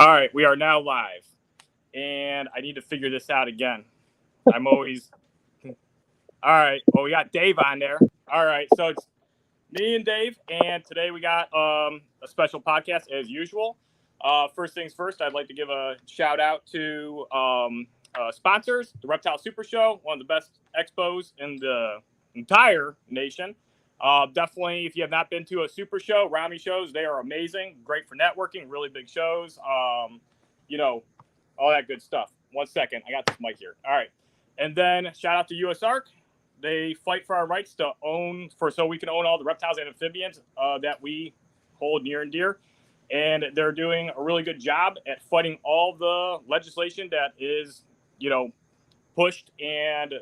All right, we are now live, and I need to figure this out again. I'm always... All right, well, we got Dave on there. All right, so it's me and Dave, and today we got a special podcast as usual. First things first, I'd like to give a shout out to sponsors, the Reptile Super Show, one of the best expos in the entire nation. Definitely, if you have not been to a super show, Rami shows, they are amazing. Great for networking, really big shows. You know, all that good stuff. 1 second, I got this mic here. All right. And then shout out to USARC. They fight for our rights to own, so we can own all the reptiles and amphibians that we hold near and dear. And they're doing a really good job at fighting all the legislation that is, pushed and,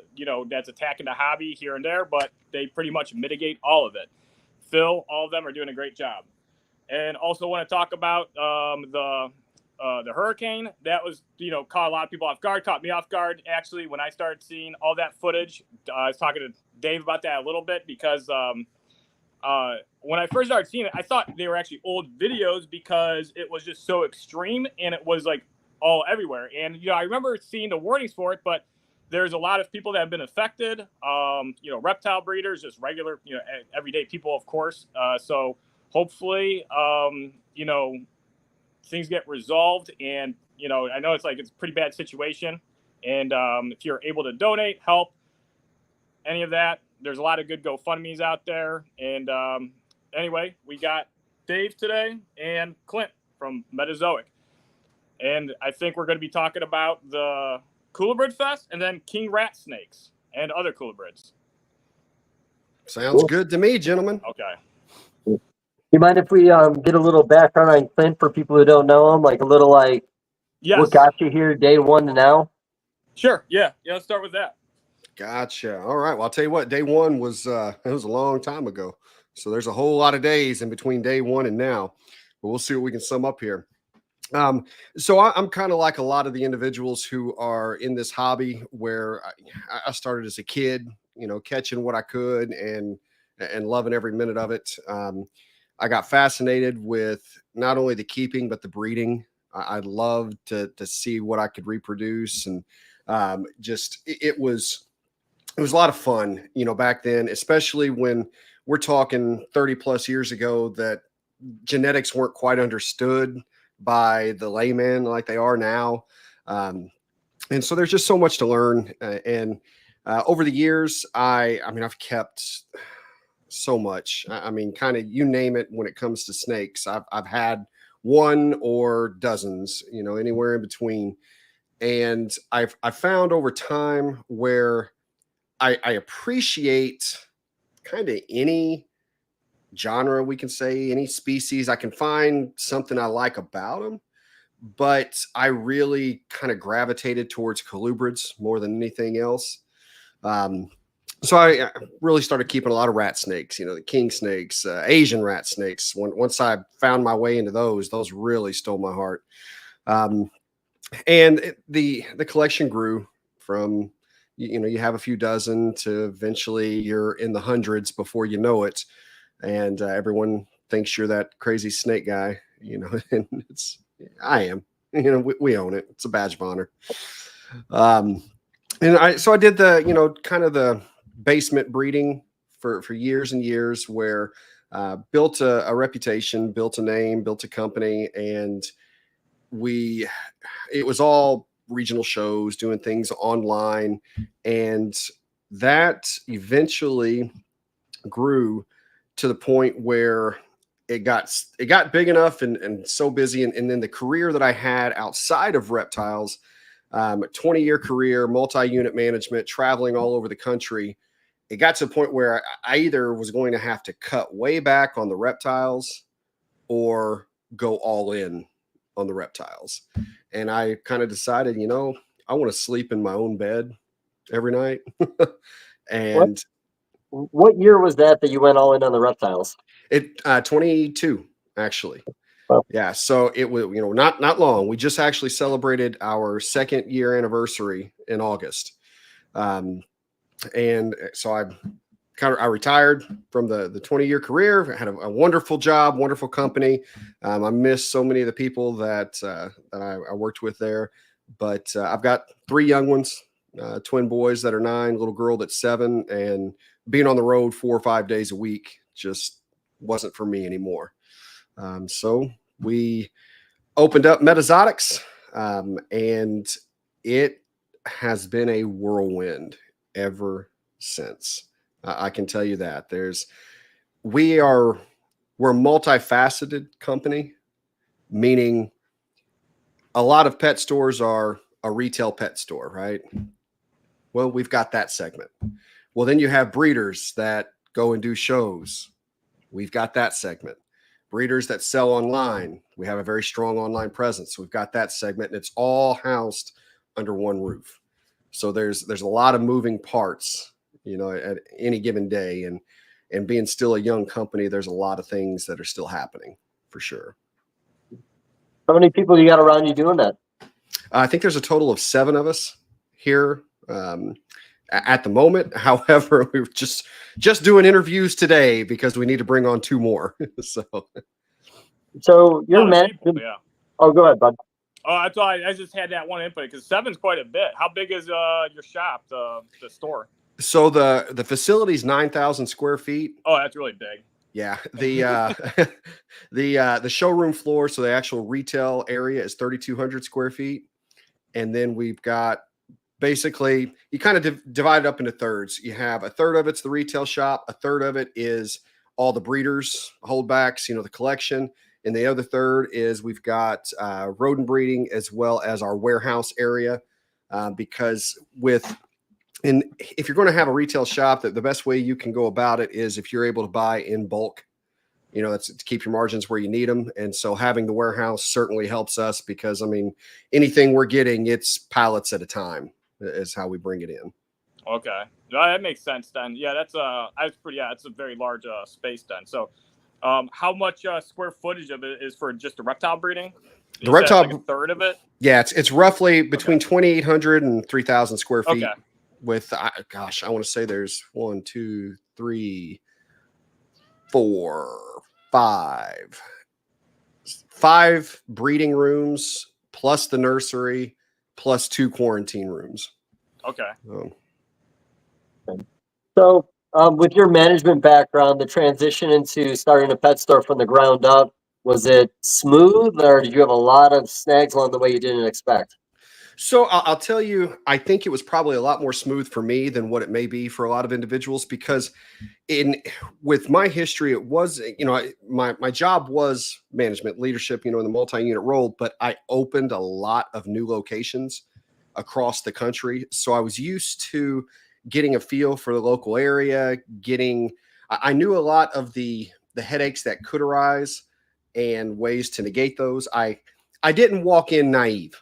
that's attacking the hobby here and there, but they pretty much mitigate all of it. Phil, all of them are doing a great job. And also want to talk about the hurricane that was, caught a lot of people off guard, caught me off guard. Actually, when I started seeing all that footage, I was talking to Dave about that a little bit because when I first started seeing it, I thought they were actually old videos because it was just so extreme and it was like all everywhere. And, I remember seeing the warnings for it, but there's a lot of people that have been affected, reptile breeders, just regular, everyday people, of course. So hopefully, things get resolved. And, I know it's a pretty bad situation. And if you're able to donate, help, any of that, there's a lot of good GoFundMes out there. And anyway, we got Dave today and Clint from Metazoic. And I think we're going to be talking about the Colubrid Fest and then king rat snakes and other colubrids. Sounds good to me, gentlemen. Okay. You mind if we get a little background on Clint for people who don't know him? Like a little yes. What got you here day one to now? Sure. Yeah, let's start with that. Gotcha. All right. Well, I'll tell you what, day one was it was a long time ago. So there's a whole lot of days in between day one and now. But we'll see what we can sum up here. So I'm kind of like a lot of the individuals who are in this hobby where I started as a kid, catching what I could and loving every minute of it. I got fascinated with not only the keeping, but the breeding. I loved to see what I could reproduce. And it was a lot of fun, back then, especially when we're talking 30 plus years ago that genetics weren't quite understood by the layman like they are now. And so there's just so much to learn. And over the years, I've kept so much. Kind of you name it when it comes to snakes. I've had one or dozens, anywhere in between. And I've found over time where I appreciate kind of any genre, we can say, any species. I can find something I like about them, but I really kind of gravitated towards colubrids more than anything else. So I really started keeping a lot of rat snakes, the king snakes, Asian rat snakes. Once I found my way into those really stole my heart. And the collection grew from, you have a few dozen to eventually you're in the hundreds before you know it. And everyone thinks you're that crazy snake guy, and I am, we own it. It's a badge of honor. So I did the, kind of the basement breeding for years and years where built a reputation, built a name, built a company. And it was all regional shows, doing things online. And that eventually grew to the point where it got big enough and so busy. And then the career that I had outside of reptiles, 20-year career, multi-unit management, traveling all over the country, it got to a point where I either was going to have to cut way back on the reptiles or go all in on the reptiles. And I kind of decided, I want to sleep in my own bed every night. And what year was that you went all in on the reptiles? 22, actually. Wow. Yeah. So it was, not long. We just actually celebrated our 2nd year anniversary in August. And so I I retired from the 20-year career. I had a wonderful job, wonderful company. I miss so many of the people that I worked with there. But I've got 3 young ones, twin boys that are 9, little girl that's 7, and being on the road 4 or 5 days a week just wasn't for me anymore. So we opened up Metazotics, and it has been a whirlwind ever since. I can tell you that we're a multifaceted company, meaning a lot of pet stores are a retail pet store, right? Well, we've got that segment. Well, then you have breeders that go and do shows. We've got that segment. Breeders that sell online. We have a very strong online presence. We've got that segment, and it's all housed under one roof. So there's a lot of moving parts, at any given day, and being still a young company, there's a lot of things that are still happening for sure. How many people you got around you doing that? I think there's a total of 7 of us here at the moment. However, we were just doing interviews today because we need to bring on 2 more. So your management. People, yeah. Oh, go ahead, bud. Oh, I thought I just had that one input because 7's quite a bit. How big is your shop, the store? So the facility's 9,000 square feet. Oh, that's really big. Yeah, the showroom floor, so the actual retail area is 3,200 square feet, and then we've got basically you kind of divide it up into thirds. You have a third of it's the retail shop, a third of it is all the breeders, holdbacks, the collection, and the other third is we've got rodent breeding as well as our warehouse area, because and if you're going to have a retail shop, the best way you can go about it is if you're able to buy in bulk, that's to keep your margins where you need them. And so having the warehouse certainly helps us because, anything we're getting, it's pallets at a time is how we bring it in. Okay. No, that makes sense then. Yeah, that's it's a very large space then. So how much square footage of it is for just the reptile breeding? The reptile, like a third of it? Yeah, it's roughly between 2,800 and 3,000 square feet. Okay. With I want to say there's 1, 2, 3, 4, 5 breeding rooms plus the nursery plus 2 quarantine rooms. Okay. So with your management background, the transition into starting a pet store from the ground up, was it smooth, or did you have a lot of snags along the way you didn't expect? So I'll tell you, I think it was probably a lot more smooth for me than what it may be for a lot of individuals, because with my history, it was, my job was management leadership, in the multi-unit role, but I opened a lot of new locations across the country. So I was used to getting a feel for the local area, I knew a lot of the headaches that could arise and ways to negate those. I didn't walk in naive.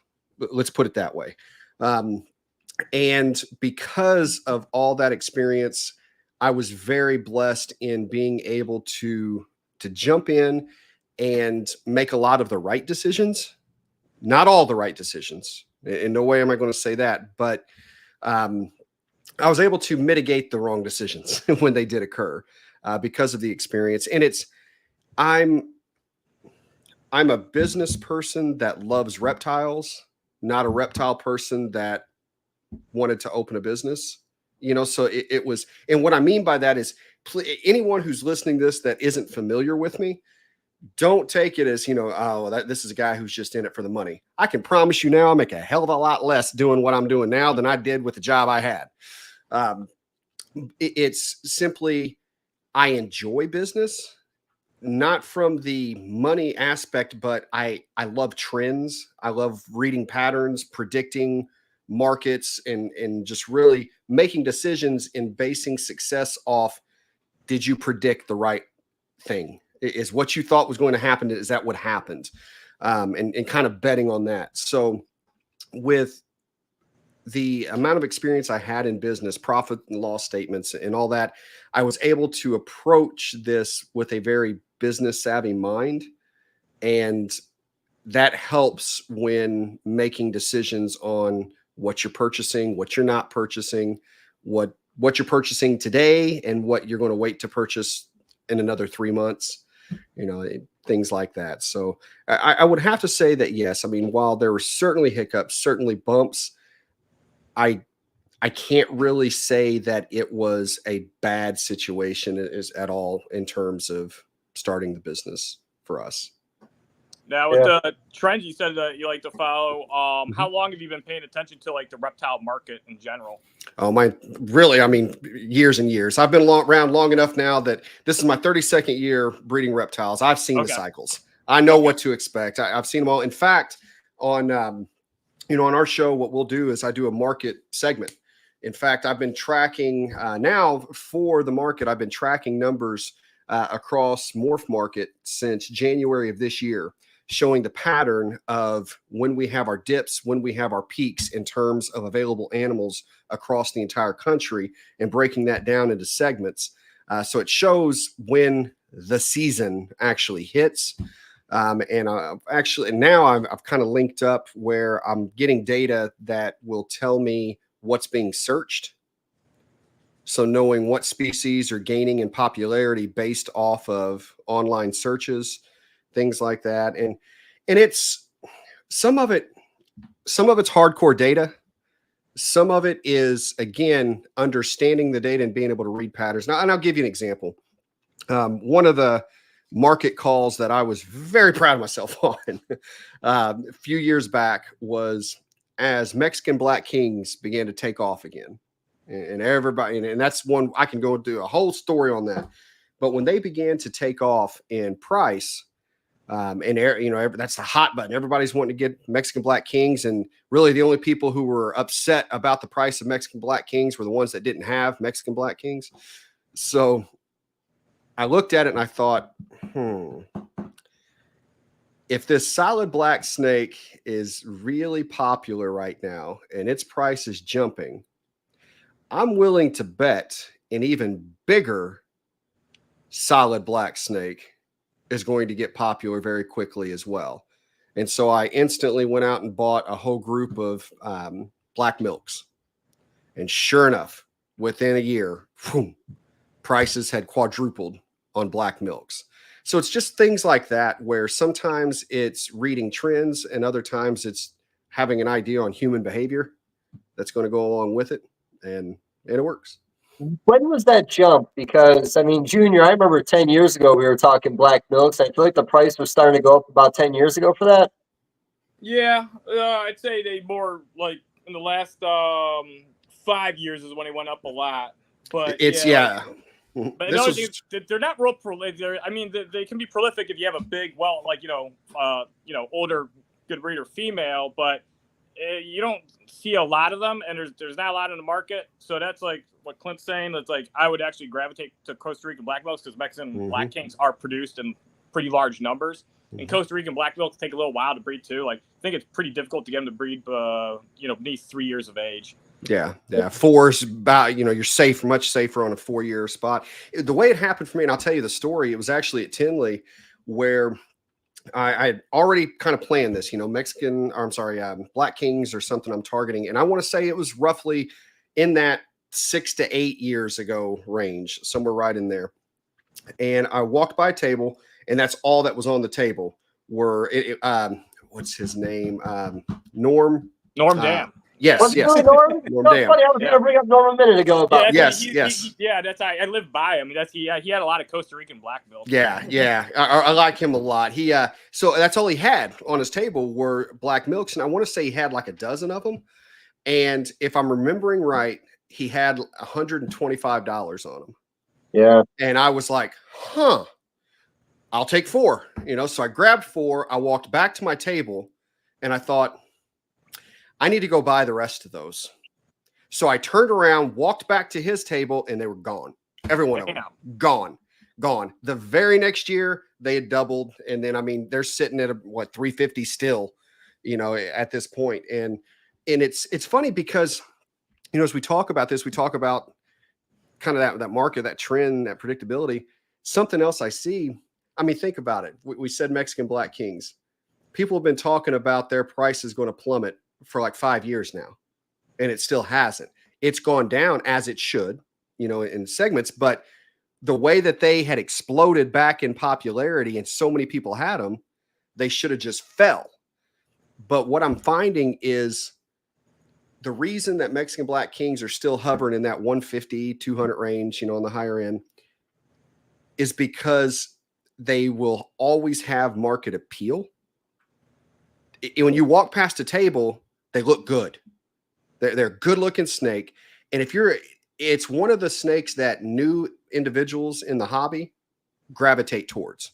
Let's put it that way. And because of all that experience, I was very blessed in being able to jump in and make a lot of the right decisions. Not all the right decisions. In no way am I going to say that, but I was able to mitigate the wrong decisions when they did occur because of the experience. And I'm a business person that loves reptiles, not a reptile person that wanted to open a business, so it was, and what I mean by that is anyone who's listening to this that isn't familiar with me, don't take it as, this is a guy who's just in it for the money. I can promise you now, I make a hell of a lot less doing what I'm doing now than I did with the job I had. It's simply, I enjoy business. Not from the money aspect, but I love trends. I love reading patterns, predicting markets, and just really making decisions and basing success off, did you predict the right thing? Is what you thought was going to happen, is that what happened? And kind of betting on that. So with the amount of experience I had in business, profit and loss statements and all that, I was able to approach this with a very business savvy mind. And that helps when making decisions on what you're purchasing, what you're not purchasing, what what you're purchasing today and what you're going to wait to purchase in another 3 months, things like that. So I would have to say that, yes, I mean, while there were certainly hiccups, certainly bumps, I can't really say that it was a bad situation at all in terms of starting the business for us. Now, with the trends you said that you like to follow, how long have you been paying attention to like the reptile market in general? Oh, years and years. I've been around long enough now that this is my 32nd year breeding reptiles. I've seen the cycles. I know what to expect. I've seen them all. In fact, on on our show, what we'll do is I do a market segment. In fact, I've been tracking now for the market. I've been tracking numbers across MORPH market since January of this year, showing the pattern of when we have our dips, when we have our peaks in terms of available animals across the entire country, and breaking that down into segments. So it shows when the season actually hits. And now I've kind of linked up where I'm getting data that will tell me what's being searched. So knowing what species are gaining in popularity based off of online searches, things like that. And it's some of it's hardcore data. Some of it is, again, understanding the data and being able to read patterns. Now, and I'll give you an example. One of the market calls that I was very proud of myself on a few years back was as Mexican Black Kings began to take off again. And everybody, and that's one I can go do a whole story on that. But when they began to take off in price, that's the hot button. Everybody's wanting to get Mexican Black Kings, and really the only people who were upset about the price of Mexican Black Kings were the ones that didn't have Mexican Black Kings. So I looked at it and I thought, if this solid black snake is really popular right now and its price is jumping, I'm willing to bet an even bigger solid black snake is going to get popular very quickly as well. And so I instantly went out and bought a whole group of black milks. And sure enough, within a year, prices had quadrupled on black milks. So it's just things like that where sometimes it's reading trends and other times it's having an idea on human behavior that's going to go along with it. And it works. When was that jump? Because, I mean, Junior, I remember 10 years ago we were talking black milks. I feel like the price was starting to go up about 10 years ago for that. Yeah, I'd say they more like in the last 5 years is when they went up a lot. But but they're not real prolific. I mean, they can be prolific if you have a big, older good breeder female, but you don't see a lot of them, and there's not a lot in the market. So that's like what Clint's saying. That's like I would actually gravitate to Costa Rican black milks because Mexican Black Kings are produced in pretty large numbers. And Costa Rican black milks take a little while to breed too. Like I think it's pretty difficult to get them to breed, beneath 3 years of age. Yeah. 4 is about, you're safe, much safer on a 4-year spot. The way it happened for me, and I'll tell you the story, it was actually at Tinley where I had already kind of planned this, Black Kings or something I'm targeting. And I want to say it was roughly in that 6 to 8 years ago range, somewhere right in there. And I walked by a table, and that's all that was on the table were, what's his name? Norm Dam. Yes. Really, Norm? Funny, I was going to bring up Norm a minute ago about yes. That's I lived by him. He had a lot of Costa Rican black milk. Yeah. I like him a lot. So that's all he had on his table were black milks, and I want to say he had like a dozen of them. And if I'm remembering right, he had $125 on them. Yeah. And I was like, I'll take 4. So I grabbed 4. I walked back to my table, and I thought, I need to go buy the rest of those. So I turned around, walked back to his table, and they were gone. Every one of them. Gone. The very next year, they had doubled. And then, they're sitting at $350 still, at this point. And it's funny because, as we talk about this, we talk about kind of that market, that trend, that predictability. Something else I see, think about it. We said Mexican Black Kings. People have been talking about their price is going to plummet for like 5 years now, and it still hasn't. It's gone down as it should. in segments, but the way that they had exploded back in popularity and so many people had them, they should have just fell. But what I'm finding is the reason that Mexican Black Kings are still hovering in that 150, 200 range, on the higher end, is because they will always have market appeal. When you walk past a table, they look good. They're a good looking snake. And it's one of the snakes that new individuals in the hobby gravitate towards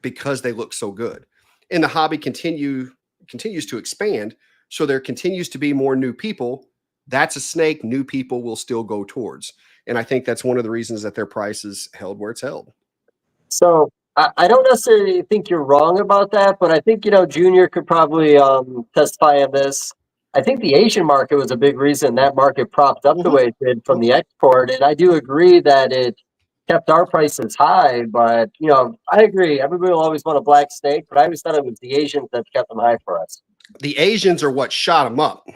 because they look so good. And the hobby continues to expand. So there continues to be more new people. That's a snake new people will still go towards. And I think that's one of the reasons that their price is held where it's held. So I don't necessarily think you're wrong about that, but I think, Junior could probably testify on this. I think the Asian market was a big reason that market propped up the way it did from the export. And I do agree that it kept our prices high, but, I agree. Everybody will always want a black snake, but I always thought it was the Asians that kept them high for us. The Asians are what shot them up.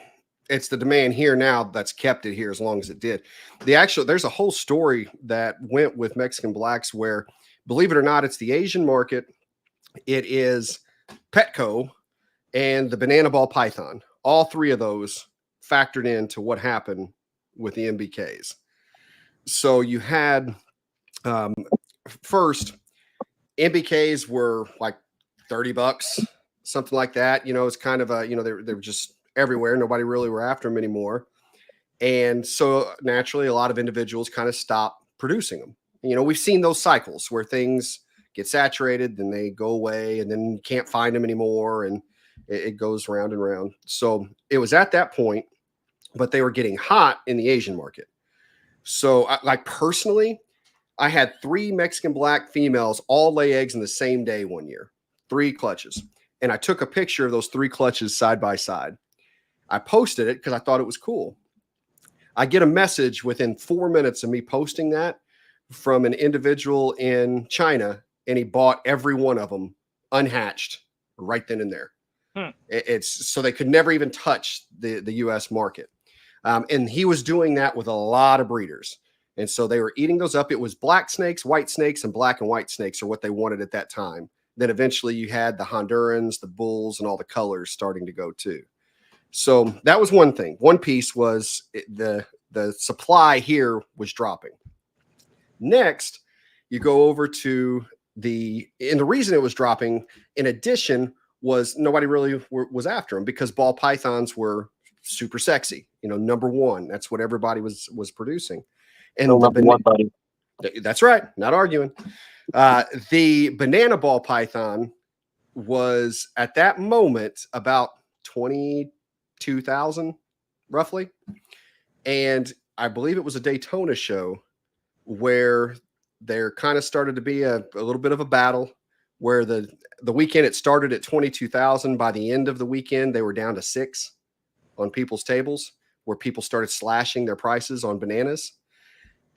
It's the demand here now that's kept it here as long as it did. There's a whole story that went with Mexican Blacks where, believe it or not, it's the Asian market. It is Petco and the banana ball python. All three of those factored into what happened with the MBKs. So you had first MBKs were like $30, something like that. It's kind of they were just everywhere. Nobody really were after them anymore. And so naturally, a lot of individuals kind of stopped producing them. We've seen those cycles where things get saturated, then they go away, and then you can't find them anymore. And it goes round and round. So it was at that point, but they were getting hot in the Asian market. So personally, I had 3 Mexican Black females all lay eggs in the same day one year, 3 clutches. And I took a picture of those 3 clutches side by side. I posted it because I thought it was cool. I get a message within 4 minutes of me posting that from an individual in China, and he bought every one of them unhatched right then and there. It's so they could never even touch the U.S. market. And he was doing that with a lot of breeders. And so they were eating those up. It was black snakes, white snakes, and black and white snakes are what they wanted at that time. Then eventually you had the Hondurans, the bulls, and all the colors starting to go too. So that was one thing. One piece was the supply here was dropping. Next, you go over to and the reason it was dropping, in addition, was nobody really was after them because ball pythons were super sexy. Number one. That's what everybody was producing. And number one, buddy. That's right. Not arguing. The banana ball python was at that moment about 22,000 roughly. And I believe it was a Daytona show where there kind of started to be a little bit of a battle where the weekend it started at 22,000. By the end of the weekend, they were down to 6 on people's tables where people started slashing their prices on bananas.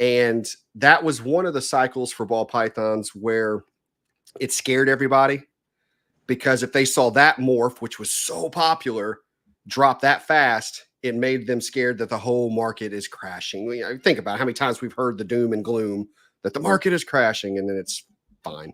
And that was one of the cycles for ball pythons where it scared everybody because if they saw that morph, which was so popular, drop that fast, it made them scared that the whole market is crashing. Think about how many times we've heard the doom and gloom that the market is crashing and then it's fine.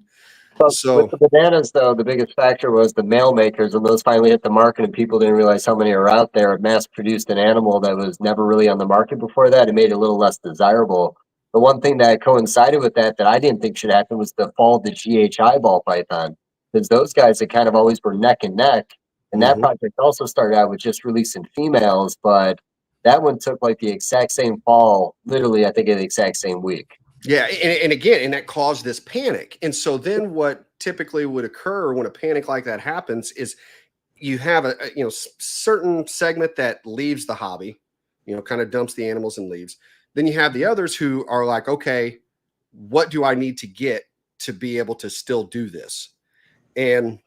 So with the bananas, though, the biggest factor was the male makers, and those finally hit the market, and people didn't realize how many are out there. It mass-produced an animal that was never really on the market before that. It made it a little less desirable. The one thing that coincided with that I didn't think should happen was the fall of the GHI ball python, because those guys that kind of always were neck and neck, and that project also started out with just releasing females, but that one took like the exact same fall, literally, I think, in the exact same week. Yeah, and that caused this panic. And so then what typically would occur when a panic like that happens is you have a certain segment that leaves the hobby, kind of dumps the animals and leaves. Then you have the others who are like, okay, what do I need to get to be able to still do this? And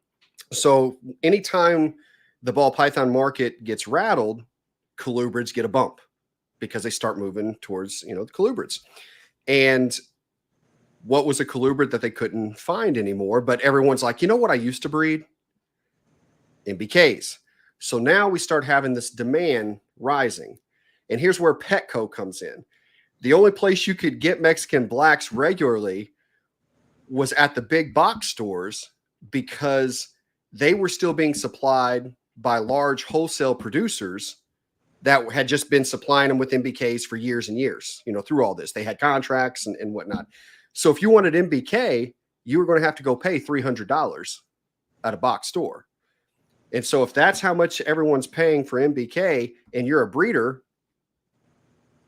so anytime the ball python market gets rattled, colubrids get a bump because they start moving towards, the colubrids. And what was a colubrid that they couldn't find anymore? But everyone's like, you know what I used to breed? MBKs. So now we start having this demand rising. And here's where Petco comes in. The only place you could get Mexican blacks regularly was at the big box stores because they were still being supplied by large wholesale producers that had just been supplying them with MBKs for years and years, through all this. They had contracts and whatnot. So if you wanted MBK, you were going to have to go pay $300 at a box store. And so if that's how much everyone's paying for MBK and you're a breeder,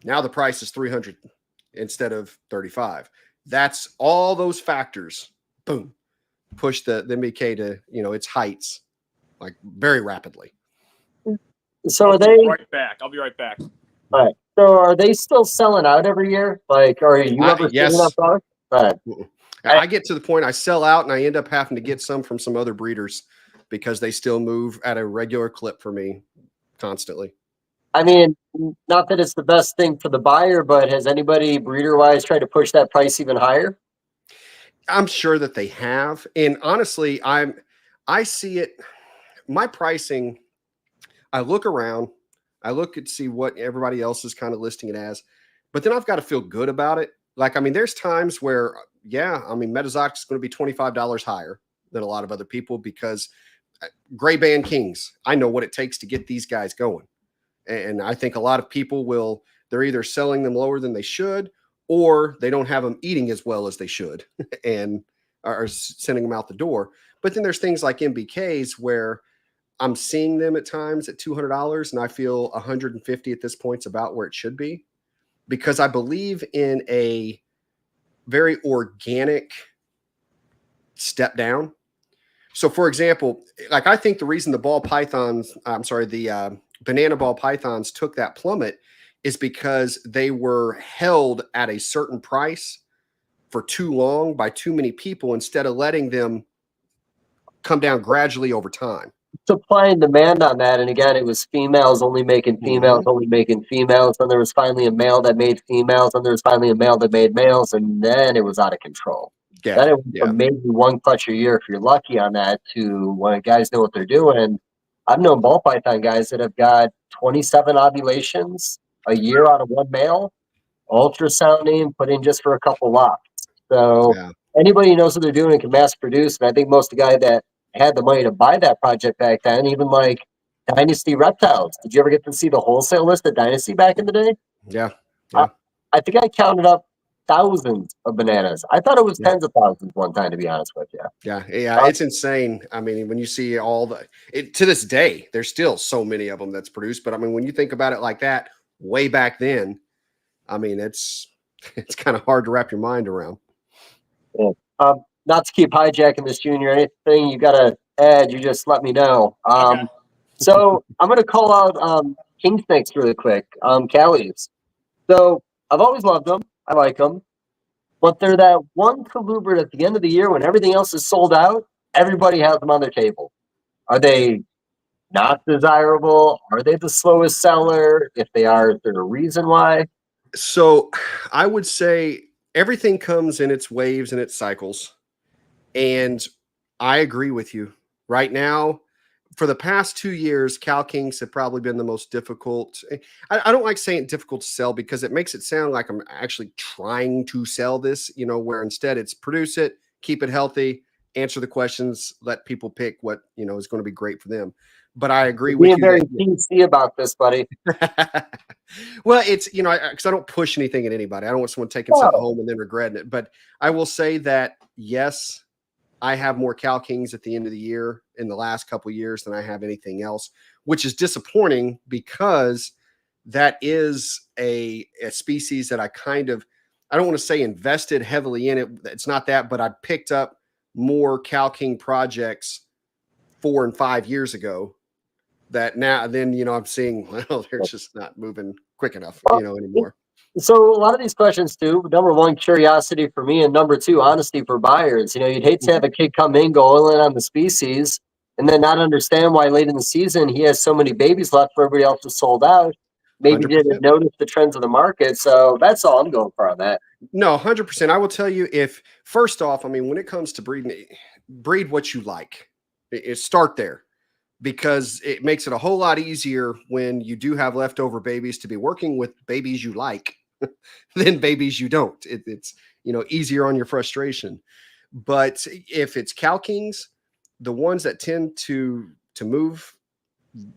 now the price is $300 instead of $35. That's all those factors, boom, push the MBK to, its heights, like very rapidly. So I'll be right back. I'll be right back. All right. So are they still selling out every year? Like, are you ever yes. seeing that product? Right. I get to the point I sell out and I end up having to get some from some other breeders because they still move at a regular clip for me constantly. I mean, not that it's the best thing for the buyer, but has anybody breeder-wise tried to push that price even higher? I'm sure that they have. And honestly, I see it, my pricing, I look around, I look and see what everybody else is kind of listing it as, but then I've got to feel good about it. Like, I mean, there's times where, Metazotics is going to be $25 higher than a lot of other people because gray band kings, I know what it takes to get these guys going. And I think a lot of people they're either selling them lower than they should, or they don't have them eating as well as they should and are sending them out the door. But then there's things like MBKs where I'm seeing them at times at $200 and I feel $150 at this point is about where it should be, because I believe in a very organic step down. So for example, like I think the reason the banana ball pythons took that plummet is because they were held at a certain price for too long by too many people instead of letting them come down gradually over time. Supply and demand on that. And again, it was females only making females, only making females. Then there was finally a male that made females. And there was finally a male that made males. And then it was out of control. Yeah, then it went from maybe one clutch a year if you're lucky on that to when guys know what they're doing. And I've known ball python guys that have got 27 ovulations a year out of one male, ultrasounding, put in just for a couple lots. So anybody who knows what they're doing and can mass produce. And I think most of the guy that had the money to buy that project back then, even like Dynasty Reptiles. Did you ever get to see the wholesale list of Dynasty back in the day? Yeah. I think I counted up thousands of bananas. I thought it was tens of thousands one time, to be honest with you. Yeah, it's insane. I mean, when you see to this day, there's still so many of them that's produced. But I mean, when you think about it like that, way back then, I mean, it's kind of hard to wrap your mind around. Yeah. Not to keep hijacking this, Junior. Anything you got to add, you just let me know. Okay. So I'm going to call out king snakes really quick. Callies. So I've always loved them. I like them. But they're that one colubrid at the end of the year when everything else is sold out, everybody has them on their table. Are they not desirable? Are they the slowest seller? If they are, is there a reason why? So I would say everything comes in its waves and its cycles. And I agree with you. Right now, for the past 2 years, Cal Kings have probably been the most difficult. I don't like saying difficult to sell because it makes it sound like I'm actually trying to sell this, where instead it's produce it, keep it healthy, answer the questions, let people pick what, is going to be great for them. But I agree with you. Being very PC about this, buddy. Well, it's, because I don't push anything at anybody. I don't want someone taking something home and then regretting it. But I will say that, yes, I have more Cal Kings at the end of the year in the last couple of years than I have anything else, which is disappointing because that is a species that I don't want to say invested heavily in it. It's not that, but I picked up more Cal King projects 4 and 5 years ago that then I'm seeing, well, they're just not moving quick enough, anymore. So a lot of these questions too, number one, curiosity for me, and number two, honesty for buyers. You'd hate to have a kid come in, go all in on the species, and then not understand why late in the season he has so many babies left for everybody else is sold out. Maybe 100%. didn't notice the trends of the market. So that's all I'm going for on that. No, 100%. I will tell you, first off, when it comes to breeding, breed what you like. Start there, because it makes it a whole lot easier when you do have leftover babies to be working with babies you like then babies you don't. It's, you know, easier on your frustration. But if it's cow kings, the ones that tend to move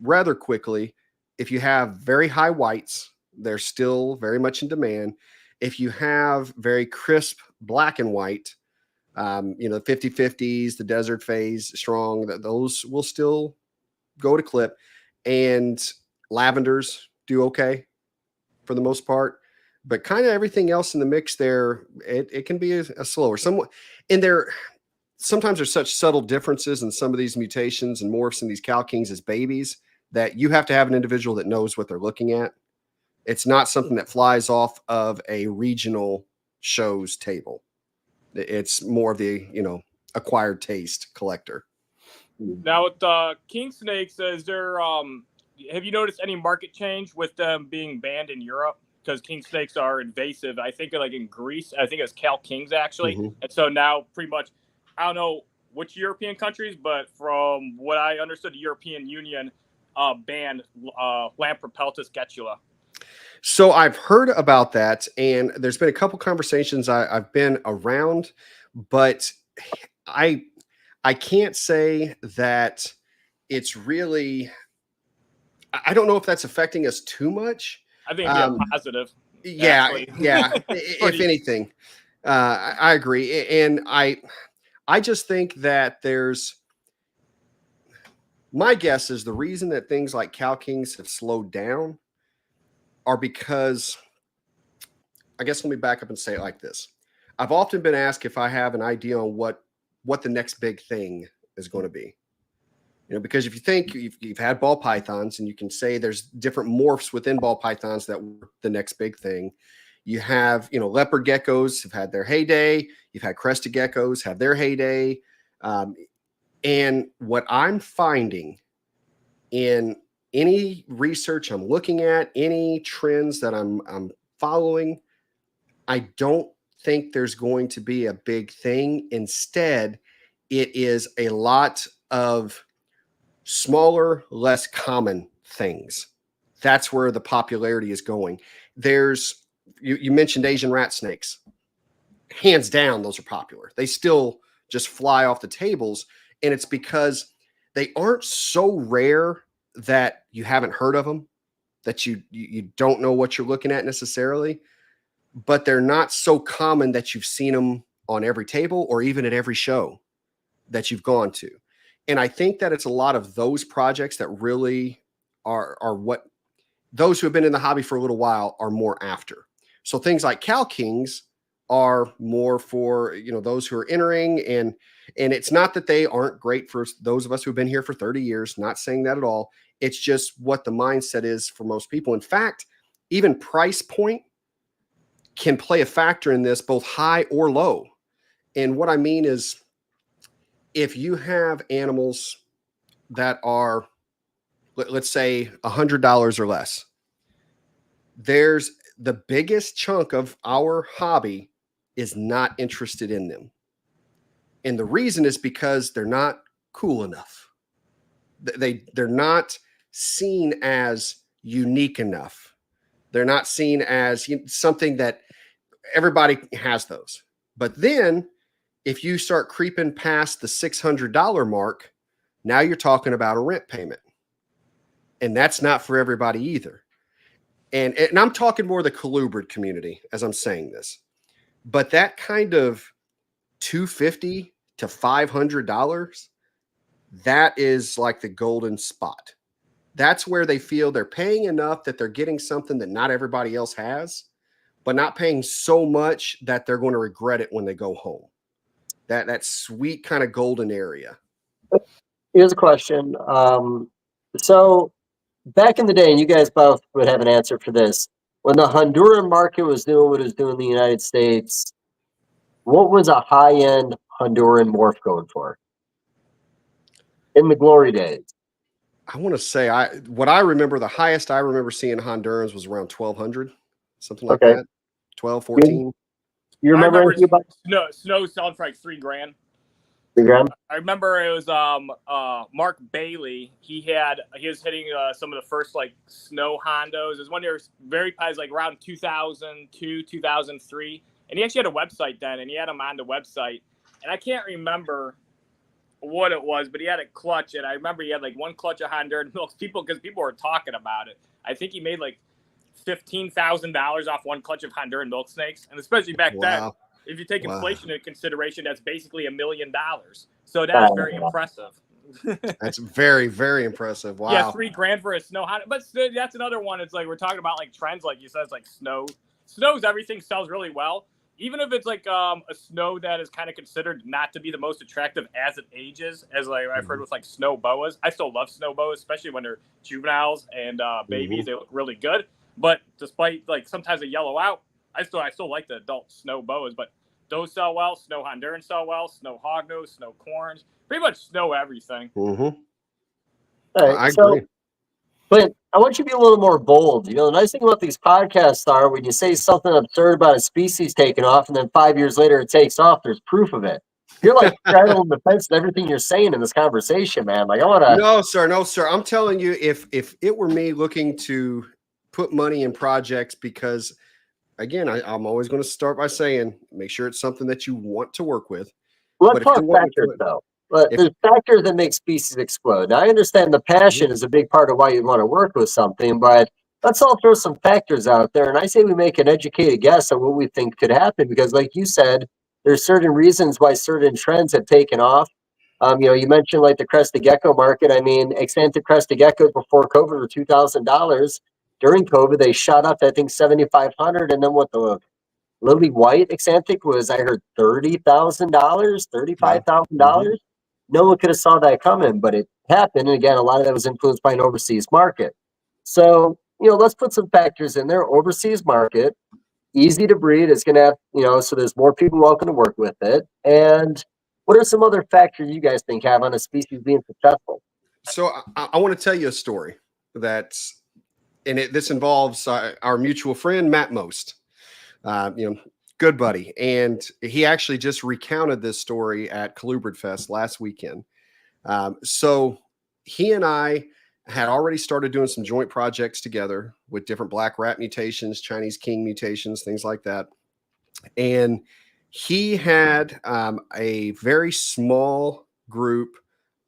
rather quickly, if you have very high whites, they're still very much in demand. If you have very crisp black and white, you know, 50/50s, the desert phase strong, those will still go to clip. And lavenders do okay for the most part. But kind of everything else in the mix there, it can be a slower. Sometimes there's such subtle differences in some of these mutations and morphs in these cow kings as babies that you have to have an individual that knows what they're looking at. It's not something that flies off of a regional show's table. It's more of the, you know, acquired taste collector. Now with king snakes, is there have you noticed any market change with them being banned in Europe? Because king snakes are invasive. I think like in Greece, I think it's cow kings actually. And so now pretty much, I don't know which European countries, but from what I understood, the European Union banned Lampropeltis getula. So I've heard about that, and there's been a couple conversations I've been around, but I can't say that it's really. I don't know if that's affecting us too much. I think it'd be a positive. Yeah, actually. yeah. If anything, I agree, and I just think that there's. My guess is the reason that things like cow kings have slowed down are because, I guess let me back up and say it like this. I've often been asked if I have an idea on what the next big thing is going to be. You know, because if you think you've had ball pythons, and you can say there's different morphs within ball pythons that were the next big thing. You have, you know, leopard geckos have had their heyday. You've had crested geckos have their heyday. And what I'm finding in any research I'm looking at, any trends that I'm following, I don't think there's going to be a big thing. Instead, it is a lot of smaller, less common things. That's where the popularity is going. There's, you mentioned Asian rat snakes. Hands down, those are popular. They still just fly off the tables. And it's because they aren't so rare that you haven't heard of them, that you don't know what you're looking at necessarily, but they're not so common that you've seen them on every table or even at every show that you've gone to. And I think that it's a lot of those projects that really are what those who have been in the hobby for a little while are more after. So things like cow kings are more for, you know, those who are entering, and it's not that they aren't great for those of us who've been here for 30 years, not saying that at all. It's just what the mindset is for most people. In fact, even price point can play a factor in this, both high or low. And what I mean is, if you have animals that are, let's say, $100 or less, there's the biggest chunk of our hobby is not interested in them. And the reason is because they're not cool enough. They're not seen as unique enough. They're not seen as something that everybody has those. But then if you start creeping past the $600 mark, now you're talking about a rent payment. And that's not for everybody either. And I'm talking more the colubrid community as I'm saying this. But that kind of $250 to $500, that is like the golden spot. That's where they feel they're paying enough that they're getting something that not everybody else has, but not paying so much that they're going to regret it when they go home. That sweet kind of golden area. Here's a question. So back in the day, and you guys both would have an answer for this, when the Honduran market was doing what it was doing in the United States, what was a high-end Honduran morph going for in the glory days? I want to say what I remember, the highest I remember seeing Hondurans was around 1,200, something like that. 12, 14. You remember anything about Snow selling for like $3,000? I remember it was Mark Bailey. He was hitting some of the first like snow hondos. It was when they were very like around 2002, 2003, and he actually had a website then, and he had them on the website, and I can't remember what it was, but he had a clutch, and I remember he had like one clutch of Honda, and people were talking about it. I think he made like $15,000 off one clutch of Honduran milk snakes, and especially back then. If you take inflation into consideration, that's basically $1 million. So that is very impressive. That's very, very impressive. Wow. Yeah, $3,000 for a snow Honda. But that's another one. It's like we're talking about like trends, like you said, it's like snow. Snow's everything sells really well. Even if it's like a snow that is kind of considered not to be the most attractive as it ages, as like I've heard with like snow boas. I still love snow boas, especially when they're juveniles and babies. They look really good. But despite like sometimes they yellow out, I still like the adult snow boas, but those sell well. Snow Honduran sell well. Snow hognose, snow corns, pretty much snow everything. All right, I agree. But I want you to be a little more bold. You know, the nice thing about these podcasts are when you say something absurd about a species taking off, and then 5 years later it takes off, there's proof of it. You're like straddling the fence and everything you're saying in this conversation, man. Like I want to. No, sir. I'm telling you, if it were me looking to put money in projects, because again, I'm always going to start by saying, make sure it's something that you want to work with. Let's talk factors, though. But there's factors that make species explode. Now, I understand the passion is a big part of why you want to work with something, but let's all throw some factors out there. And I say we make an educated guess on what we think could happen, because like you said, there's certain reasons why certain trends have taken off. You know, you mentioned like the crested gecko market. I mean, exantic crested geckos before COVID were $2,000. During COVID, they shot up to, I think, $7,500, and then what the lily white exantic was, I heard $30,000, $35,000. No one could have saw that coming, but it happened. And again, a lot of that was influenced by an overseas market. So, you know, let's put some factors in there. Overseas market, easy to breed. It's going to have, you know, so there's more people welcome to work with it. And what are some other factors you guys think have on a species being successful? So I want to tell you a story that's, and this involves our mutual friend, Matt Most, you know, good buddy. And he actually just recounted this story at Colubrid Fest last weekend. So he and I had already started doing some joint projects together with different black rat mutations, Chinese king mutations, things like that. And he had a very small group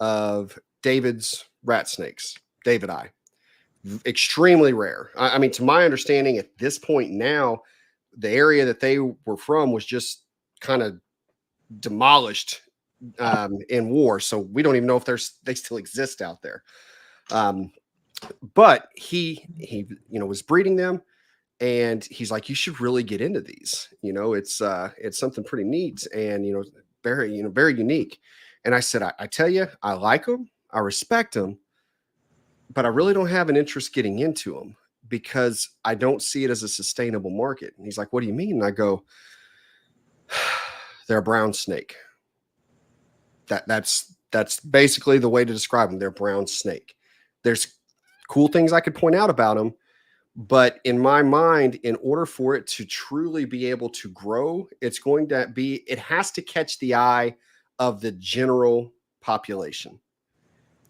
of David's rat snakes, David I. Extremely rare. I mean, to my understanding at this point now, the area that they were from was just kind of demolished in war. So we don't even know if they still exist out there. But he, you know, was breeding them, and he's like, you should really get into these. You know, it's something pretty neat and, you know, very unique. And I said, I tell you, I like them. I respect them. But I really don't have an interest getting into them because I don't see it as a sustainable market. And he's like, what do you mean? And I go, they're a brown snake. That's basically the way to describe them. They're brown snake. There's cool things I could point out about them, but in my mind, in order for it to truly be able to grow, it has to catch the eye of the general population.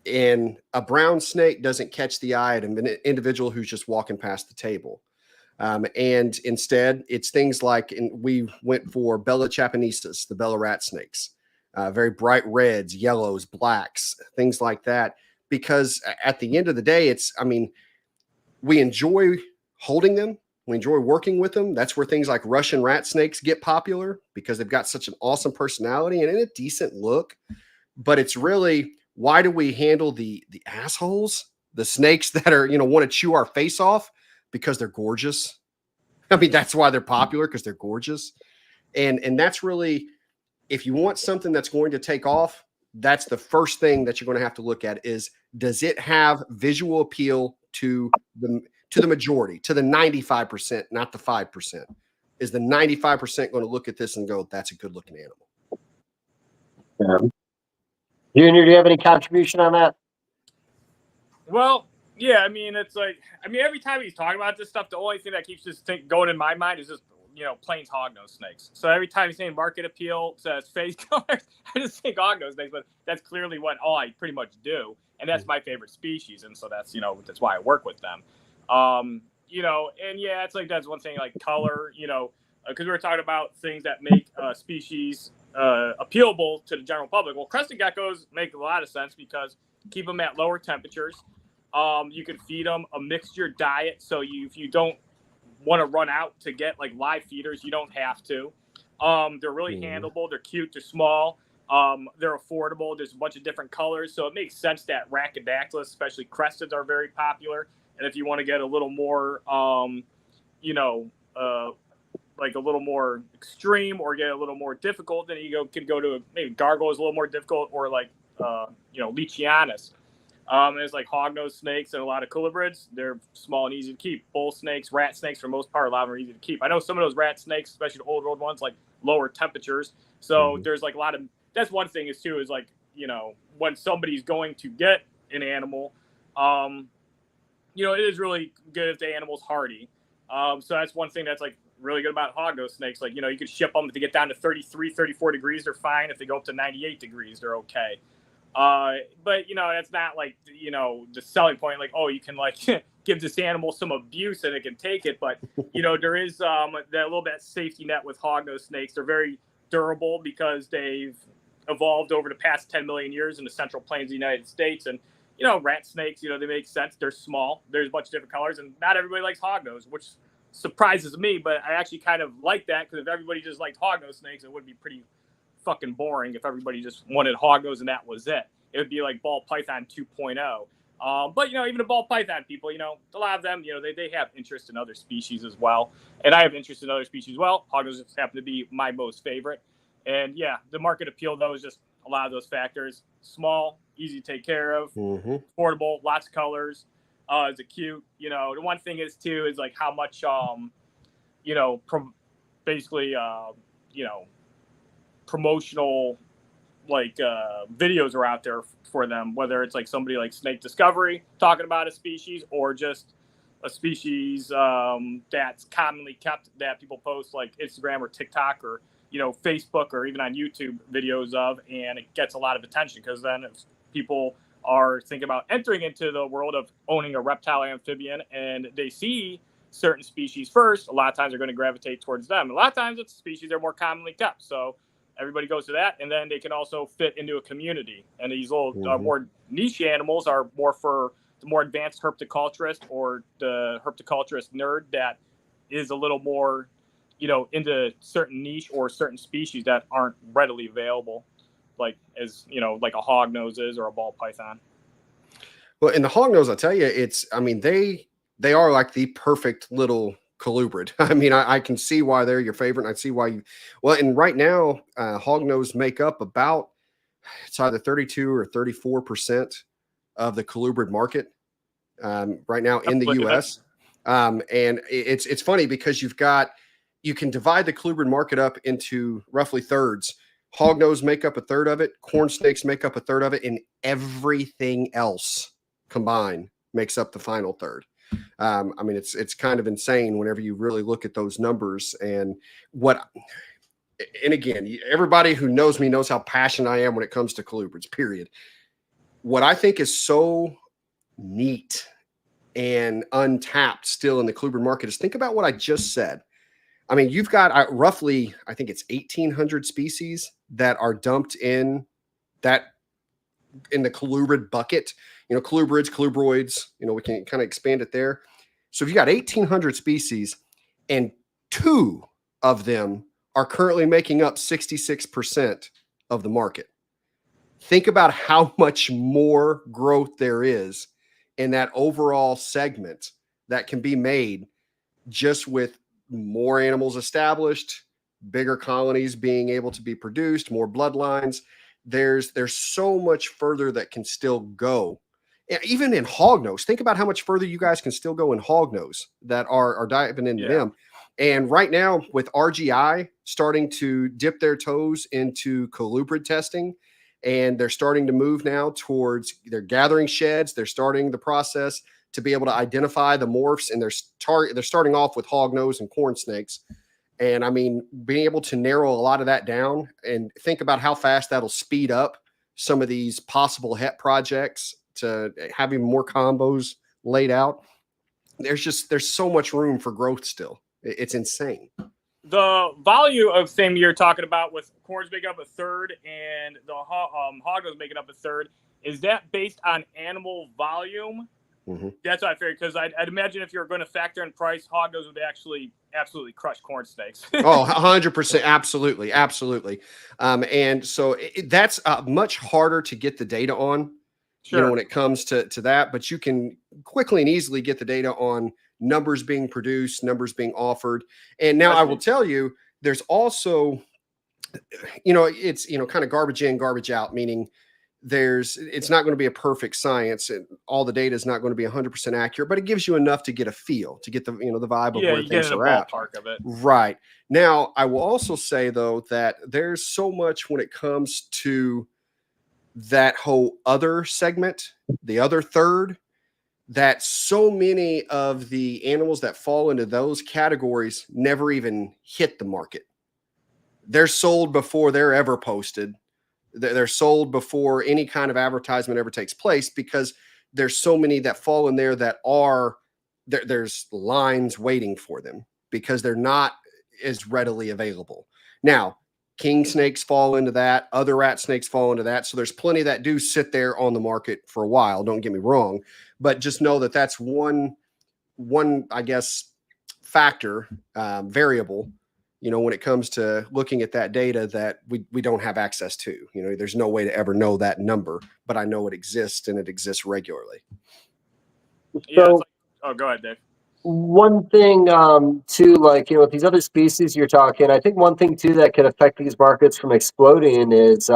And a brown snake doesn't catch the eye of an individual who's just walking past the table. And instead, it's things like, and we went for Bella japonesis, the Bella rat snakes, very bright reds, yellows, blacks, things like that. Because at the end of the day, we enjoy holding them. We enjoy working with them. That's where things like Russian rat snakes get popular because they've got such an awesome personality and a decent look. But it's really, why do we handle the assholes, the snakes that are, you know, want to chew our face off? Because they're gorgeous. I mean, that's why they're popular, because they're gorgeous. And that's really, if you want something that's going to take off, that's the first thing that you're going to have to look at is, does it have visual appeal to the majority, to the 95%, not the 5%? Is the 95% going to look at this and go, that's a good looking animal? Yeah. Junior, do you have any contribution on that? Well, yeah, I mean, it's like, every time he's talking about this stuff, the only thing that keeps this thing going in my mind is just plains hognose snakes. So every time you say market appeal says face colors, I just think hognose snakes, but that's clearly what all I pretty much do, and that's my favorite species, and so that's that's why I work with them. And yeah, it's like that's one thing, like color, because we were talking about things that make species appealable to the general public. Well, crested geckos make a lot of sense because keep them at lower temperatures. You can feed them a mixture diet, so if you don't want to run out to get like live feeders, you don't have to. They're really handleable. They're cute. They're small. They're affordable. There's a bunch of different colors, so it makes sense that Rhacodactylus, especially cresteds, are very popular. And if you want to get a little more, like a little more extreme or get a little more difficult, then you can go to maybe Gargoyle is a little more difficult, or like Leachianus. There's like hognose snakes and a lot of Colubrids. They're small and easy to keep. Bull snakes, rat snakes, for the most part, a lot of them are easy to keep. I know some of those rat snakes, especially the old ones, like lower temperatures. So there's like a lot of, that's one thing is too, is like, when somebody's going to get an animal, it is really good if the animal's hardy. So that's one thing that's like really good about hognose snakes. Like, you could ship them if they get down to 33, 34 degrees, they're fine. If they go up to 98 degrees, they're okay. But that's not like, the selling point, like, oh, you can like give this animal some abuse and it can take it. But, there is that little bit safety net with hognose snakes. They're very durable because they've evolved over the past 10 million years in the central plains of the United States. And, rat snakes, they make sense. They're small. There's a bunch of different colors, and not everybody likes hognose, which surprises me. But I actually kind of like that, because if everybody just liked hognose snakes, it would be pretty fucking boring if everybody just wanted hognose and that was it. It would be like ball python 2.0. But even the ball python people, a lot of them, they have interest in other species as well, and I have interest in other species as well. Hognose just happen to be my most favorite. And yeah, the market appeal though is just a lot of those factors: small, easy to take care of, affordable, lots of colors. Is it cute? The one thing is too is like how much promotional like videos are out there for them, whether it's like somebody like Snake Discovery talking about a species, or just a species that's commonly kept that people post like Instagram or TikTok or Facebook or even on YouTube videos of, and it gets a lot of attention, because then if people are thinking about entering into the world of owning a reptile amphibian and they see certain species first, a lot of times they're going to gravitate towards them. A lot of times it's species that are more commonly kept, so everybody goes to that, and then they can also fit into a community. And these little more niche animals are more for the more advanced herpetoculturist or the herpetoculturist nerd that is a little more, into certain niche or certain species that aren't readily available, like like a hognose is or a ball python. Well, in the hognose, I tell you, they are like the perfect little colubrid. I can see why they're your favorite. And I see why and right now, hognose make up about, it's either 32 or 34% of the colubrid market right now in the US. And it's funny because you can divide the colubrid market up into roughly thirds. Hognose make up a third of it. Corn snakes make up a third of it. And everything else combined makes up the final third. It's kind of insane whenever you really look at those numbers. And again, everybody who knows me knows how passionate I am when it comes to colubrids, period. What I think is so neat and untapped still in the colubrid market is, think about what I just said. You've got roughly, I think it's 1,800 species that are dumped in the colubrid bucket. Colubrids, colubroids, we can kind of expand it there. So if you got 1,800 species and 2 of them are currently making up 66% of the market, think about how much more growth there is in that overall segment that can be made just with more animals established, bigger colonies being able to be produced, more bloodlines. There's so much further that can still go. Even in hognose, think about how much further you guys can still go in hognose that are diving into them. And right now, with RGI starting to dip their toes into colubrid testing, and they're starting to move now towards, they're gathering sheds, they're starting the process to be able to identify the morphs, and they're starting off with hognose and corn snakes. And I mean, being able to narrow a lot of that down and think about how fast that'll speed up some of these possible het projects to having more combos laid out. There's so much room for growth still. It's insane. The volume of thing you're talking about with corns making up a third and the hog making up a third, is that based on animal volume? Mm-hmm. That's what I figured, because I'd imagine if you're going to factor in price, hog dogs would actually absolutely crush corn snakes. Oh, 100%. Absolutely. Absolutely. And so that's much harder to get the data on, Sure. you know, when it comes to that, but you can quickly and easily get the data on numbers being produced, numbers being offered. And now I will tell you, there's also, you know, it's, you know, kind of garbage in, garbage out, meaning it's not going to be a perfect science and all the data is not going to be 100% accurate, but it gives you enough to get a feel, to get the, you know, the vibe of where things are at. Of it. Right. Now, I will also say though, that there's so much when it comes to that whole other segment, the other third, that so many of the animals that fall into those categories never even hit the market. They're sold before they're ever posted. They're sold before any kind of advertisement ever takes place, because there's so many that fall in there that are there's lines waiting for them because they're not as readily available. Now, king snakes fall into that, other rat snakes fall into that. So there's plenty that do sit there on the market for a while. Don't get me wrong, but just know that that's one, I guess, factor, variable, you know, when it comes to looking at that data that we don't have access to. You know, there's no way to ever know that number, but I know it exists, and it exists regularly. Yeah. So, oh, go ahead, Dave. One thing too, like, you know, with these other species you're talking, I think one thing too that could affect these markets from exploding is,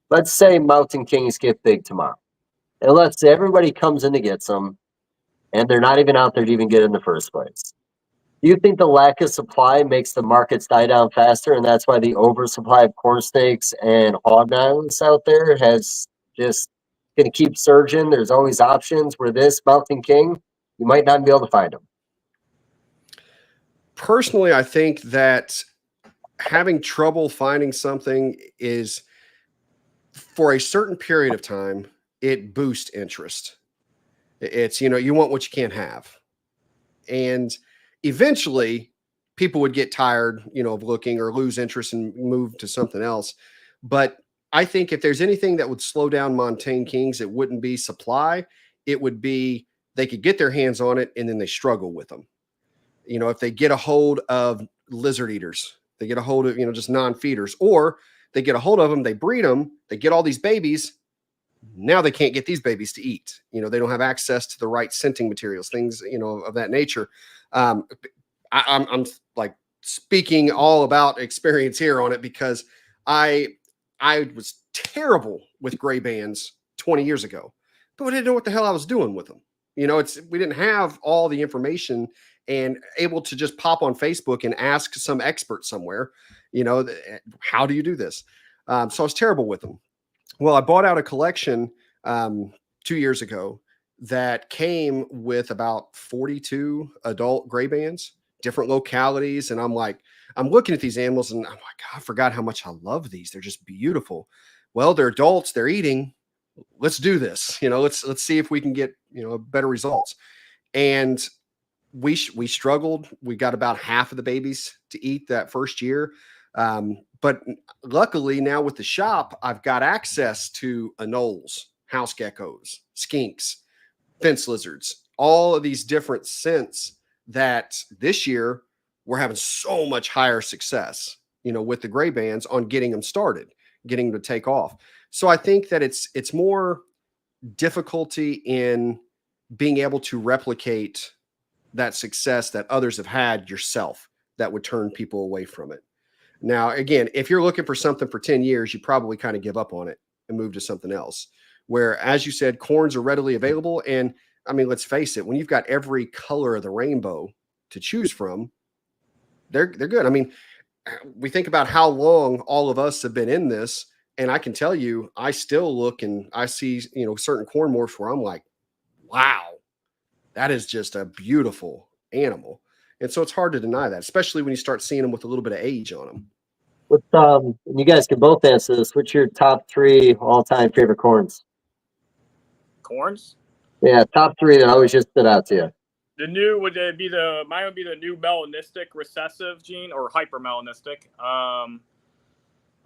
let's say mountain kings get big tomorrow, and let's say everybody comes in to get some, and they're not even out there to even get in the first place. Do you think the lack of supply makes the markets die down faster, and that's why the oversupply of corn snakes and hog islands out there has just going to keep surging? There's always options where this mountain king, you might not be able to find them. Personally, I think that having trouble finding something is, for a certain period of time, it boosts interest. It's, you know, you want what you can't have. And eventually people would get tired, you know, of looking or lose interest and move to something else. But I think if there's anything that would slow down mountain kings, it wouldn't be supply. It would be they could get their hands on it and then they struggle with them. You know, if they get a hold of lizard eaters, they get a hold of, you know, just non-feeders, or they get a hold of them, they breed them, they get all these babies. Now they can't get these babies to eat. You know, they don't have access to the right scenting materials, things, you know, of that nature. I'm like speaking all about experience here on it, because I was terrible with gray bands 20 years ago, but I didn't know what the hell I was doing with them. You know, we didn't have all the information and able to just pop on Facebook and ask some expert somewhere, you know, how do you do this? So I was terrible with them. Well, I bought out a collection 2 years ago that came with about 42 adult gray bands, different localities. And I'm like, I'm looking at these animals and I'm like, I forgot how much I love these. They're just beautiful. Well, they're adults, they're eating. Let's do this. You know, let's see if we can get, you know, better results. And we struggled. We got about half of the babies to eat that first year. But luckily now with the shop, I've got access to anoles, house geckos, skinks, fence lizards, all of these different scents that this year we're having so much higher success, you know, with the gray bands on getting them started, getting them to take off. So I think that it's more difficulty in being able to replicate that success that others have had yourself that would turn people away from it. Now, again, if you're looking for something for 10 years, you probably kind of give up on it and move to something else. Where, as you said, corns are readily available. And I mean, let's face it, when you've got every color of the rainbow to choose from, they're good. I mean, we think about how long all of us have been in this. And I can tell you, I still look and I see, you know, certain corn morphs where I'm like, wow, that is just a beautiful animal. And so it's hard to deny that, especially when you start seeing them with a little bit of age on them. What and you guys can both answer this. What's your top 3 all-time favorite corns? Corns? Yeah, top 3 that always just stood out to you. The new would it be the mine would be the new melanistic recessive gene or hypermelanistic.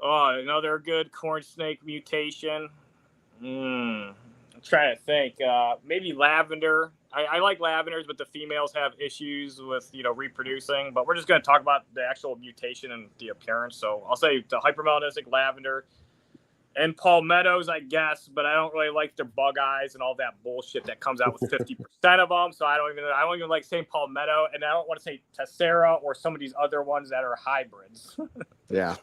Another good corn snake mutation. I'm trying to think. Maybe lavender. I like lavenders, but the females have issues with reproducing. But we're just going to talk about the actual mutation and the appearance. So I'll say the hypermelanistic lavender and palmettos, I guess. But I don't really like their bug eyes and all that bullshit that comes out with 50% of them. So I don't even like saying palmetto, and I don't want to say tessera or some of these other ones that are hybrids. Yeah.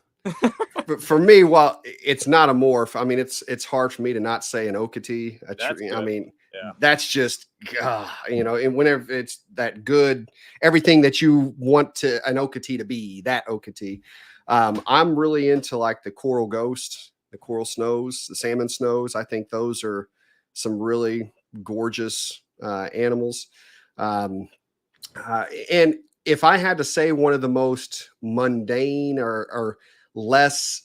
But for me, while it's not a morph, I mean, it's hard for me to not say an okatee. I mean, that's just, and whenever it's that good, everything that you want an okatee to be, that okatee. I'm really into like the coral ghost, the coral snows, the salmon snows. I think those are some really gorgeous animals. And if I had to say one of the most mundane or less,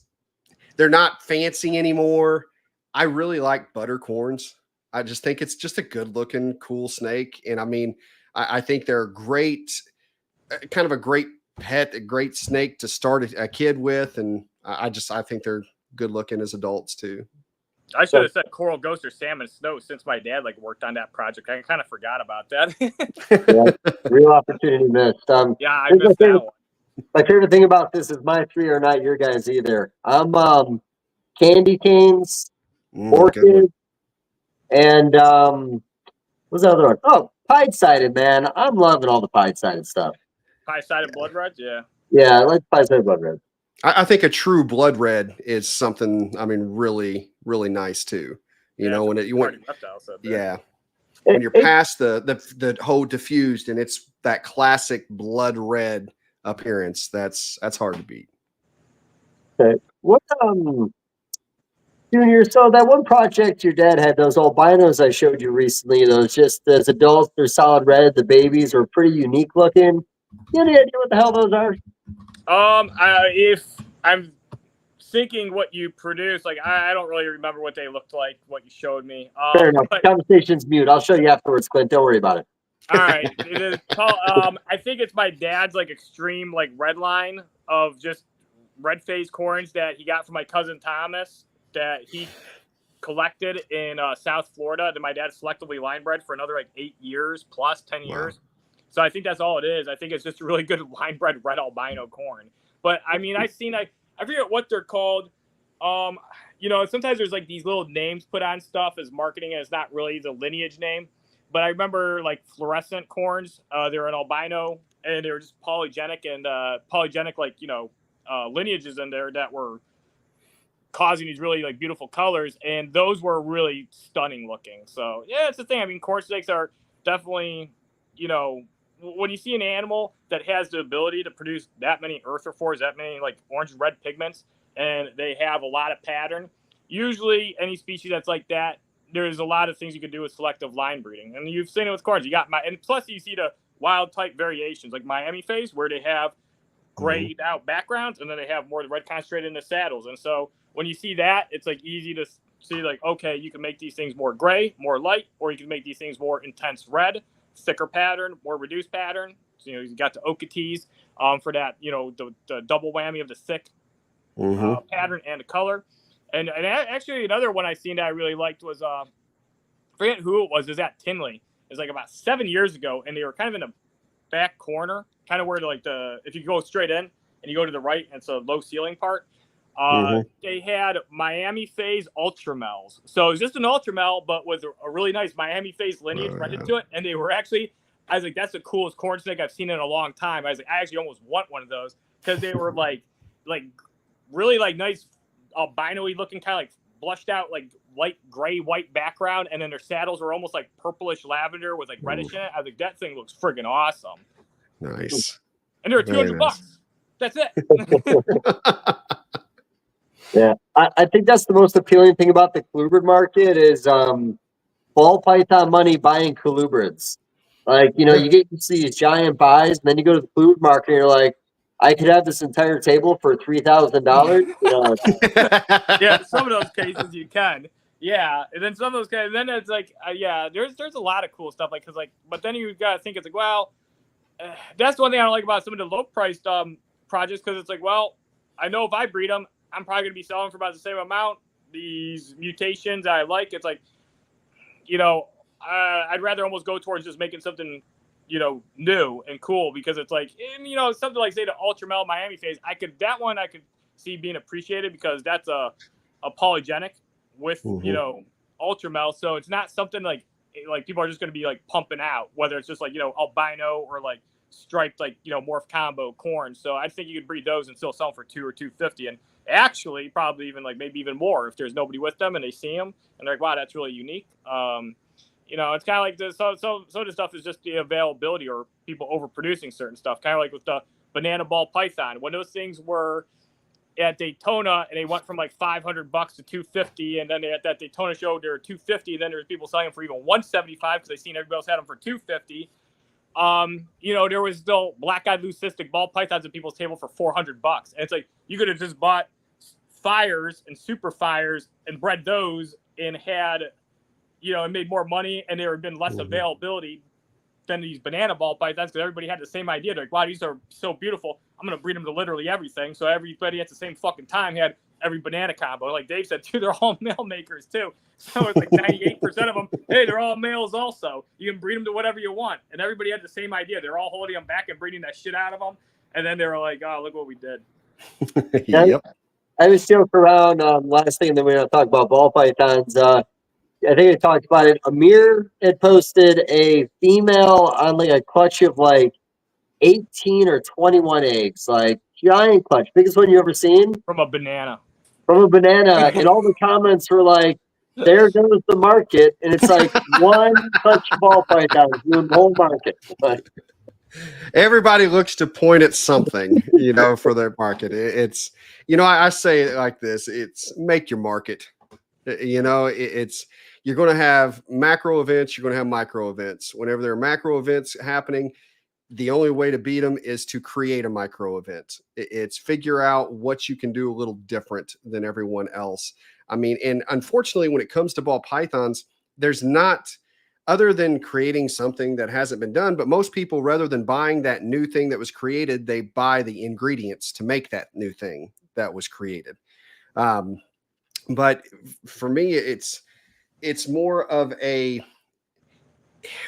they're not fancy anymore, I really like buttercorns. I just think it's just a good looking, cool snake. And I mean, I think they're great, kind of a great pet, a great snake to start a kid with. And I think they're good looking as adults too. I should have said coral ghost or salmon snow since my dad worked on that project. I kind of forgot about that. Yeah, real opportunity missed. Yeah, I missed that one. My favorite thing about this is my 3 are not your guys either. I'm candy canes, orchids, and what's the other one? Oh, pied-sided, man. I'm loving all the pied-sided stuff. Pied-sided blood reds, yeah. Yeah, I like pied-sided blood reds. I think a true blood red is something, I mean, really, really nice too. When you want, when you're past the whole diffused and it's that classic blood red appearance, that's hard to beat. Okay. What Junior, so that one project your dad had, those albinos I showed you recently, those just as adults, they're solid red, the babies are pretty unique looking. You have any idea what the hell those are? If I'm thinking what you produced, I don't really remember what they looked like, what you showed me. Fair enough. Conversation's mute. I'll show you afterwards, Clint. Don't worry about it. All right. It is called, I think it's my dad's extreme red line of just red phase corns that he got from my cousin Thomas that he collected in South Florida. That my dad selectively line bred for another 8 years plus 10 years. So I think that's all it is. I think it's just a really good line bred red albino corn. But I mean, I forget what they're called. Sometimes there's these little names put on stuff as marketing, and it's not really the lineage name. But I remember fluorescent corns. They're an albino, and they were just polygenic and lineages in there that were causing these really beautiful colors, and those were really stunning looking. So yeah, it's the thing. I mean, corn snakes are definitely, when you see an animal that has the ability to produce that many erythrophores, that many orange and red pigments, and they have a lot of pattern, usually any species that's like that, there's a lot of things you can do with selective line breeding. And you've seen it with corns. And plus you see the wild type variations like Miami phase where they have grayed out backgrounds and then they have more of the red concentrated in the saddles. And so when you see that, it's easy to see okay, you can make these things more gray, more light, or you can make these things more intense red, thicker pattern, more reduced pattern. So, you got the okatees for that, the double whammy of the thick pattern and the color. And actually another one I seen that I really liked was forget who it was. Is at Tinley. It's about 7 years ago, and they were kind of in the back corner, kind of where if you go straight in and you go to the right, and it's a low ceiling part. They had Miami phase ultramels. So it's just an ultramel, but with a really nice Miami phase lineage right into it. And they were actually, I was that's the coolest corn snake I've seen in a long time. I was I actually almost want one of those because they were really nice albino-y looking, kind of blushed out, light gray, white background. And then their saddles were almost purplish lavender with reddish in it. I was that thing looks friggin' awesome. Nice. And they're $200. That's it. Yeah, I think that's the most appealing thing about the colubrid market is ball python money buying colubrids. Like, you get used to these giant buys, and then you go to the food market, and you're like, I could have this entire table for $3,000. Yeah, some of those cases you can. Yeah, and then some of those cases, then it's like, yeah, there's a lot of cool stuff, like, because, like, but then you got to think, it's like, well, that's the one thing I don't like about some of the low priced projects, because it's like, well, I know if I breed them, I'm probably going to be selling for about the same amount. These mutations I like, it's like, I'd rather almost go towards just making something, new and cool, because it's like, and, something like, say, the Ultramel Miami phase, I could see being appreciated, because that's a polygenic with, Ultramel. So it's not something like people are just going to be like pumping out, whether it's just like, albino or like striped, like, morph combo corn. So I think you could breed those and still sell them for $200 or $250, and actually probably even like maybe even more if there's nobody with them and they see them and they're like, wow, that's really unique. It's kind of like this. So the stuff is just the availability or people overproducing certain stuff. Kind of like with the banana ball python, when those things were at Daytona and they went from like $500 to $250, and then at that Daytona show they were $250. Then there's people selling them for even $175 because they seen everybody else had them for $250. There was still black-eyed leucistic ball pythons at people's table for $400, and it's like you could have just bought fires and super fires and bred those and had, and made more money, and there had been less availability than these banana ball pythons, because everybody had the same idea. They're like, wow, these are so beautiful, I'm going to breed them to literally everything. So everybody at the same fucking time had every banana combo. Like Dave said, too, they're all male makers, too. So it's like 98% of them, hey, they're all males also. You can breed them to whatever you want. And everybody had the same idea. They're all holding them back and breeding that shit out of them. And then they were like, oh, look what we did. Yep. I was joking around, last thing, and then we're going to talk about ball pythons. I think I talked about it. Amir had posted a female on like a clutch of like 18 or 21 eggs, like giant clutch, biggest one you ever seen. From a banana. And all the comments were like, there goes the market. And it's like one clutch ball python doing the whole market. But everybody looks to point at something, for their market. It's, I say it like this, it's make your market. It's, you're going to have macro events, you're going to have micro events. Whenever there are macro events happening, the only way to beat them is to create a micro event. It's figure out what you can do a little different than everyone else. I mean, and unfortunately, when it comes to ball pythons, there's not, other than creating something that hasn't been done, but most people, rather than buying that new thing that was created, they buy the ingredients to make that new thing that was created. But for me, it's more of a,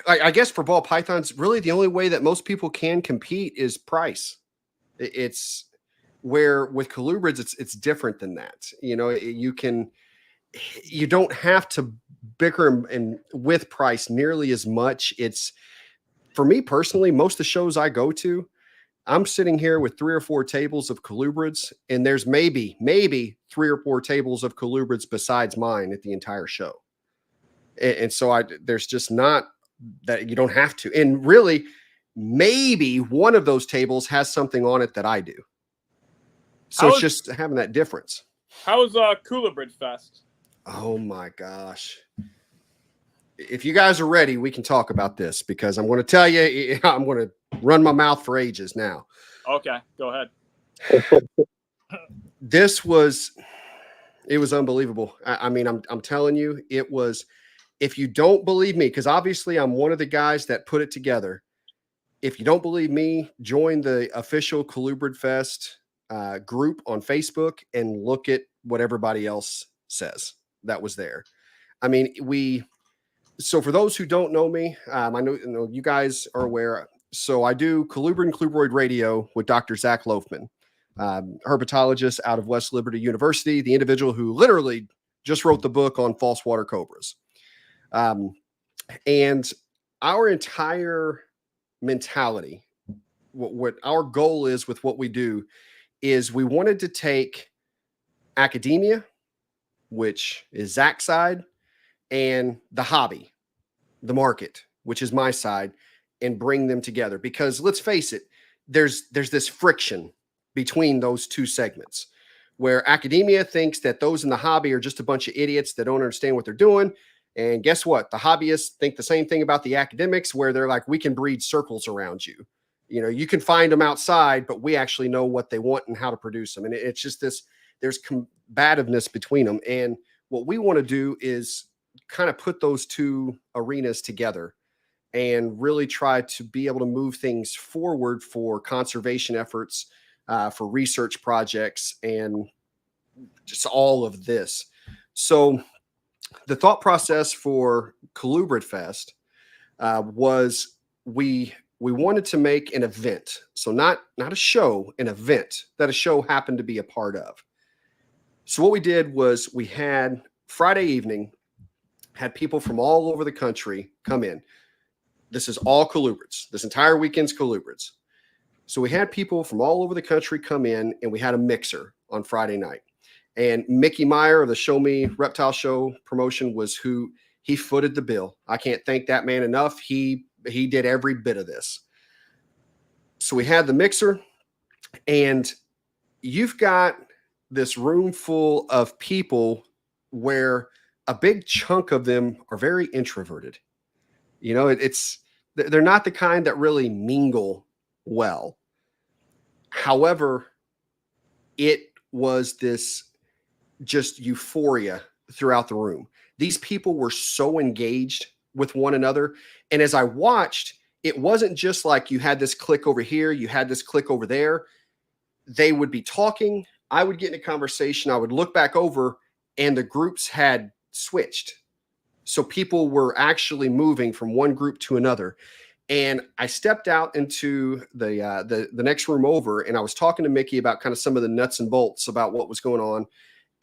I guess for ball pythons, really the only way that most people can compete is price. It's where with colubrids, it's different than that. You don't have to bicker and with price nearly as much. It's, for me personally, most of the shows I go to, I'm sitting here with 3 or 4 tables of colubrids, and there's maybe 3 or 4 tables of colubrids besides mine at the entire show. And so there's just not that, you don't have to. And really, maybe one of those tables has something on it that I do. So it's just having that difference. How was Colubrid Fest? Oh my gosh. If you guys are ready, we can talk about this, because I'm going to tell you, I'm going to run my mouth for ages now. Okay, go ahead. It was unbelievable. I mean, I'm telling you, it was, if you don't believe me, because obviously I'm one of the guys that put it together. If you don't believe me, join the official Colubrid Fest group on Facebook and look at what everybody else says that was there. I mean, so for those who don't know me, I know you guys are aware. So I do Colubrid and Colubroid radio with Dr. Zach Loafman, herpetologist out of West Liberty University, the individual who literally just wrote the book on false water cobras. And our entire mentality, what our goal is with what we do, is we wanted to take academia, which is Zach's side, and the hobby, the market, which is my side, and bring them together. Because let's face it, there's this friction between those two segments, where academia thinks that those in the hobby are just a bunch of idiots that don't understand what they're doing. And guess what? The hobbyists think the same thing about the academics, where they're like, we can breed circles around you. You know, you can find them outside, but we actually know what they want and how to produce them. And it's just this, there's combativeness between them. And what we want to do is kind of put those two arenas together and really try to be able to move things forward for conservation efforts, for research projects, and just all of this. So the thought process for Colubrid Fest was we wanted to make an event. So not a show, an event that a show happened to be a part of. So what we did was we had Friday evening, had people from all over the country come in. This is all Colubrids. This entire weekend's Colubrids. So we had people from all over the country come in, and we had a mixer on Friday night. And Mickey Meyer of the Show Me Reptile Show promotion was who he footed the bill. I can't thank that man enough. He did every bit of this. So we had the mixer, and you've got this room full of people where a big chunk of them are very introverted. You know, they're not the kind that really mingle well. However, it was this just euphoria throughout the room. These people were so engaged with one another. And as I watched, it wasn't just like you had this click over here, you had this click over there. They would be talking. I would get in a conversation. I would look back over, and the groups had switched. So people were actually moving from one group to another. And I stepped out into the next room over, and I was talking to Mickey about kind of some of the nuts and bolts about what was going on.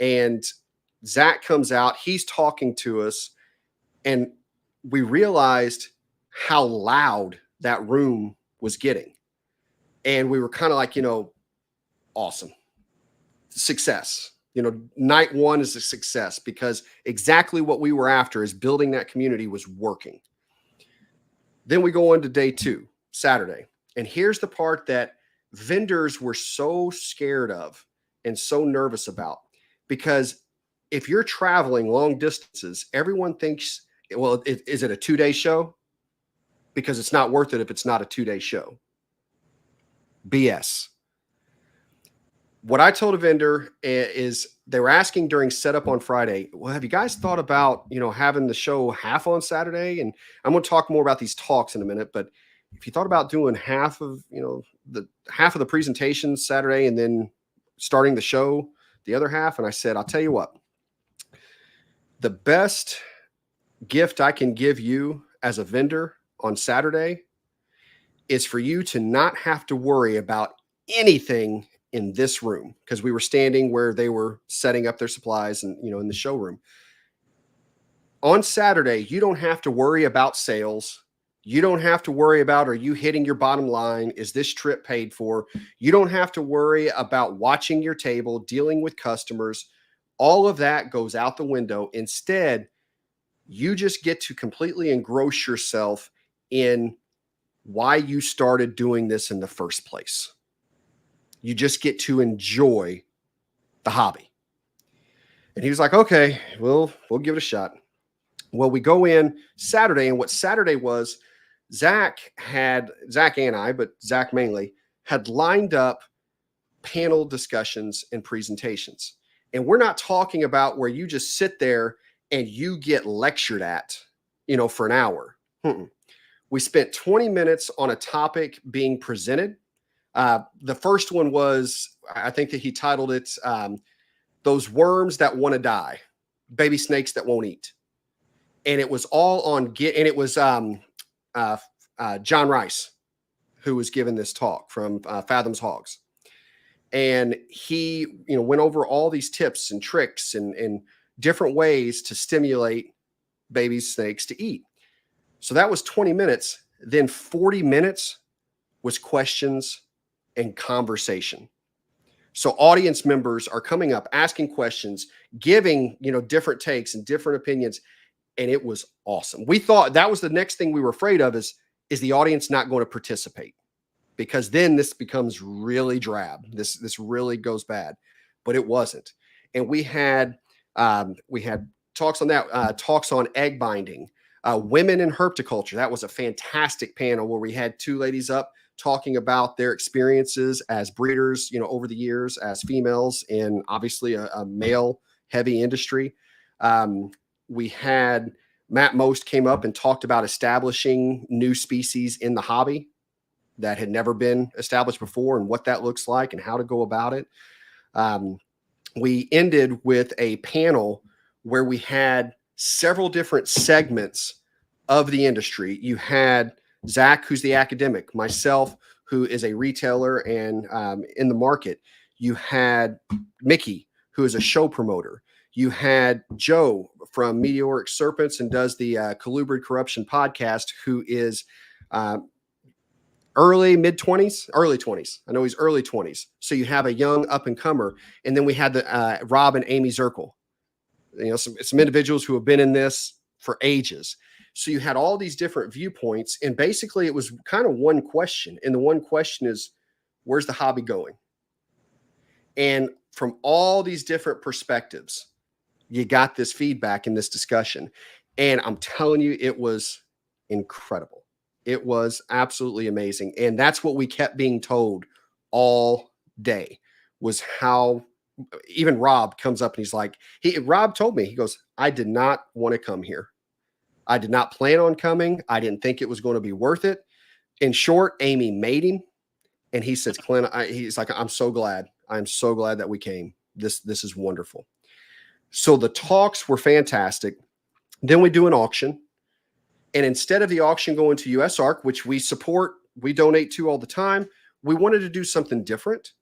And Zach comes out, he's talking to us, and we realized how loud that room was getting. And we were kind of like, you know, awesome. Success. You know, night one is a success, because exactly what we were after is building that community was working. Then we go on to day two, Saturday. And here's the part that vendors were so scared of and so nervous about, because if you're traveling long distances, everyone thinks, well, is it a 2-day show? Because it's not worth it if it's not a 2-day show. BS. What I told a vendor is, they were asking during setup on Friday, well, have you guys thought about, you know, having the show half on Saturday? And I'm going to talk more about these talks in a minute, but if you thought about doing half of, you know, half of the presentation Saturday and then starting the show the other half. And I said, I'll tell you what, the best gift I can give you as a vendor on Saturday is for you to not have to worry about anything in this room, because we were standing where they were setting up their supplies and, you know, in the showroom. On Saturday, you don't have to worry about sales. You don't have to worry about, are you hitting your bottom line? Is this trip paid for? You don't have to worry about watching your table, dealing with customers. All of that goes out the window. Instead, you just get to completely engross yourself in why you started doing this in the first place. You just get to enjoy the hobby. And he was like, okay, we'll give it a shot. Well, we go in Saturday, and what Saturday was, Zach and I, but Zach mainly, had lined up panel discussions and presentations. And we're not talking about where you just sit there and you get lectured at, you know, for an hour. We spent 20 minutes on a topic being presented. The first one was, I think that he titled it, Those Worms That Want to Die, Baby Snakes That Won't Eat. And it was all on and it was John Rice, who was giving this talk from Fathoms Hogs. And he, you know, went over all these tips and tricks and different ways to stimulate baby snakes to eat. So that was 20 minutes. Then 40 minutes was questions and conversation. So audience members are coming up, asking questions, giving, you know, different takes and different opinions. And it was awesome. We thought that was the next thing we were afraid of, is the audience not going to participate? Because then this becomes really drab. This really goes bad, but it wasn't. And we had talks on that, talks on egg binding, women in herpetoculture. That was a fantastic panel where we had two ladies up talking about their experiences as breeders, over the years as females in obviously a male heavy industry. We had Matt Most came up and talked about establishing new species in the hobby that had never been established before and what that looks like and how to go about it. We ended with a panel where we had several different segments of the industry. You had Zach, who's the academic, myself, who is a retailer and in the market. You had Mickey, who is a show promoter. You had Joe from Meteoric Serpents and does the Colubrid Corruption podcast, who is early 20s. I know he's early 20s. So you have a young up and comer. And then we had the Rob and Amy Zirkle, some individuals who have been in this for ages. So you had all these different viewpoints, and basically it was kind of one question. And the one question is, where's the hobby going? And from all these different perspectives, you got this feedback in this discussion. And I'm telling you, it was incredible. It was absolutely amazing. And that's what we kept being told all day, was how even Rob comes up and he's like, Rob told me, he goes, I did not want to come here. I did not plan on coming. I didn't think it was going to be worth it. In short, Amy made him. And he says, Clint, he's like, I'm so glad. I'm so glad that we came. This is wonderful. So the talks were fantastic. Then we do an auction. And instead of the auction going to USARK, which we support, we donate to all the time, we wanted to do something different.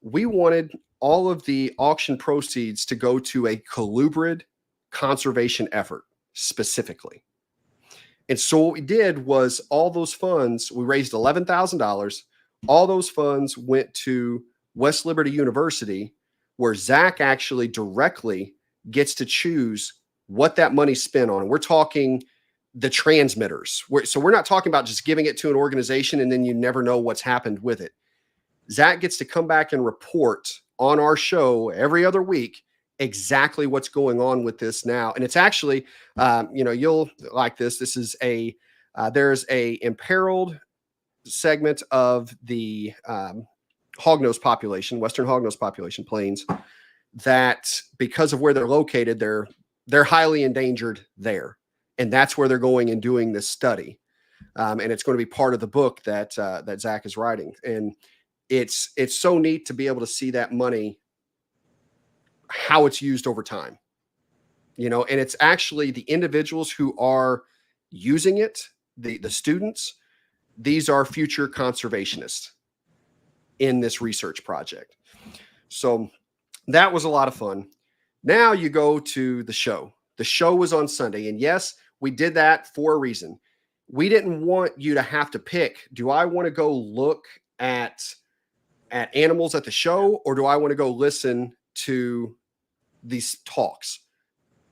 We wanted all of the auction proceeds to go to a colubrid conservation effort specifically. And so what we did was all those funds, we raised $11,000. All those funds went to West Liberty University, where Zach actually directly gets to choose what that money's spent on. And we're talking the transmitters. So we're not talking about just giving it to an organization and then you never know what's happened with it. Zach gets to come back and report on our show every other week exactly what's going on with this now. And it's actually, you'll like this. This is there's a imperiled segment of the hognose population, Western hognose population, plains, that because of where they're located, they're highly endangered there. And that's where they're going and doing this study. And it's going to be part of the book that Zach is writing. And it's so neat to be able to see that money, how it's used over time, and it's actually the individuals who are using it, the students, these are future conservationists in this research project. So that was a lot of fun. Now you go to the show. The show was on Sunday. And yes, we did that for a reason. We didn't want you to have to pick, do I want to go look at animals at the show, or do I want to go listen to these talks?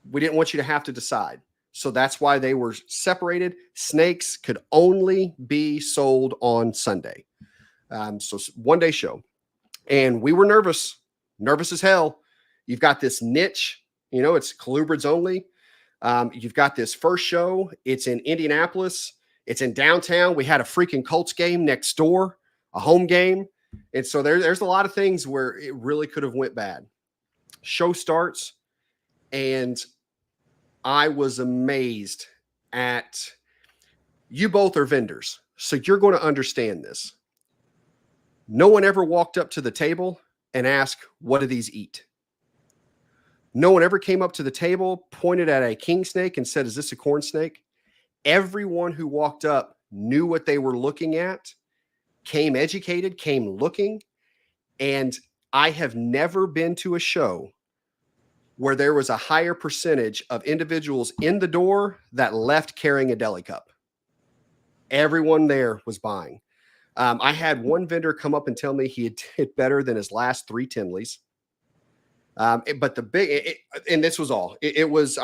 We didn't want you to have to decide. So that's why they were separated. Snakes could only be sold on Sunday. So one day show. And we were nervous as hell. You've got this niche, it's colubrids only. You've got this first show. It's in Indianapolis. It's in downtown. We had a freaking Colts game next door, a home game. And so there's a lot of things where it really could have went bad. Show starts, and I was amazed at, you both are vendors, so you're going to understand this. No one ever walked up to the table and asked, what do these eat? No one ever came up to the table, pointed at a king snake and said, is this a corn snake? Everyone who walked up knew what they were looking at, came educated, came looking. And I have never been to a show where there was a higher percentage of individuals in the door that left carrying a deli cup. Everyone there was buying. I had one vendor come up and tell me he did better than his last 3 Tinleys. But and this was all, it was,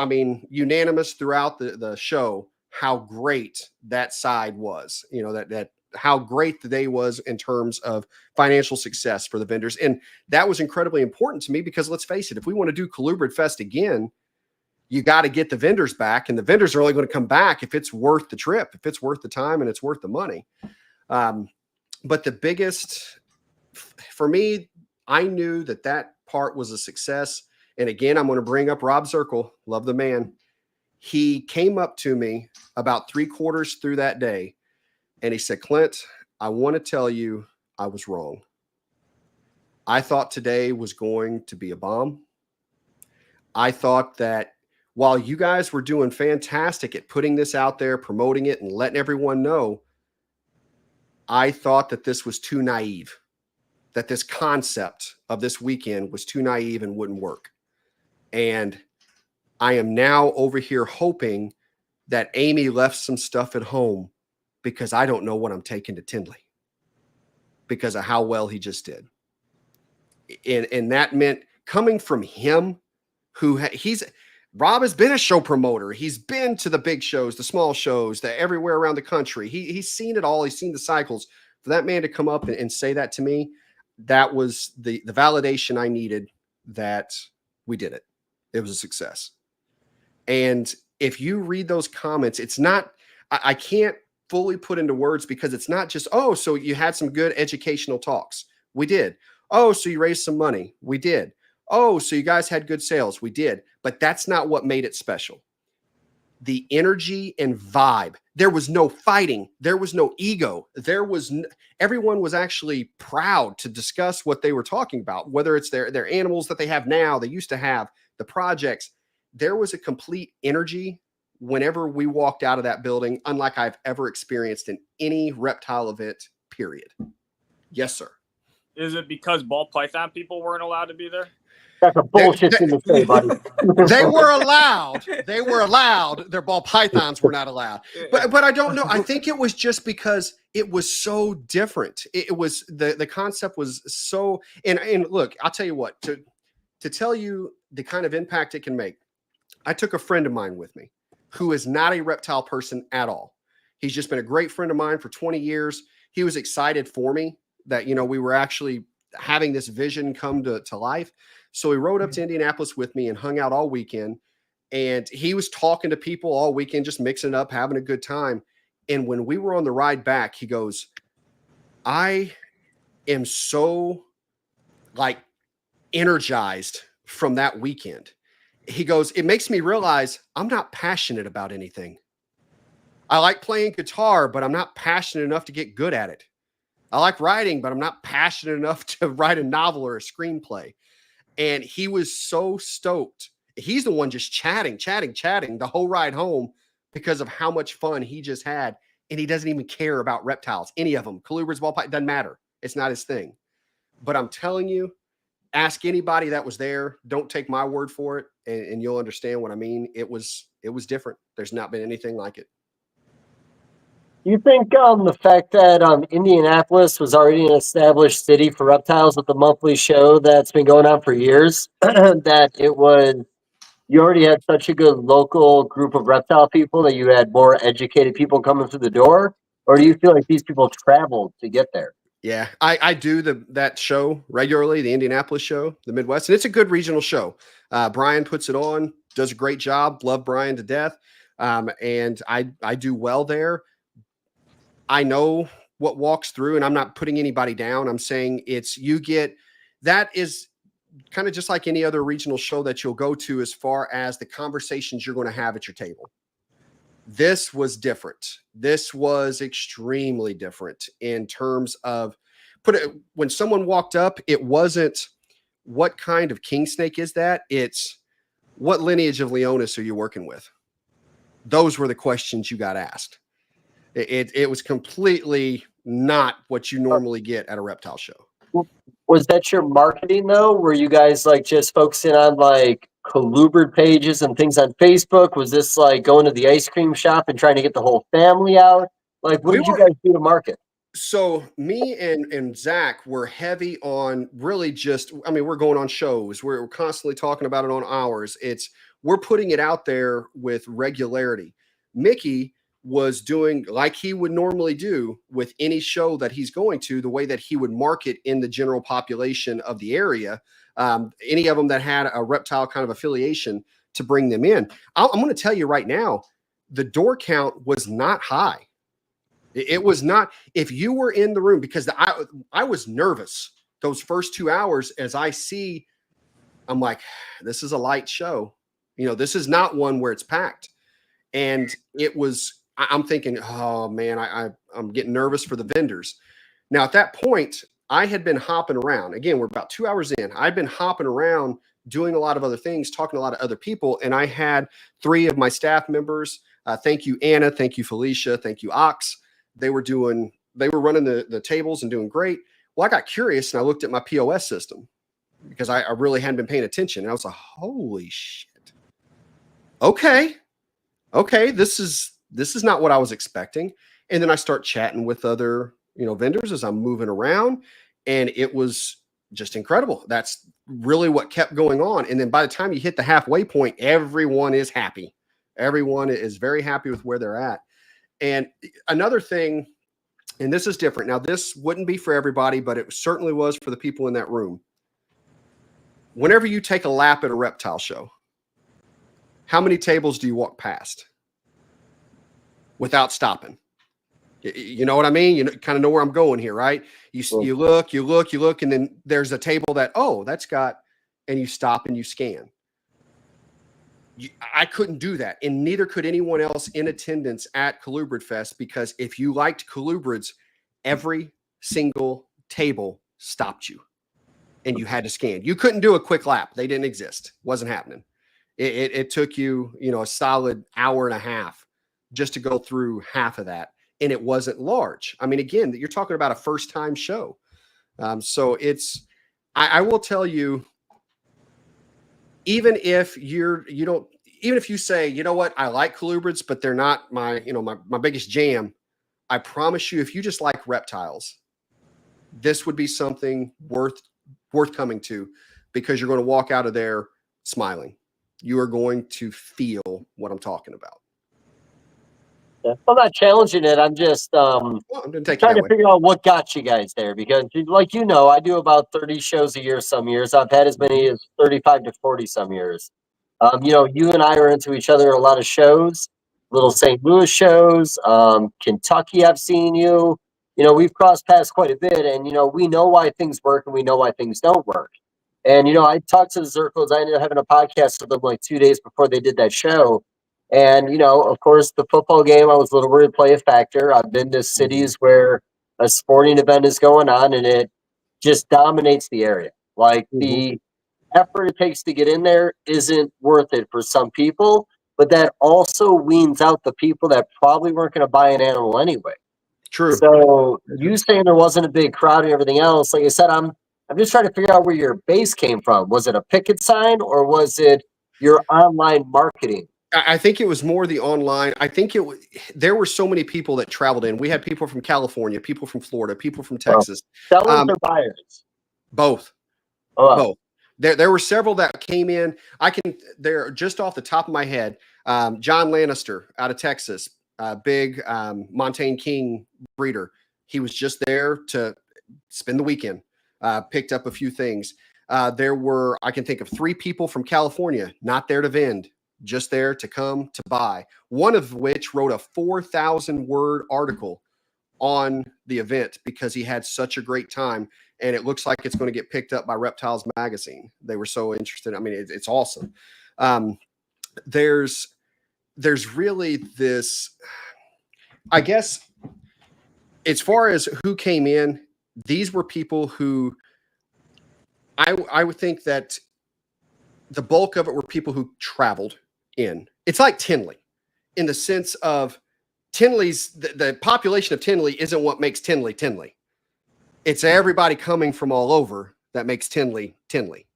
unanimous throughout the show, how great that side was, that how great the day was in terms of financial success for the vendors. And that was incredibly important to me because let's face it, if we want to do Colubrid Fest again, you got to get the vendors back, and the vendors are only going to come back if it's worth the trip, if it's worth the time and it's worth the money. But the biggest for me, I knew that that part was a success. And again, I'm going to bring up Rob Zirkle. Love the man. He came up to me about 3/4 through that day, and he said, Clint, I want to tell you I was wrong. I thought today was going to be a bomb. I thought that while you guys were doing fantastic at putting this out there, promoting it, and letting everyone know, I thought that this was too naive, that this concept of this weekend was too naive and wouldn't work. And I am now over here hoping that Amy left some stuff at home, because I don't know what I'm taking to Tindley because of how well he just did. And that meant coming from him, Rob has been a show promoter. He's been to the big shows, the small shows, everywhere around the country. He's seen it all. He's seen the cycles. For that man to come up and say that to me, that was the validation I needed that we did it. It was a success. And if you read those comments, it's not, I can't fully put into words, because it's not just, oh, so you had some good educational talks. We did. Oh, so you raised some money. We did. Oh, so you guys had good sales. We did. But that's not what made it special. The energy and vibe. There was no fighting. There was no ego. Everyone was actually proud to discuss what they were talking about, whether it's their animals that they have now, they used to have, the projects. There was a complete energy whenever we walked out of that building, unlike I've ever experienced in any reptile event, period. Yes, sir. Is it because ball python people weren't allowed to be there? That's a bullshit thing to say, buddy. They were allowed. They were allowed. Their ball pythons were not allowed. But I don't know. I think it was just because it was so different. It was the concept was so. And look, I'll tell you what. To tell you the kind of impact it can make, I took a friend of mine with me who is not a reptile person at all. He's just been a great friend of mine for 20 years. He was excited for me that, we were actually having this vision come to life. So he rode up to Indianapolis with me and hung out all weekend. And he was talking to people all weekend, just mixing it up, having a good time. And when we were on the ride back, he goes, I am so energized from that weekend. He goes, it makes me realize I'm not passionate about anything. I like playing guitar, but I'm not passionate enough to get good at it. I like writing, but I'm not passionate enough to write a novel or a screenplay. And he was so stoked. He's the one just chatting the whole ride home because of how much fun he just had. And he doesn't even care about reptiles, any of them. Colubrids, ball python, doesn't matter. It's not his thing. But I'm telling you, ask anybody that was there. Don't take my word for it, and you'll understand what I mean. It was different. There's not been anything like it. You think the fact that Indianapolis was already an established city for reptiles with the monthly show that's been going on for years, that you already had such a good local group of reptile people that you had more educated people coming through the door? Or do you feel like these people traveled to get there? Yeah, I do that show regularly, the Indianapolis show, the Midwest, and it's a good regional show. Brian puts it on, does a great job. Love Brian to death. And I do well there. I know what walks through, and I'm not putting anybody down. I'm saying that is kind of just like any other regional show that you'll go to as far as the conversations you're going to have at your table. This was different. This was extremely different in terms of when someone walked up, it wasn't what kind of king snake is that? It's what lineage of Leonis are you working with? Those were the questions you got asked. It was completely not what you normally get at a reptile show. Was that your marketing though? Were you guys just focusing on colubrid pages and things on Facebook? Was this going to the ice cream shop and trying to get the whole family out? What did you guys do to market? So me and Zach were heavy on really we're going on shows. We're constantly talking about it on ours. We're putting it out there with regularity. Mickey was doing like he would normally do with any show that he's going to, the way that he would market in the general population of the area. Any of them that had a reptile kind of affiliation, to bring them in. I'm going to tell you right now, the door count was not high. It was not. If you were in the room, because I was nervous those first 2 hours as I'm like, this is a light show. This is not one where it's packed. And I'm thinking, oh man, I'm getting nervous for the vendors. Now at that point, I had been hopping around. Again, we're about 2 hours in. I'd been hopping around, doing a lot of other things, talking to a lot of other people. And I had 3 of my staff members. Thank you, Anna. Thank you, Felicia. Thank you, Ox. They were running the tables and doing great. Well, I got curious and I looked at my POS system because I really hadn't been paying attention. And I was like, holy shit. Okay. This is not what I was expecting. And then I start chatting with other, vendors as I'm moving around, and it was just incredible. That's really what kept going on. And then by the time you hit the halfway point, everyone is happy. Everyone is very happy with where they're at. And another thing, and this is different. Now, this wouldn't be for everybody, but it certainly was for the people in that room. Whenever you take a lap at a reptile show, how many tables do you walk past without stopping? You know what I mean? You kind of know where I'm going here, right? You look, and then there's a table that, and you stop and you scan. I couldn't do that, and neither could anyone else in attendance at Colubrid Fest, because if you liked Colubrids, every single table stopped you, and you had to scan. You couldn't do a quick lap. They didn't exist. Wasn't happening. It took you, a solid hour and a half just to go through half of that, and it wasn't large. I mean, again, you're talking about a first-time show. So I will tell you, even if even if you say, you know what, I like Colubrids, but they're not my biggest jam, I promise you, if you just like reptiles, this would be something worth coming to, because you're going to walk out of there smiling. You are going to feel what I'm talking about. Yeah. I'm not challenging it. I'm just I'm trying to figure out what got you guys there, because like, I do about 30 shows a year some years. I've had as many as 35 to 40 some years. You and I are into each other a lot of shows, little St. Louis shows, Kentucky, I've seen you. We've crossed paths quite a bit, and we know why things work and we know why things don't work. And I talked to the Zircles. I ended up having a podcast with them like 2 days before they did that show. And, of course, the football game, I was a little worried to play a factor. I've been to cities where a sporting event is going on, and it just dominates the area. Like, the effort it takes to get in there isn't worth it for some people, but that also weans out the people that probably weren't going to buy an animal anyway. True. So you saying there wasn't a big crowd and everything else, like I said, I'm just trying to figure out where your base came from. Was it a picket sign, or was it your online marketing? I think it was more the online. I think there were so many people that traveled in. We had people from California, people from Florida, people from Texas. Sellers or buyers? Both. Oh, wow. Both. There were several that came in. They're just off the top of my head. John Lannister out of Texas, big Montane King breeder. He was just there to spend the weekend. Picked up a few things. There were, I can think of 3 people from California, not there to vend, just there to come to buy. One of which wrote a 4,000-word article on the event because he had such a great time, and it looks like it's going to get picked up by Reptiles magazine. They were so interested. I mean, it's awesome. There's really this, I guess, as far as who came in, these were people who I would think that the bulk of it were people who traveled in. It's like Tinley, in the sense of Tinley's, the population of Tinley isn't what makes Tinley Tinley. It's everybody coming from all over that makes Tinley Tinley.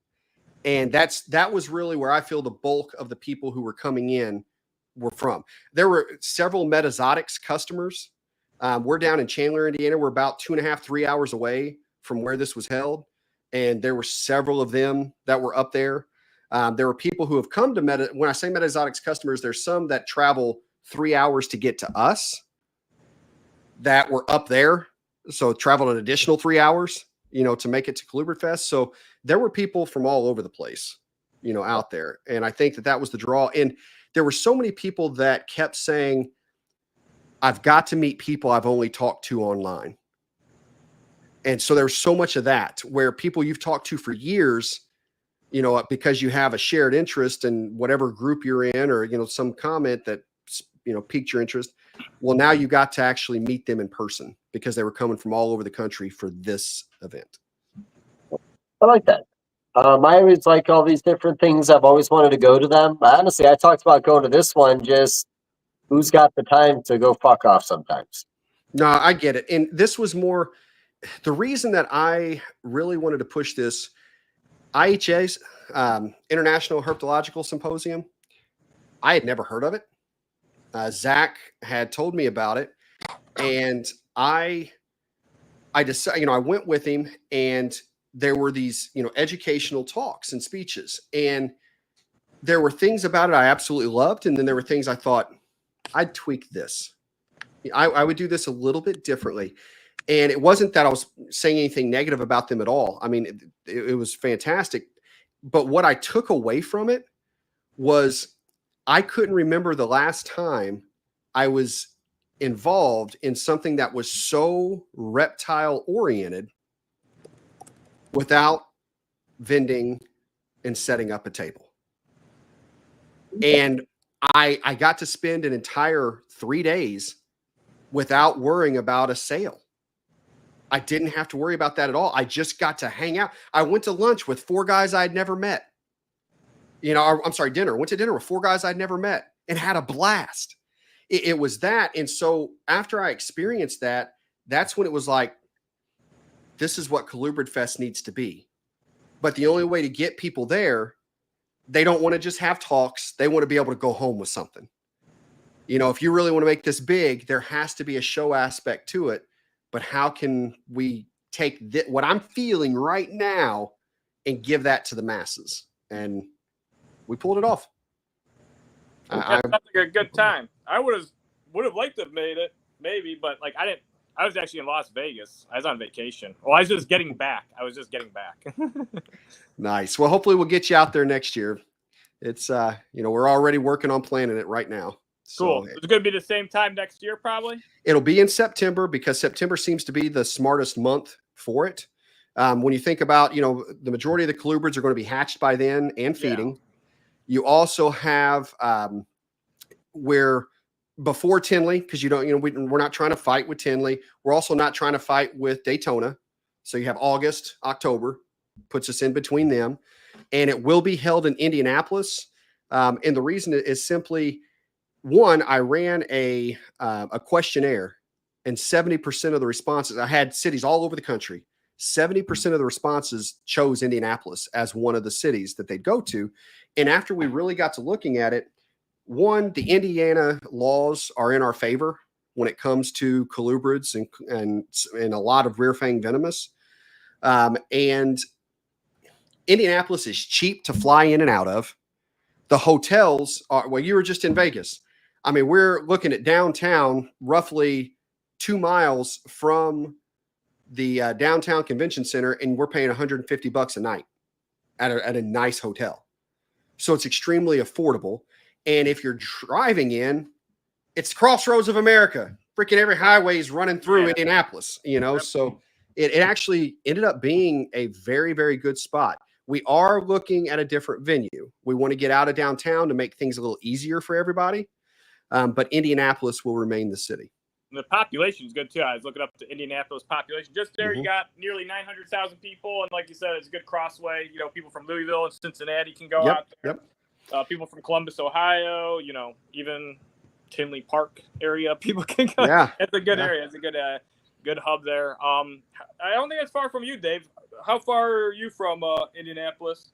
And that was really where I feel the bulk of the people who were coming in were from. There were several Metazotics customers. We're down in Chandler, Indiana. We're about 2.5, 3 hours away from where this was held. And there were several of them that were up there. There were people who have come to when I say Metazotics customers, there's some that travel 3 hours to get to us that were up there. So traveled an additional 3 hours, to make it to Colubrid Fest. So there were people from all over the place. out there. And I think that was the draw. And there were so many people that kept saying, I've got to meet people I've only talked to online. And so there's so much of that where people you've talked to for years, because you have a shared interest in whatever group you're in, or, some comment that, piqued your interest. Well, now you got to actually meet them in person because they were coming from all over the country for this event. I like that. I always like all these different things. I've always wanted to go to them. But honestly, I talked about going to this one, just who's got the time to go fuck off sometimes. No, I get it. And this was more the reason that I really wanted to push this. IHA's International Herpetological Symposium. I had never heard of it. Zach had told me about it, and I decided, I went with him, and there were these, educational talks and speeches, and there were things about it I absolutely loved, and then there were things I thought I'd tweak this. I would do this a little bit differently. And it wasn't that I was saying anything negative about them at all. I mean, it was fantastic. But what I took away from it was I couldn't remember the last time I was involved in something that was so reptile oriented without vending and setting up a table. And I got to spend an entire 3 days without worrying about a sale. I didn't have to worry about that at all. I just got to hang out. I went to lunch with 4 guys I'd never met. I'm sorry, dinner. Went to dinner with 4 guys I'd never met and had a blast. It was that. And so after I experienced that, that's when it was like, this is what Colubrid Fest needs to be. But the only way to get people there, they don't want to just have talks. They want to be able to go home with something. If you really want to make this big, there has to be a show aspect to it. But how can we take what I'm feeling right now and give that to the masses? And we pulled it off. That sounds like a good time. I would have liked to have made it, maybe, but I didn't. I was actually in Las Vegas. I was on vacation. Well, I was just getting back. Nice. Well, hopefully we'll get you out there next year. It's we're already working on planning it right now. Cool. So, it's going to be the same time next year, probably? It'll be in September because September seems to be the smartest month for it. When you think about, the majority of the colubrids are going to be hatched by then and feeding. Yeah. You also have where before Tinley, because we're not trying to fight with Tinley. We're also not trying to fight with Daytona. So you have August, October, puts us in between them. And it will be held in Indianapolis. And the reason is simply, one, I ran a questionnaire, and 70% of the responses, I had cities all over the country. 70% of the responses chose Indianapolis as one of the cities that they'd go to. And after we really got to looking at it, one, the Indiana laws are in our favor when it comes to colubrids and a lot of rear fang venomous. And Indianapolis is cheap to fly in and out of. The hotels are, well, you were just in Vegas. I mean, we're looking at downtown, roughly 2 miles from the downtown convention center, and we're paying $150 a night at a nice hotel. So it's extremely affordable. And if you're driving in, it's crossroads of America. Freaking every highway is running through Indianapolis, So it actually ended up being a very, very good spot. We are looking at a different venue. We want to get out of downtown to make things a little easier for everybody. But Indianapolis will remain the city. And the population is good too. I was looking up the Indianapolis population. Just there, you got nearly 900,000 people, and like you said, it's a good crossway. People from Louisville and Cincinnati can go out there. People from Columbus, Ohio. Even Tinley Park area, people can go. Yeah, it's a good area. It's a good hub there. I don't think it's far from you, Dave. How far are you from Indianapolis?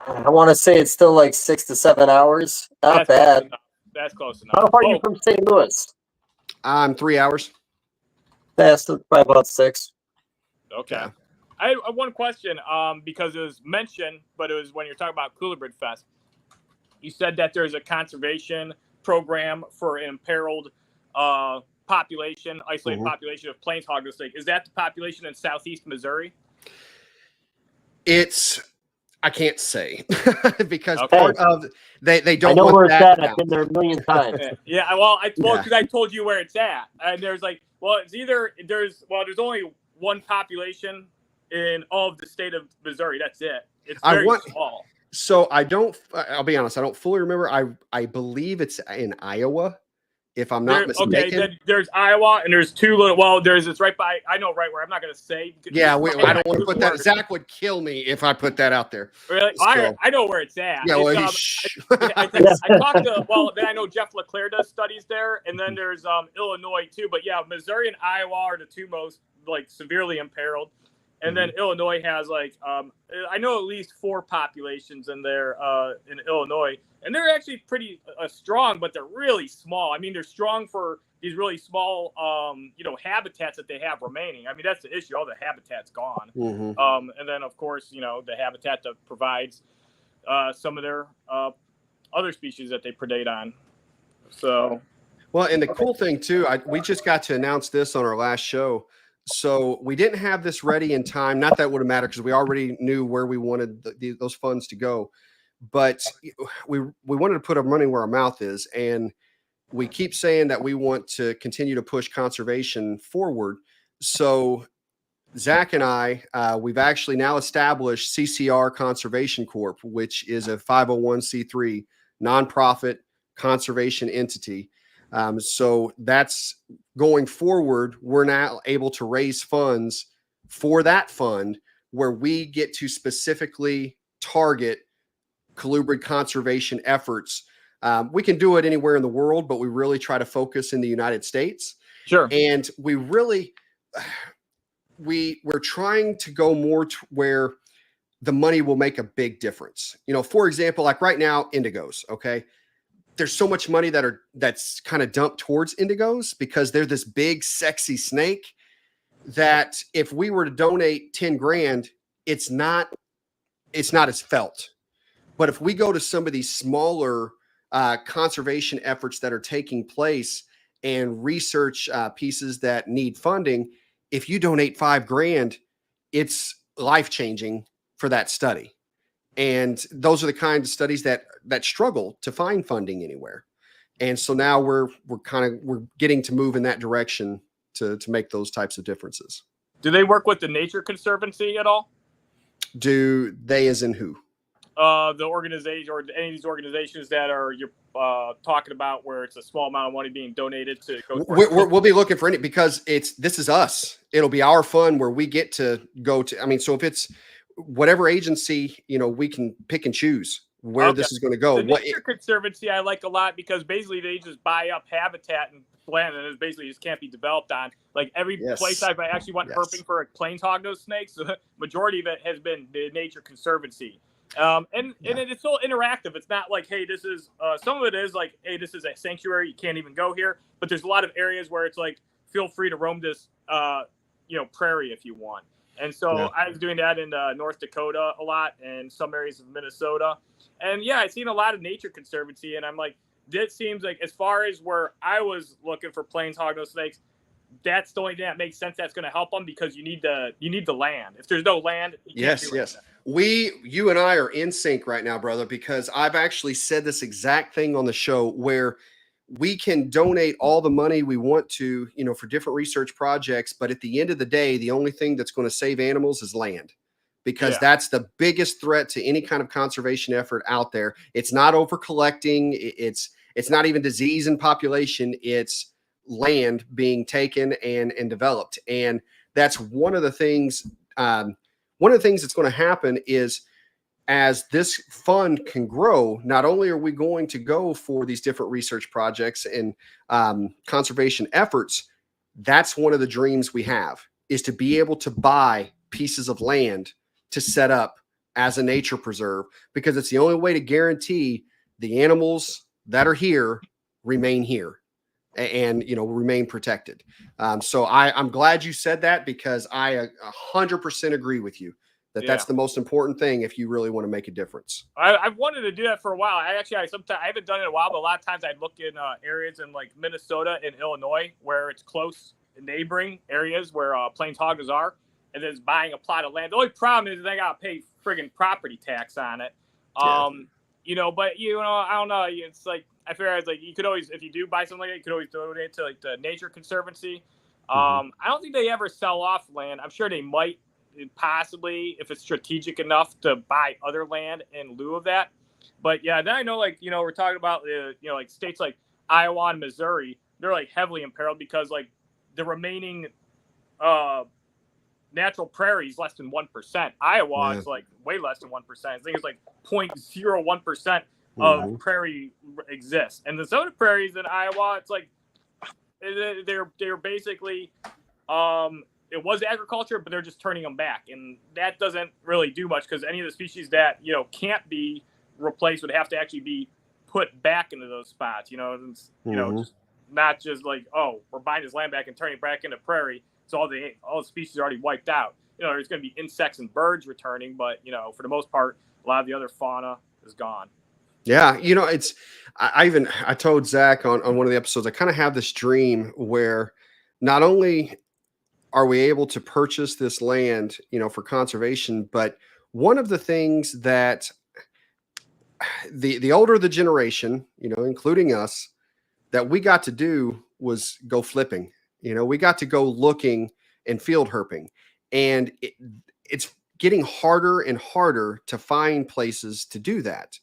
I want to say it's still like 6 to 7 hours. Not bad. That's close enough. How far are you from St. Louis? I'm 3 hours. That's probably about 6. Okay. Yeah. I have one question, because it was mentioned, but it was when you're talking about Colubrid Fest. You said that there's a conservation program for an imperiled population, isolated population of plains hog this lake. Is that the population in southeast Missouri? It's I can't say because Okay. part of they don't I know want where it's that at. I've been there a million times. Yeah, well, Yeah. because I told you where it's at, and there's like, it's either there's only one population in all of the state of Missouri. That's it. It's very small. So I'll be honest, I don't fully remember. I believe it's in Iowa, if I'm not mistaken. Okay, then there's Iowa, and there's two little. Well, it's right by. I know right where. I'm not going to say. Yeah, I don't want to put that. Zach would kill me if I put that out there. Really? So, I know where it's at. Yeah, well, I talked to. Well, then I know Jeff LeClaire does studies there, and then there's Illinois too. But yeah, Missouri and Iowa are the two most severely imperiled. And then Illinois has I know at least 4 populations in there in Illinois, and they're actually pretty strong, but they're really small. I mean, they're strong for these really small, habitats that they have remaining. I mean, that's the issue. All the habitat's gone. And then, of course, the habitat that provides some of their other species that they predate on. So, well, and the cool thing too, we just got to announce this on our last show. So we didn't have this ready in time. Not that it would have mattered because we already knew where we wanted those funds to go. But we wanted to put our money where our mouth is. And we keep saying that we want to continue to push conservation forward. So Zach and I, we've actually now established CCR Conservation Corp, which is a 501c3 nonprofit conservation entity. So that's going forward. We're now able to raise funds for that fund where we get to specifically target colubrid conservation efforts. We can do it anywhere in the world, but we really try to focus in the United States. Sure. And we really, we're trying to go more to where the money will make a big difference. For example, like right now, indigos, okay? There's so much money that's kind of dumped towards indigos because they're this big, sexy snake that if we were to donate 10 grand, it's not as felt. But if we go to some of these smaller conservation efforts that are taking place and research pieces that need funding, if you donate 5 grand, it's life-changing for that study. And those are the kinds of studies that struggle to find funding anywhere. And so now we're getting to move in that direction to make those types of differences. Do they work with the Nature Conservancy at all? Do they, as in who? The organization or any of these organizations that you're talking about, where it's a small amount of money being donated to go. We'll be looking for any because this is us. It'll be our fund where we get to go to. I mean, so if it's whatever agency, we can pick and choose where this is going to go. The Nature Conservancy I like a lot because basically they just buy up habitat and land, and it basically just can't be developed on. Like every place I actually went herping for plains hognose snakes, the majority of it has been the Nature Conservancy. And it's so interactive. It's not like, hey, this is some of it is like, hey, this is a sanctuary, you can't even go here. But there's a lot of areas where it's like, feel free to roam this prairie if you want. And so I was doing that in North Dakota a lot and some areas of Minnesota. And I've seen a lot of Nature Conservancy, and I'm like, this seems like, as far as where I was looking for plains hognose snakes, that's the only thing that makes sense that's going to help them, because you need the land. If there's no land, yes. You and I are in sync right now, brother, because I've actually said this exact thing on the show where we can donate all the money we want to, for different research projects. But at the end of the day, the only thing that's going to save animals is land, because that's the biggest threat to any kind of conservation effort out there. It's not over collecting. It's not even disease in population. It's land being taken and developed. And that's one of the things. One of the things that's going to happen is, as this fund can grow, not only are we going to go for these different research projects and conservation efforts, that's one of the dreams we have, is to be able to buy pieces of land to set up as a nature preserve, because it's the only way to guarantee the animals that are here remain here and remain protected. So I'm glad you said that, because I 100% agree with you that that's the most important thing if you really want to make a difference. I've wanted to do that for a while. I haven't done it in a while, but a lot of times I look in areas in like Minnesota and Illinois where it's close neighboring areas where plains hogs are, and then buying a plot of land. The only problem is they got to pay friggin' property tax on it. You know, but I don't know. It's like I figure it's like you could always, if you do buy something like that, you could always donate it to like the Nature Conservancy. I don't think they ever sell off land. I'm sure they might, possibly, if it's strategic enough to buy other land in lieu of that. But yeah, then I know, like, we're talking about like states like Iowa and Missouri, they're like heavily imperiled because like the remaining natural prairie is less than 1%. Iowa is like way less than 1%. I think it's like 0.01% of prairie exists, and the other prairies in Iowa, it's like they're basically it was agriculture, but they're just turning them back, and that doesn't really do much because any of the species that can't be replaced would have to actually be put back into those spots. Just not just like, oh, we're buying this land back and turning it back into prairie. So all the species are already wiped out. There's going to be insects and birds returning, but for the most part, a lot of the other fauna is gone. Yeah, it's I told Zach on one of the episodes, I kind of have this dream where not only are we able to purchase this land, for conservation, but one of the things that the older the generation, including us, that we got to do was go flipping. We got to go looking and field herping, and it's getting harder and harder to find places to do that.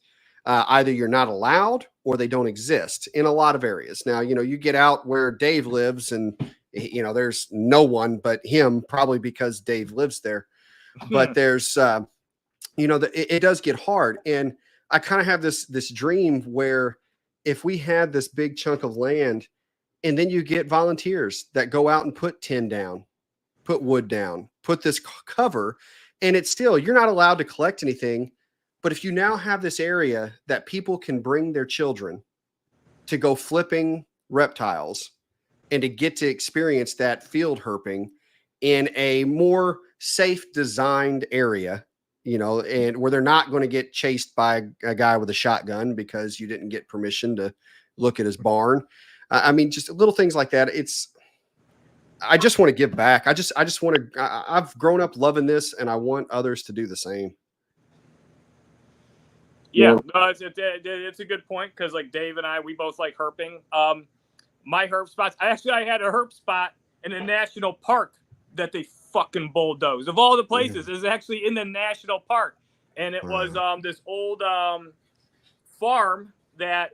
Either you're not allowed or they don't exist in a lot of areas. Now, you get out where Dave lives and, there's no one but him, probably because Dave lives there. But there's, it does get hard. And I kind of have this dream where if we had this big chunk of land and then you get volunteers that go out and put tin down, put wood down, put this cover, and it's still, you're not allowed to collect anything. But if you now have this area that people can bring their children to go flipping reptiles and to get to experience that field herping in a more safe designed area, and where they're not going to get chased by a guy with a shotgun because you didn't get permission to look at his barn. I mean, just little things like that. I just want to give back. I just want to, I've grown up loving this, and I want others to do the same. Yeah, no, it's a good point because like Dave and I, we both like herping. My herp spots, I had a herp spot in a national park that they fucking bulldozed. Of all the places, is actually in the national park, and it was this old farm that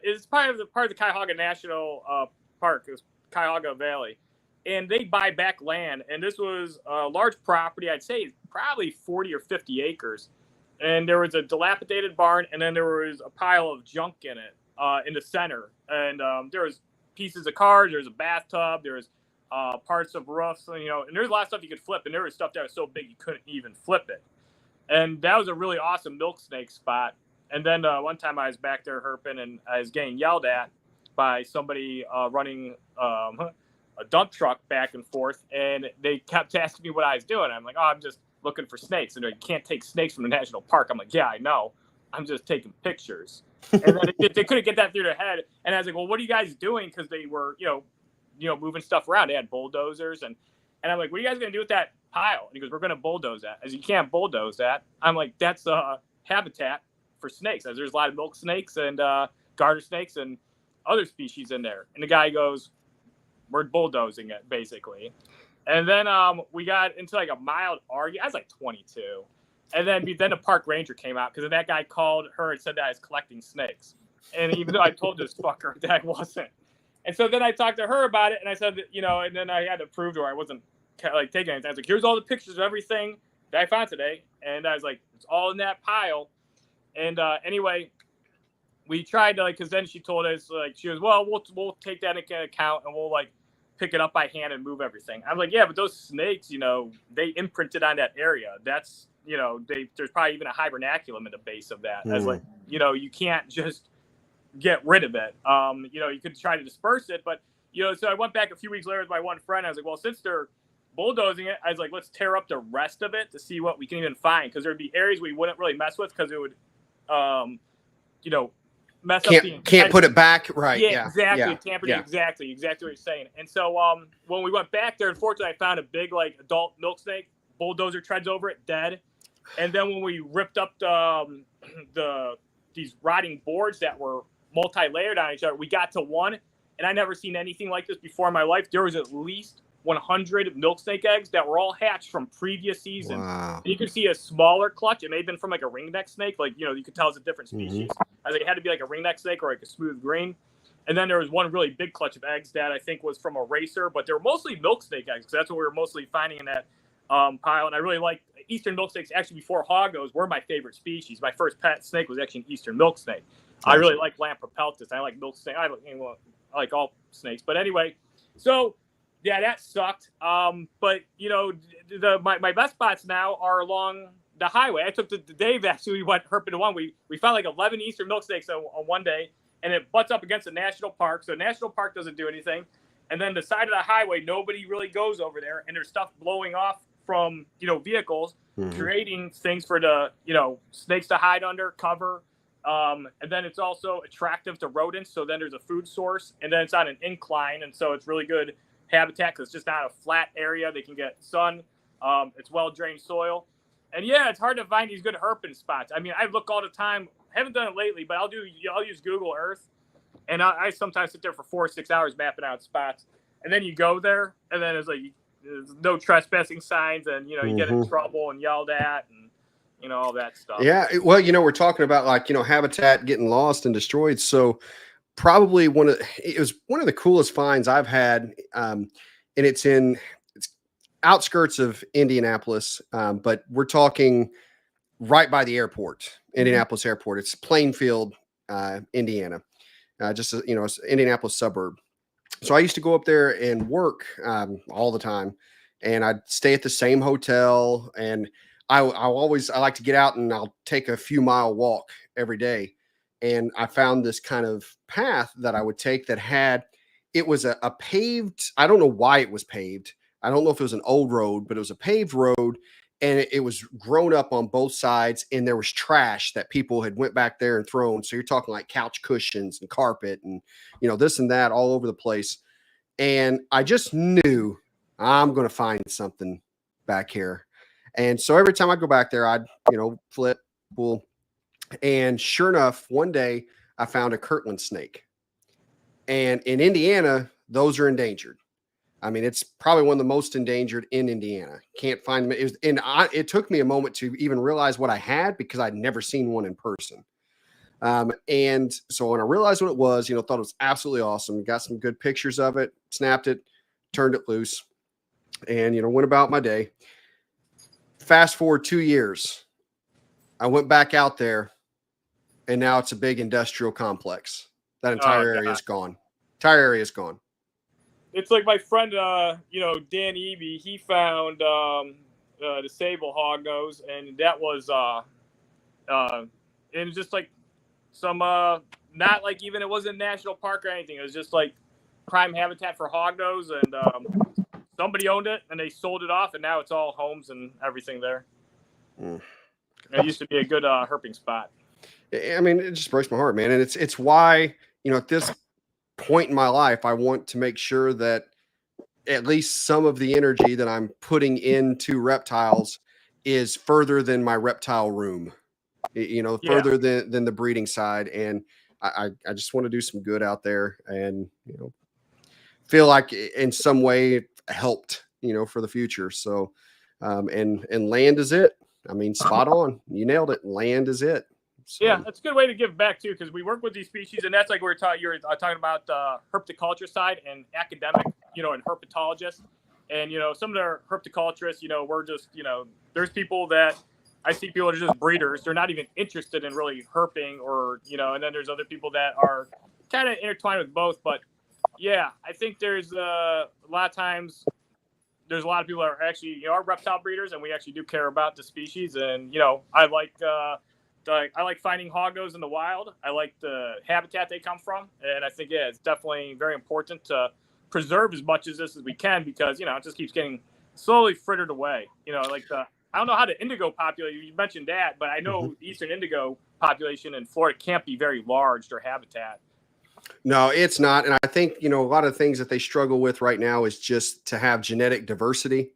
is part of the Cuyahoga National Park. It was Cuyahoga Valley, and they buy back land, and this was a large property. I'd say probably 40 or 50 acres. And there was a dilapidated barn, and then there was a pile of junk in it in the center. And there was pieces of cars, there was a bathtub, there was parts of roofs, and there's a lot of stuff you could flip, and there was stuff that was so big you couldn't even flip it. And that was a really awesome milk snake spot. And then one time I was back there herping, and I was getting yelled at by somebody running a dump truck back and forth, and they kept asking me what I was doing. I'm like, oh, I'm just looking for snakes, and you can't take snakes from the national park. I'm like, yeah, I know. I'm just taking pictures. And then they couldn't get that through their head. And I was like, well, what are you guys doing? Because they were, moving stuff around. They had bulldozers, and I'm like, what are you guys gonna do with that pile? And he goes, we're gonna bulldoze that. As you can't bulldoze that. I'm like, that's a habitat for snakes. As there's a lot of milk snakes and garter snakes and other species in there. And the guy goes, we're bulldozing it, basically. And then we got into like a mild argument. I was like 22. And then the park ranger came out because that guy called her and said that I was collecting snakes. And even though I told this fucker that I wasn't. And so then I talked to her about it, and I said that, and then I had to prove to her I wasn't like taking anything. I was like, here's all the pictures of everything that I found today. And I was like, it's all in that pile. And anyway, we tried to, because then she told us, she was, well, we'll take that into account, and we'll pick it up by hand and move everything. I'm like, yeah, but those snakes, they imprinted on that area. That's, there's probably even a hibernaculum in the base of that. As you can't just get rid of it. You could try to disperse it, but, so I went back a few weeks later with my one friend. I was like, well, since they're bulldozing it, I was like, let's tear up the rest of it to see what we can even find. Cause there'd be areas we wouldn't really mess with because it would, mess up the can't put it back, right? Yeah, exactly. Tampered, exactly what you're saying. And so when we went back there, unfortunately, I found a big adult milk snake bulldozer treads over it, dead. And then when we ripped up these rotting boards that were multi-layered on each other, we got to one, and I never seen anything like this before in my life. There was at least 100 milk snake eggs that were all hatched from previous seasons. Wow. And you could see a smaller clutch. It may have been from like a ringneck snake. Like, you could tell it's a different species. I think it had to be like a ringneck snake or like a smooth green. And then there was one really big clutch of eggs that I think was from a racer, but they were mostly milk snake eggs. So that's what we were mostly finding in that pile. And I really like Eastern milk snakes. Actually, before hoggos were my favorite species. My first pet snake was actually an Eastern milk snake. I really like Lamprepeltis. I like milk snake. I like all snakes. But anyway, so yeah, that sucked. But my best spots now are along the highway. I took the Dave actually. We went herping to one. We found like 11 Eastern milk snakes on one day, and it butts up against a national park. So national park doesn't do anything. And then the side of the highway, nobody really goes over there, and there's stuff blowing off from vehicles, creating things for the snakes to hide under, cover. And then it's also attractive to rodents. So then there's a food source, and then it's on an incline, and so it's really good habitat because it's just not a flat area. They can get sun. It's well-drained soil. And yeah, it's hard to find these good herping spots. I mean, I look all the time. I haven't done it lately, but I'll use Google Earth, and I sometimes sit there for 4 or 6 hours mapping out spots. And then you go there, and then it's like there's no trespassing signs, and you get in trouble and yelled at, and all that stuff. Yeah, well, we're talking about like habitat getting lost and destroyed. So probably it was one of the coolest finds I've had, and it's outskirts of Indianapolis, but we're talking right by the airport, Indianapolis Airport. It's Plainfield, Indiana, just it's an Indianapolis suburb. So I used to go up there and work all the time, and I'd stay at the same hotel, and I like to get out and I'll take a few mile walk every day. And I found this kind of path that I would take it was a paved, I don't know why it was paved. I don't know if it was an old road, but it was a paved road, and it was grown up on both sides, and there was trash that people had went back there and thrown. So you're talking like couch cushions and carpet and, this and that all over the place. And I just knew I'm going to find something back here. And so every time I go back there, I'd, flip, pull. And sure enough, one day I found a Kirtland snake. And in Indiana, those are endangered. I mean, it's probably one of the most endangered in Indiana. Can't find them. It took me a moment to even realize what I had because I'd never seen one in person. And so when I realized what it was, thought it was absolutely awesome. Got some good pictures of it, snapped it, turned it loose, and, went about my day. Fast forward 2 years, I went back out there, and now it's a big industrial complex. That entire area is gone. Entire area is gone. It's like my friend, Dan Eby, he found the sable hognose, and that was it was just like some not like even it wasn't a national park or anything. It was just like prime habitat for hognose, and somebody owned it and they sold it off, and now it's all homes and everything there. It used to be a good herping spot. I mean, it just breaks my heart, man. And it's why, at this point in my life, I want to make sure that at least some of the energy that I'm putting into reptiles is further than my reptile room, further than the breeding side. And I just want to do some good out there and, feel like in some way it helped, for the future. So, and land is it. I mean, spot on. You nailed it. Land is it. So. Yeah, that's a good way to give back too, because we work with these species, and that's like you were talking about the herpetoculture side and academic, and herpetologists, and some of the herpetoculturists, we're just, there's people that I see people that are just breeders. They're not even interested in really herping, or and then there's other people that are kind of intertwined with both. But yeah, I think there's a lot of times there's a lot of people that are actually are reptile breeders, and we actually do care about the species, and I like finding hoggos in the wild. I like the habitat they come from. And I think, it's definitely very important to preserve as much of this as we can, because, it just keeps getting slowly frittered away. I don't know how the indigo population, you mentioned that, but I know the Eastern indigo population in Florida can't be very large, their habitat. No, it's not. And I think, a lot of things that they struggle with right now is just to have genetic diversity.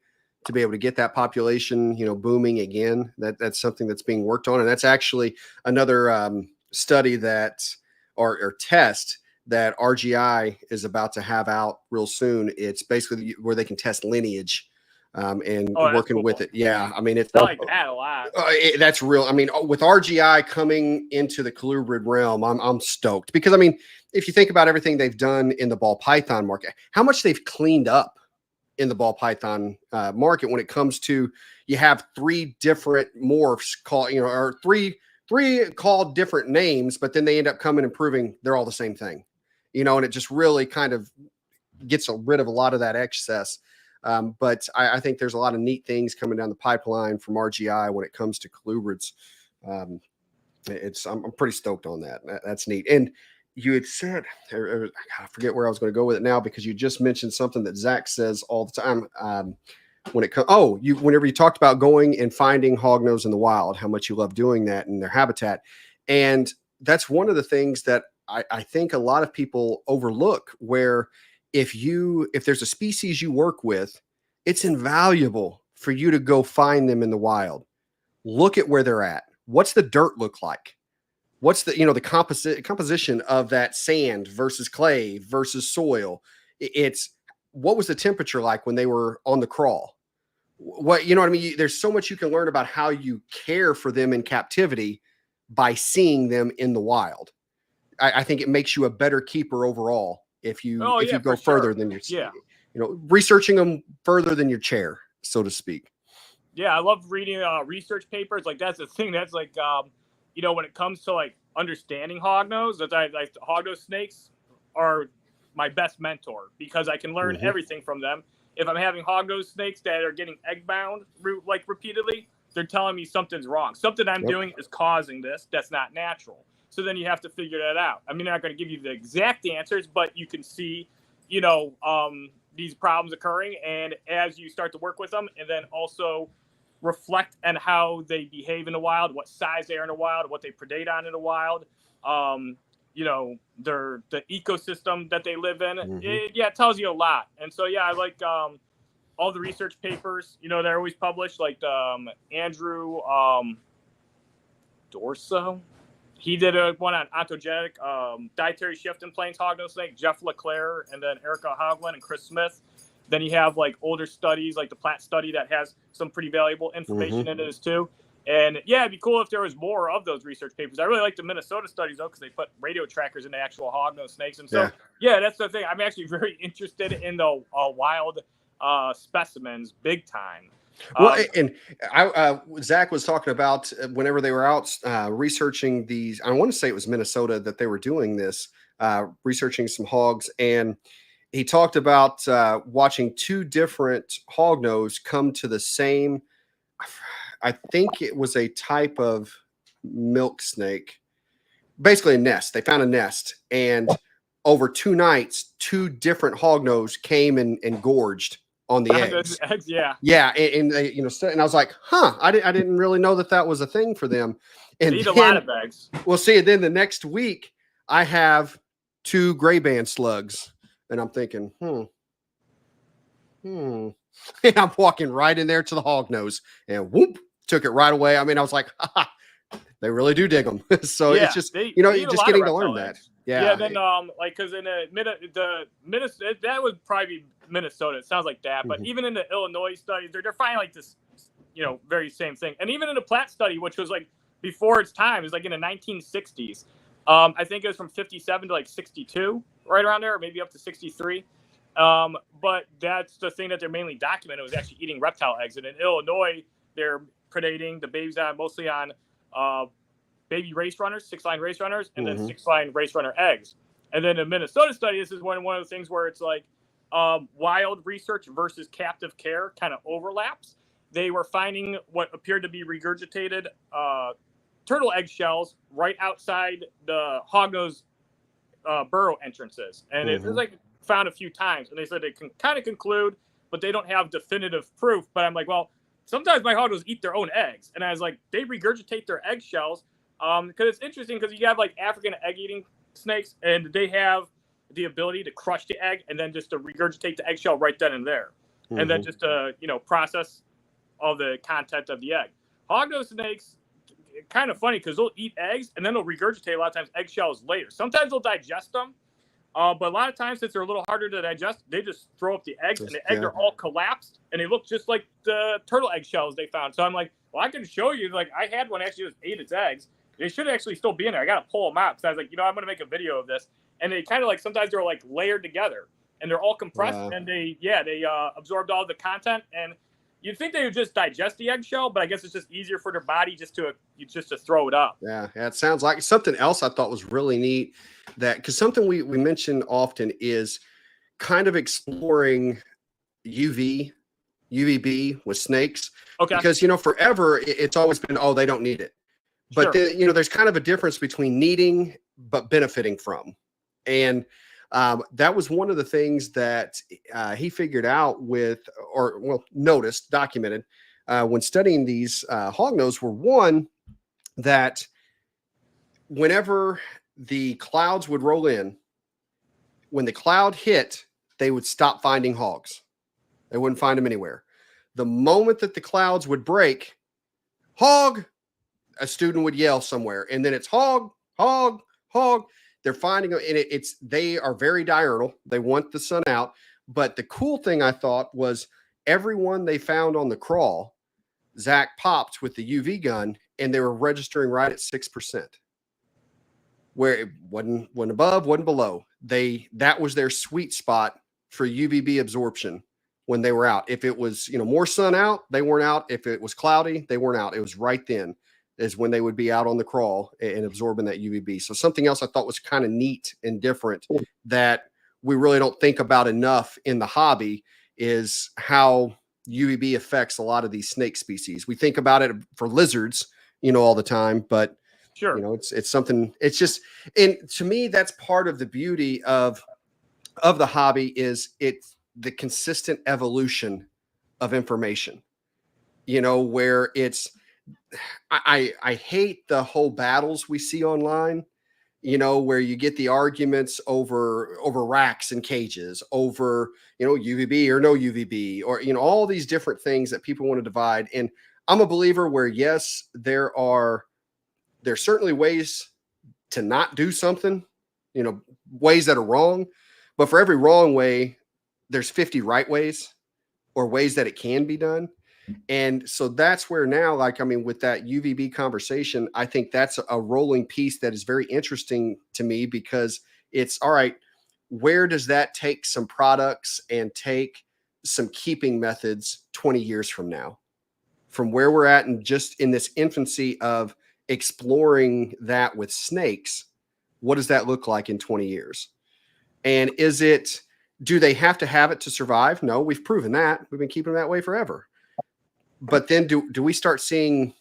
to be able to get that population, booming again. That's something that's being worked on. And that's actually another study or test that RGI is about to have out real soon. It's basically where they can test lineage and working cool. with it. Yeah. I mean, it's I like that a lot. That's real. I mean, with RGI coming into the colubrid realm, I'm stoked because, I mean, if you think about everything they've done in the ball python market, how much they've cleaned up in the ball python market when it comes to, you have 3 different morphs called, or three called different names, but then they end up coming and proving they're all the same thing, and it just really kind of gets rid of a lot of that excess. But I think there's a lot of neat things coming down the pipeline from RGI when it comes to colubrids. I'm pretty stoked on that. That's neat. And you had said, I forget where I was going to go with it now, because you just mentioned something that Zach says all the time. When it comes, whenever you talked about going and finding hognose in the wild, how much you love doing that in their habitat. And that's one of the things that I think a lot of people overlook, where if there's a species you work with, it's invaluable for you to go find them in the wild. Look at where they're at. What's the dirt look like? What's the, the composition of that sand versus clay versus soil? It's what was the temperature like when they were on the crawl? What, what I mean? There's so much you can learn about how you care for them in captivity by seeing them in the wild. I think it makes you a better keeper overall if you go further than your, researching them further than your chair, so to speak. Yeah, I love reading research papers. Like, that's the thing. That's like, when it comes to like understanding hognose, hognose snakes are my best mentor, because I can learn everything from them. If I'm having hognose snakes that are getting egg bound like repeatedly, they're telling me something's wrong. Something I'm doing is causing this. That's not natural. So then you have to figure that out. I mean, they're not going to give you the exact answers, but you can see, these problems occurring. And as you start to work with them, and then also reflect on how they behave in the wild, what size they are in the wild, what they predate on in the wild, the ecosystem that they live in. It tells you a lot. And so, I like all the research papers, they're always published, like Andrew Dorso. He did one on ontogenic dietary shift in plains hognose snake, Jeff LeClaire, and then Erica Hoagland and Chris Smith. Then you have like older studies, like the Platt study, that has some pretty valuable information in it too. And it'd be cool if there was more of those research papers. I really like the Minnesota studies though, because they put radio trackers in the actual hognose snakes. And so, that's the thing. I'm actually very interested in the wild specimens, big time. Well, and Zach was talking about whenever they were out researching these, I want to say it was Minnesota that they were doing this, researching some hogs. And he talked about watching 2 different hognose come to the same, I think it was a type of milk snake, basically a nest. They found a nest, and over 2 nights, 2 different hognose came and gorged on the eggs. And they, and I was like, I didn't really know that was a thing for them. And they eat a lot of eggs. Well, see, and then the next week I have 2 gray band slugs, and I'm thinking, and I'm walking right in there to the hognose, and whoop, took it right away. I mean, I was like, they really do dig them. So it's just, you're just getting to learn that. Yeah. Then, because in the Minnesota, that would probably be Minnesota. It sounds like that. But even in the Illinois studies, they're finding like this, very same thing. And even in the Platt study, which was like before its time, it was like in the 1960s. I think it was from 57 to like 62, right around there, or maybe up to 63. But that's the thing that they're mainly documenting, was actually eating reptile eggs. And in Illinois, they're predating the babies mostly on baby race runners, 6-line race runners, and then 6-line race runner eggs. And then the Minnesota study, this is one of the things where it's like wild research versus captive care kind of overlaps. They were finding what appeared to be regurgitated turtle egg shells right outside the hognose burrow entrances. And it was like found a few times. And they said they can kind of conclude, but they don't have definitive proof. But I'm like, well, sometimes my hognose eat their own eggs. And I was like, they regurgitate their egg shells. Because it's interesting, because you have like African egg-eating snakes, and they have the ability to crush the egg and then just to regurgitate the eggshell right then and there. and then just to, you know, process all the content of the egg. Hognose snakes, kind of funny because they'll eat eggs and then they'll regurgitate a lot of times eggshells later. Sometimes they'll digest them, but a lot of times since they're a little harder to digest, they just throw up the eggs, and the eggs are all collapsed, and they look just like the turtle eggshells they found. So I'm like, well, I can show you. Like, I had one actually just ate its eggs. They should actually still be in there. I got to pull them out because I was like, you know, I'm going to make a video of this. And they kind of like, sometimes they're like layered together, and they're all compressed, and they absorbed all the content. And you'd think they would just digest the eggshell, but I guess it's just easier for their body just to throw it up. Yeah, it sounds like something else I thought was really neat, that because something we mention often is kind of exploring UVB with snakes. Okay. Because, you know, forever it's always been, oh, they don't need it. But then, you know, there's kind of a difference between needing but benefiting from. And that was one of the things that he figured out noticed, documented when studying these hognose were, one, that whenever the clouds would roll in, when the cloud hit, they would stop finding hogs. They wouldn't find them anywhere. The moment that the clouds would break, hog, a student would yell somewhere, and then it's hog, hog, hog. They're finding them, and they are very diurnal. They want the sun out. But the cool thing I thought was everyone they found on the crawl, Zach popped with the UV gun, and they were registering right at 6%. Where it wasn't above, wasn't below. That was their sweet spot for UVB absorption when they were out. If it was, you know, more sun out, they weren't out. If it was cloudy, they weren't out. It was right then is when they would be out on the crawl and absorbing that UVB. So something else I thought was kind of neat and different that we really don't think about enough in the hobby is how UVB affects a lot of these snake species. We think about it for lizards, you know, all the time, but sure, you know, it's something, it's just, and to me, that's part of the beauty of the hobby is it's the consistent evolution of information, you know, where it's, I hate the whole battles we see online, you know, where you get the arguments over racks and cages, over, you know, UVB or no UVB, or, you know, all these different things that people want to divide. And I'm a believer where, yes, there's certainly ways to not do something, you know, ways that are wrong, but for every wrong way, there's 50 right ways or ways that it can be done. And so that's where now, like, I mean, with that UVB conversation, I think that's a rolling piece that is very interesting to me because it's all right. Where does that take some products and take some keeping methods 20 years from now, from where we're at and just in this infancy of exploring that with snakes? What does that look like in 20 years? And do they have to have it to survive? No, we've proven that. We've been keeping them that way forever. But then do we start seeing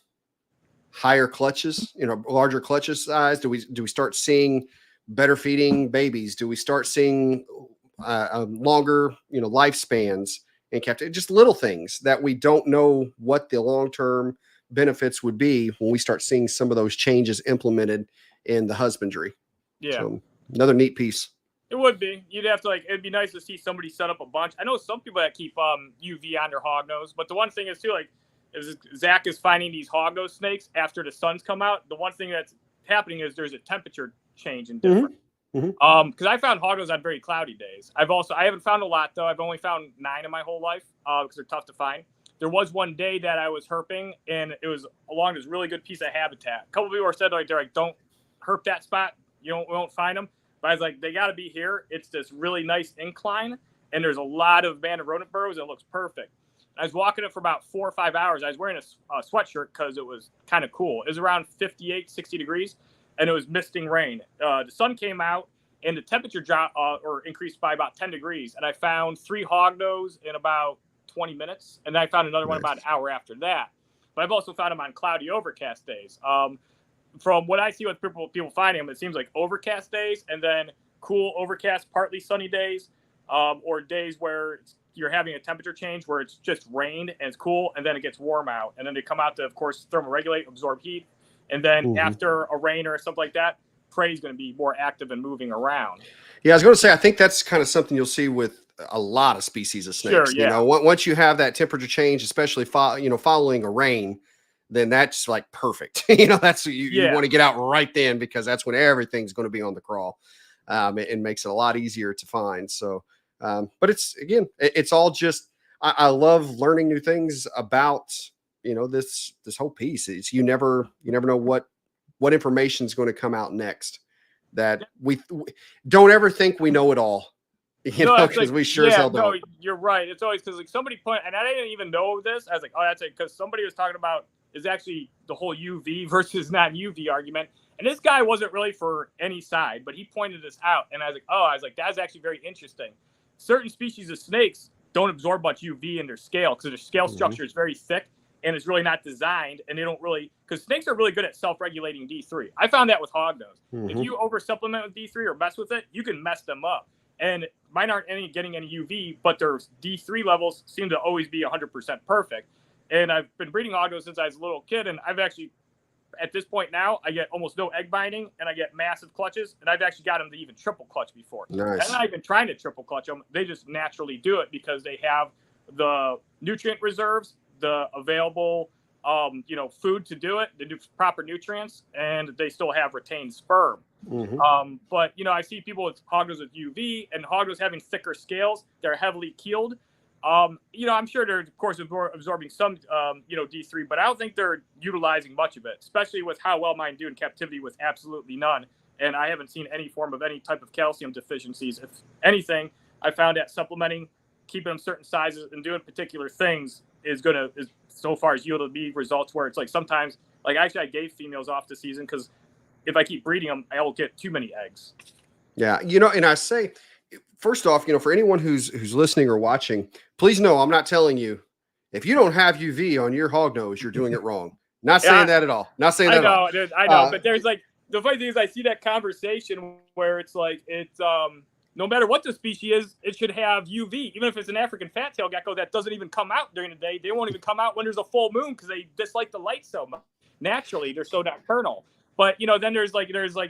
higher clutches, you know, larger clutches size? Do we start seeing better feeding babies? Do we start seeing longer, you know, lifespans and just little things that we don't know what the long-term benefits would be when we start seeing some of those changes implemented in the husbandry. Yeah. So, another neat piece. It would be. You'd have to, like, it'd be nice to see somebody set up a bunch. I know some people that keep UV on their hognose, but the one thing is too, like, is Zach is finding these hognose snakes after the sun's come out. The one thing that's happening is there's a temperature change in different. Because I found hognose on very cloudy days. I haven't found a lot though. I've only found 9 in my whole life because they're tough to find. There was one day that I was herping and it was along this really good piece of habitat. A couple of people were said, like, they're like, don't herp that spot. We won't find them. But I was like, they got to be here. It's this really nice incline, and there's a lot of banded rodent burrows. And it looks perfect. And I was walking it for about 4 or 5 hours. I was wearing a sweatshirt because it was kind of cool. It was around 58, 60 degrees, and it was misting rain. The sun came out, and the temperature dropped or increased by about 10 degrees. And I found 3 hognose in about 20 minutes, and then I found another one about an hour after that. But I've also found them on cloudy, overcast days. From what I see with people finding them, it seems like overcast days and then cool, overcast, partly sunny days, or days where you're having a temperature change where it's just rained and it's cool and then it gets warm out. And then they come out to, of course, thermoregulate, absorb heat. And then after a rain or something like that, prey is going to be more active and moving around. Yeah, I was going to say, I think that's kind of something you'll see with a lot of species of snakes. Sure, You yeah. know, once you have that temperature change, especially following a rain, then that's like perfect. You know, that's you want to get out right then, because that's when everything's going to be on the crawl. It makes it a lot easier to find. So, but it's all just, I love learning new things about, you know, this whole piece. It's you never know what information is going to come out next. That we don't ever think we know it all, you know, because we sure as hell don't. No, you're right. It's always because like somebody pointed, and I didn't even know this. I was like, oh, that's it, because somebody was talking about is actually the whole UV versus non UV argument. And this guy wasn't really for any side, but he pointed this out, and I was like, that's actually very interesting. Certain species of snakes don't absorb much UV in their scale because their scale structure is very thick and it's really not designed, and they don't really, because snakes are really good at self-regulating D3. I found that with hognose. If you over supplement with D3 or mess with it, you can mess them up. And mine aren't getting any UV, but their D3 levels seem to always be 100% perfect. And I've been breeding hognose since I was a little kid, and I've actually, at this point now, I get almost no egg binding, and I get massive clutches, and I've actually got them to even triple clutch before. Nice. And I've been trying to triple clutch them. They just naturally do it because they have the nutrient reserves, the available, food to do it, the proper nutrients, and they still have retained sperm. But, I see people with hognose with UV and hognose having thicker scales. They're heavily keeled. I'm sure they're, of course, absorbing some, D3, but I don't think they're utilizing much of it, especially with how well mine do in captivity with absolutely none. And I haven't seen any form of any type of calcium deficiencies. If anything, I found that supplementing, keeping them certain sizes and doing particular things is so far as yielded me results where it's like sometimes, like actually I gave females off the season because if I keep breeding them, I will get too many eggs. Yeah. And I say, first off, for anyone who's listening or watching, please know I'm not telling you if you don't have UV on your hognose, you're doing it wrong. Not saying that at all. Not saying that at all. I know, but there's like, the funny thing is I see that conversation where it's like, it's, no matter what the species is, it should have UV. Even if it's an African fat-tailed gecko that doesn't even come out during the day, they won't even come out when there's a full moon because they dislike the light so much. Naturally, they're so nocturnal. But, then there's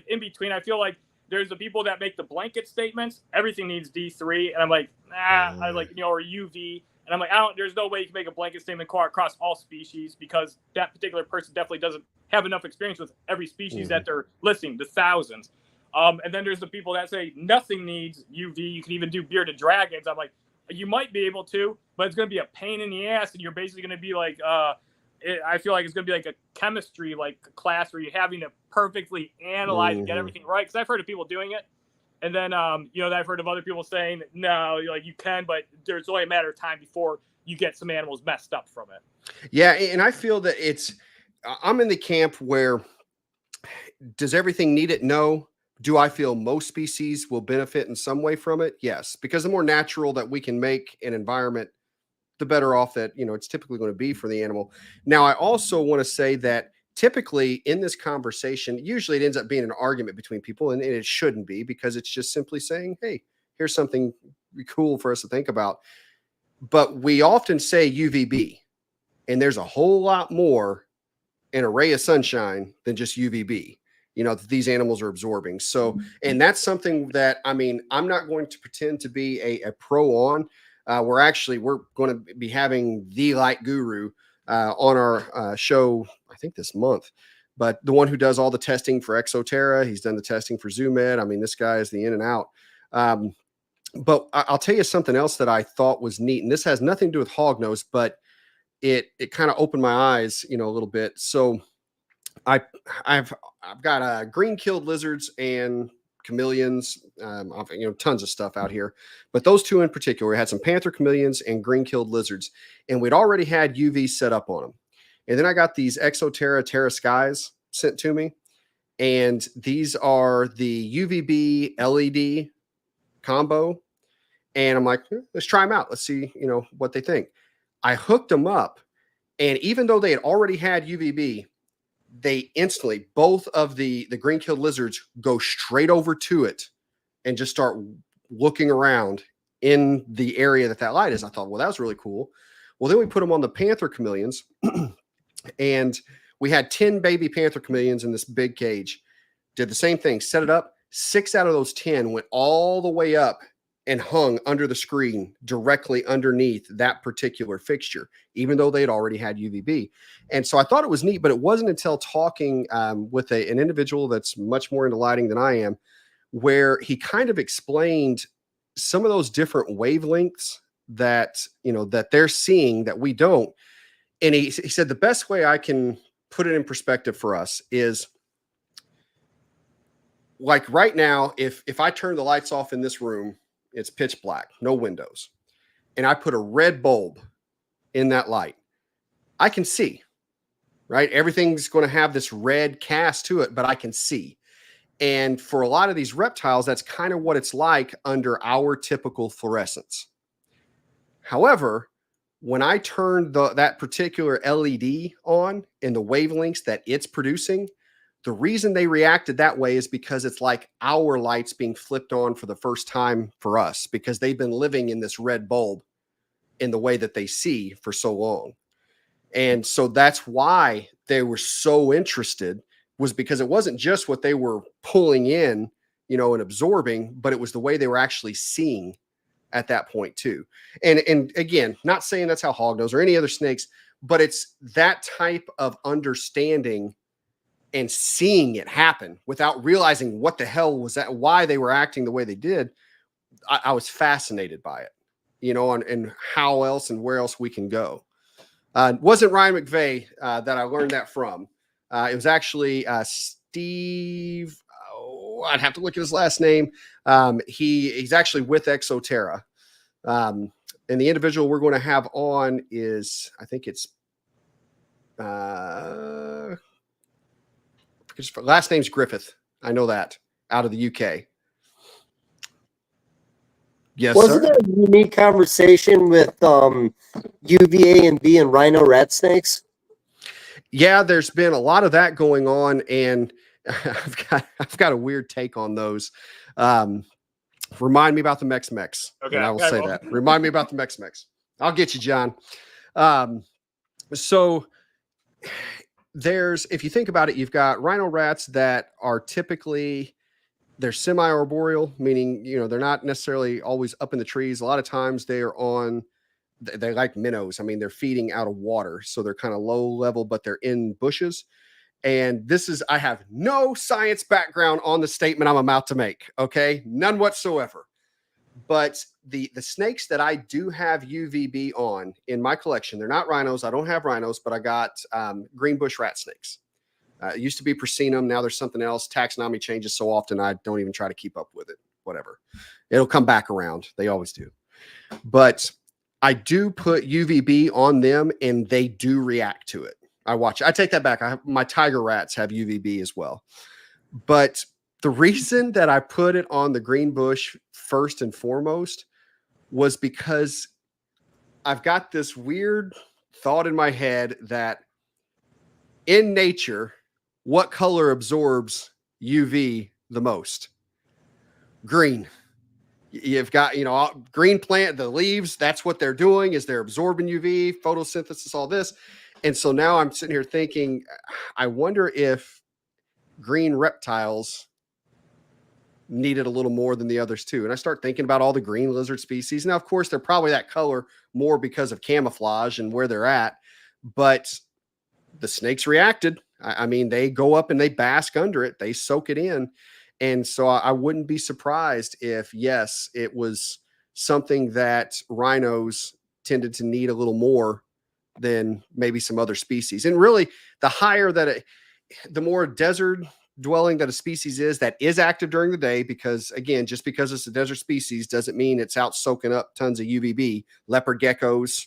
in between, I feel like there's the people that make the blanket statements. Everything needs D3. And I'm like, or UV. And I'm like, there's no way you can make a blanket statement across all species because that particular person definitely doesn't have enough experience with every species that they're listing, the thousands. And then there's the people that say nothing needs UV. You can even do bearded dragons. I'm like, you might be able to, but it's going to be a pain in the ass. And you're basically going to be like, I feel like it's going to be like a chemistry class where you're having to perfectly analyze and get everything right. Because I've heard of people doing it. And then, I've heard of other people saying, no, you can, but there's only a matter of time before you get some animals messed up from it. Yeah. And I feel that I'm in the camp where does everything need it? No. Do I feel most species will benefit in some way from it? Yes, because the more natural that we can make an environment, the better off that, it's typically going to be for the animal. Now, I also want to say that typically in this conversation, usually it ends up being an argument between people, and it shouldn't be because it's just simply saying, hey, here's something cool for us to think about. But we often say UVB, and there's a whole lot more in a ray of sunshine than just UVB. That these animals are absorbing. So, and that's something that, I'm not going to pretend to be a pro on. We're going to be having the light guru on our show, I think this month, but the one who does all the testing for Exoterra, he's done the testing for ZooMed. This guy is the in and out. But I'll tell you something else that I thought was neat, and this has nothing to do with hognose, but it kind of opened my eyes, a little bit. So I've got green-killed lizards and chameleons, tons of stuff out here, but those two in particular, we had some panther chameleons and green-killed lizards, and we'd already had UV set up on them. And then I got these Exoterra Terra Skies sent to me, and these are the UVB LED combo, and I'm like, let's try them out. Let's see, what they think. I hooked them up, and even though they had already had UVB, they instantly, both of the green-killed lizards go straight over to it and just start looking around in the area that light is. I thought, well, that was really cool. Well, then we put them on the panther chameleons and we had 10 baby panther chameleons in this big cage. Did the same thing, set it up. 6 out of those 10 went all the way up and hung under the screen directly underneath that particular fixture, even though they'd already had UVB. And so I thought it was neat, but it wasn't until talking with an individual that's much more into lighting than I am, where he kind of explained some of those different wavelengths that, you know, that they're seeing that we don't. And he said the best way I can put it in perspective for us is, like right now, if I turn the lights off in this room, it's pitch black, no windows, and I put a red bulb in that light, I can see, right? Everything's going to have this red cast to it, but I can see. And for a lot of these reptiles, that's kind of what it's like under our typical fluorescence. However, when I turn that particular LED on and the wavelengths that it's producing, the reason they reacted that way is because it's like our lights being flipped on for the first time for us, because they've been living in this red bulb in the way that they see for so long. And so that's why they were so interested, was because it wasn't just what they were pulling in, you know, and absorbing, but it was the way they were actually seeing at that point too. And again, not saying that's how hognose or any other snakes, but it's that type of understanding and seeing it happen without realizing what the hell was that, why they were acting the way they did. I was fascinated by it, you know, and how else and where else we can go. It wasn't Ryan McVeigh that I learned that from. It was actually Steve. Oh, I'd have to look at his last name. He's actually with Exoterra. And the individual we're going to have on is, I think it's last name's Griffith. I know that, out of the UK. Yes, Wasn't sir. there a unique conversation with UVA and B and rhino rat snakes? Yeah, there's been a lot of that going on, and I've got a weird take on those. Remind me about the Mex. Okay, and I will say that. Remind me about the Mex. I'll get you, John. So if you think about it, you've got rhino rats that are typically, they're semi-arboreal, meaning, you know, they're not necessarily always up in the trees. A lot of times they like minnows. I mean, they're feeding out of water, so they're kind of low level, but they're in bushes. And I have no science background on the statement I'm about to make. Okay. None whatsoever. But the snakes that I do have UVB on in my collection, they're not rhinos. I don't have rhinos, but I got green bush rat snakes. It used to be Prasinum. Now there's something else. Taxonomy changes so often, I don't even try to keep up with it. Whatever. It'll come back around. They always do. But I do put UVB on them, and they do react to it. I take that back. My tiger rats have UVB as well. But the reason that I put it on the green bush first and foremost was because I've got this weird thought in my head that in nature, what color absorbs UV the most? Green. You've got, you know, green plant, the leaves, that's what they're doing, is they're absorbing UV, photosynthesis, all this. And so now I'm sitting here thinking, I wonder if green reptiles needed a little more than the others too. And I start thinking about all the green lizard species. Now, of course, they're probably that color more because of camouflage and where they're at, but the snakes reacted. I mean, they go up and they bask under it. They soak it in. And so I wouldn't be surprised if, yes, it was something that rhinos tended to need a little more than maybe some other species. And really, the higher that the more desert dwelling that a species is that is active during the day, because again, just because it's a desert species doesn't mean it's out soaking up tons of UVB. Leopard geckos,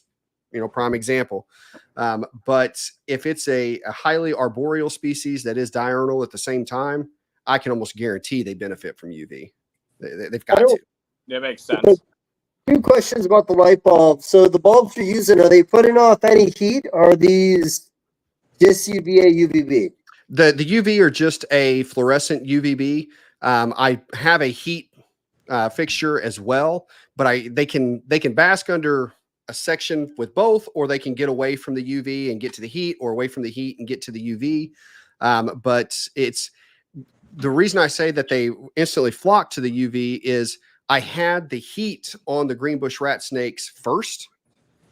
you know, prime example. But if it's a highly arboreal species that is diurnal at the same time, I can almost guarantee they benefit from UV. They've got to. That makes sense. Two questions about the light bulb. So the bulbs you're using, are they putting off any heat, or are these just UVA, UVB? The UV are just a fluorescent UVB. I have a heat fixture as well, but they can bask under a section with both, or they can get away from the UV and get to the heat, or away from the heat and get to the UV. But it's the reason I say that they instantly flock to the UV is I had the heat on the green bush rat snakes first.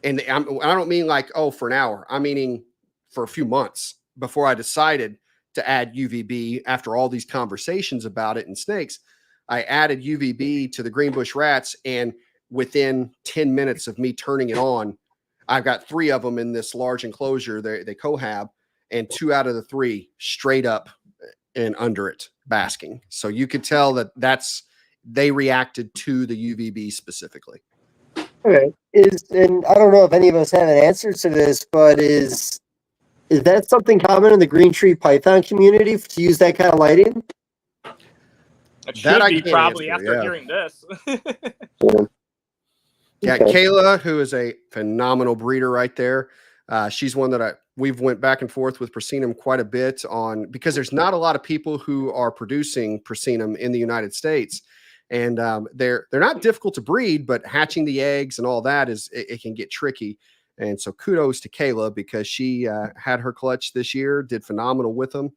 And I don't mean like, oh, for an hour. I'm meaning for a few months before I decided to add UVB after all these conversations about it in snakes. I added UVB to the green bush rats, and within 10 minutes of me turning it on, I've got 3 of them in this large enclosure. They cohab, and 2 out of the 3 straight up and under it basking. So you could tell that they reacted to the UVB specifically. Okay. And I don't know if any of us have an answer to this, but is that something common in the green tree python community to use that kind of lighting? It should be probably answer, after hearing this. Yeah, Okay. Kayla, who is a phenomenal breeder right there. She's one that we've went back and forth with Prasinum quite a bit on, because there's not a lot of people who are producing Prasinum in the United States. And they're not difficult to breed, but hatching the eggs and all that it can get tricky. And so kudos to Kayla, because she had her clutch this year, did phenomenal with them.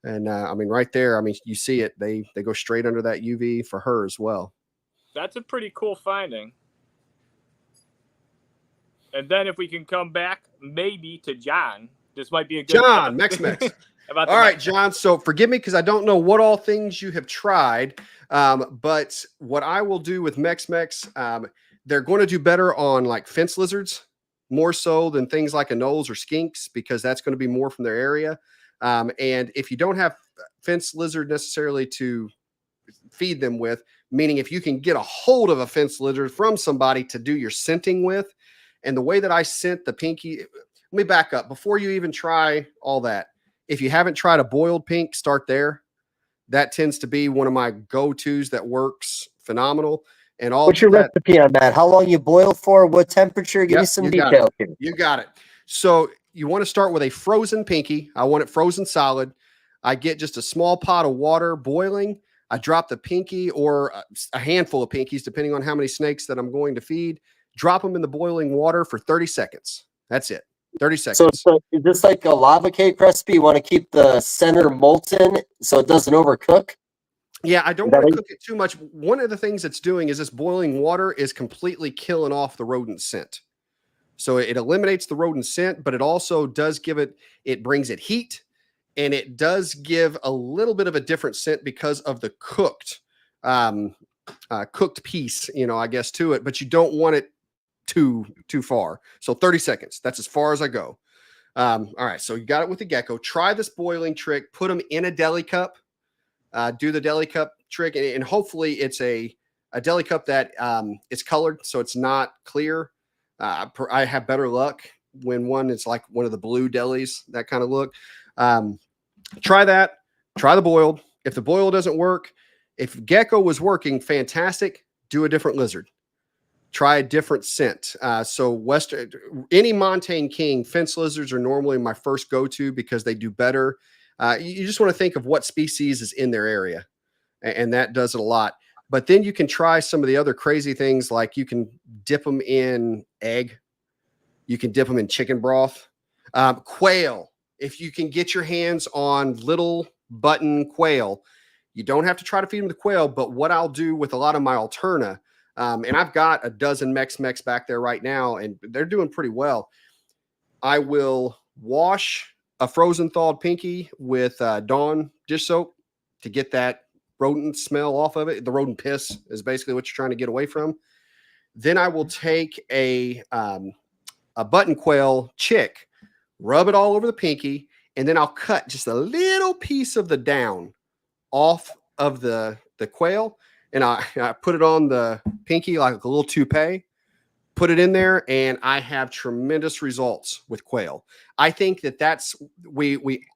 And I mean, right there, I mean, you see it. They go straight under that UV for her as well. That's a pretty cool finding. And then if we can come back maybe to John, this might be a good John, Mex. All right, John. So forgive me because I don't know what all things you have tried. But what I will do with Mex, they're going to do better on like fence lizards, more so than things like anoles or skinks, because that's going to be more from their area. And if you don't have fence lizard necessarily to feed them with, meaning if you can get a hold of a fence lizard from somebody to do your scenting with, and the way that I scent the pinky, let me back up before you even try all that. If you haven't tried a boiled pink, start there. That tends to be one of my go-tos that works phenomenal. And all what's your recipe on that? How long you boil for? What temperature? Give me some details. You got it. So you want to start with a frozen pinky. I want it frozen solid. I get just a small pot of water boiling. I drop the pinky or a handful of pinkies, depending on how many snakes that I'm going to feed. Drop them in the boiling water for 30 seconds. That's it. 30 seconds. So is this like a lava cake recipe? You want to keep the center molten so it doesn't overcook? Yeah, I don't want to cook it too much. One of the things it's doing is this boiling water is completely killing off the rodent scent. So it eliminates the rodent scent, but it also does it brings it heat, and it does give a little bit of a different scent because of the cooked piece, I guess, to it, but you don't want it too far. So 30 seconds. That's as far as I go. All right. So you got it with the gecko. Try this boiling trick. Put them in a deli cup. Do the deli cup trick, and hopefully it's a deli cup that is colored, so it's not clear. I have better luck when one is like one of the blue delis, that kind of look. Try that. Try the boiled. If the boiled doesn't work, if gecko was working, fantastic. Do a different lizard. Try a different scent. So any Montane King fence lizards are normally my first go-to because they do better. You just want to think of what species is in their area, and that does it a lot. But then you can try some of the other crazy things, like you can dip them in egg. You can dip them in chicken broth. Quail. If you can get your hands on little button quail, you don't have to try to feed them the quail. But what I'll do with a lot of my Alterna, and I've got a dozen Mex back there right now, and they're doing pretty well. I will wash a frozen thawed pinky with Dawn dish soap to get that rodent smell off of it. The rodent piss is basically what you're trying to get away from. Then I will take a button quail chick, rub it all over the pinky, and then I'll cut just a little piece of the down off of the quail, and I put it on the pinky like a little toupee, put it in there, and I have tremendous results with quail. I think that's we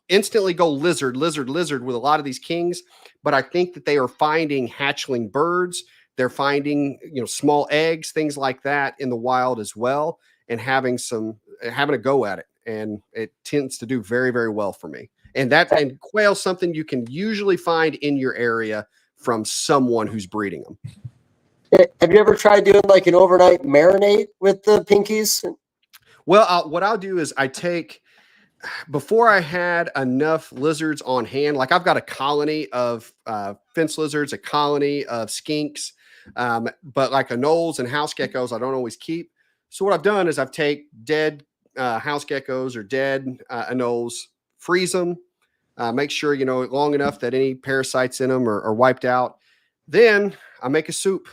instantly go lizard with a lot of these kings, but I think that they are finding hatchling birds. They're finding, small eggs, things like that in the wild as well, and having a go at it. And it tends to do very, very well for me. And quail, something you can usually find in your area from someone who's breeding them. Have you ever tried doing like an overnight marinate with the pinkies? Well, what I'll do is before I had enough lizards on hand, like I've got a colony of fence lizards, a colony of skinks. But like anoles and house geckos, I don't always keep. So what I've done is I've take dead house geckos or dead anoles, freeze them, make sure, long enough that any parasites in them are wiped out. Then I make a soup.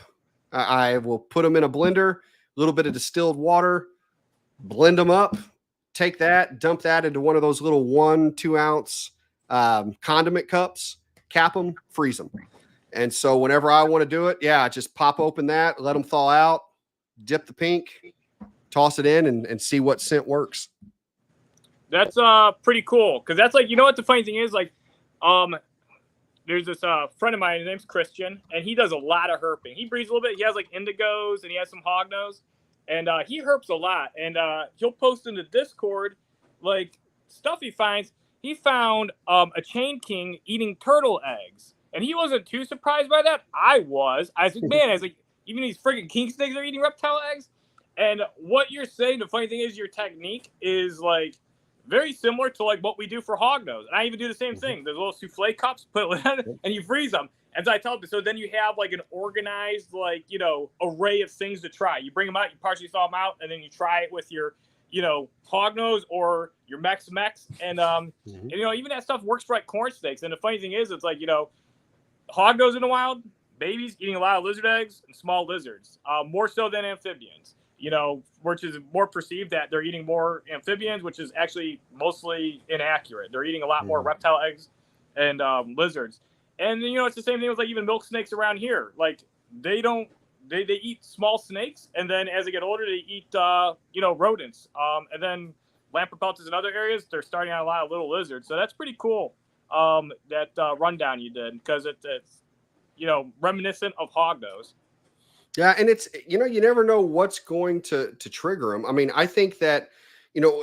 I will put them in a blender, a little bit of distilled water, blend them up, take that, dump that into one of those little 1-2 ounce condiment cups, cap them, freeze them. And so whenever I want to do it, I just pop open that, let them thaw out, dip the pink, toss it in, and see what scent works. That's pretty cool, because that's like, what the funny thing is, like, there's this friend of mine, his name's Christian, and he does a lot of herping. He breeds a little bit. He has like indigos and he has some hognose, and he herps a lot. And he'll post in the Discord like stuff he finds. He found a chain king eating turtle eggs, and he wasn't too surprised by that. I was like, man, I was like, even these freaking king snakes are eating reptile eggs. And what you're saying, the funny thing is, your technique is like very similar to like what we do for hognose. And I even do the same thing. There's little souffle cups, put it in, and you freeze them. And so I tell them, so then you have like an organized, like, array of things to try. You bring them out, you partially thaw them out, and then you try it with your, hognose or your Mex. And, and, even that stuff works for like corn snakes. And the funny thing is, it's like, hognose in the wild, babies eating a lot of lizard eggs and small lizards, more so than amphibians. Which is more perceived that they're eating more amphibians, which is actually mostly inaccurate. They're eating a lot more reptile eggs and lizards. And, it's the same thing with like even milk snakes around here. Like they eat small snakes. And then as they get older, they eat, rodents. And then lamprey pelters in other areas, they're starting on a lot of little lizards. So that's pretty cool. That rundown you did, because it's reminiscent of hognose. Yeah, and it's, you never know what's going to trigger them. I mean, I think that,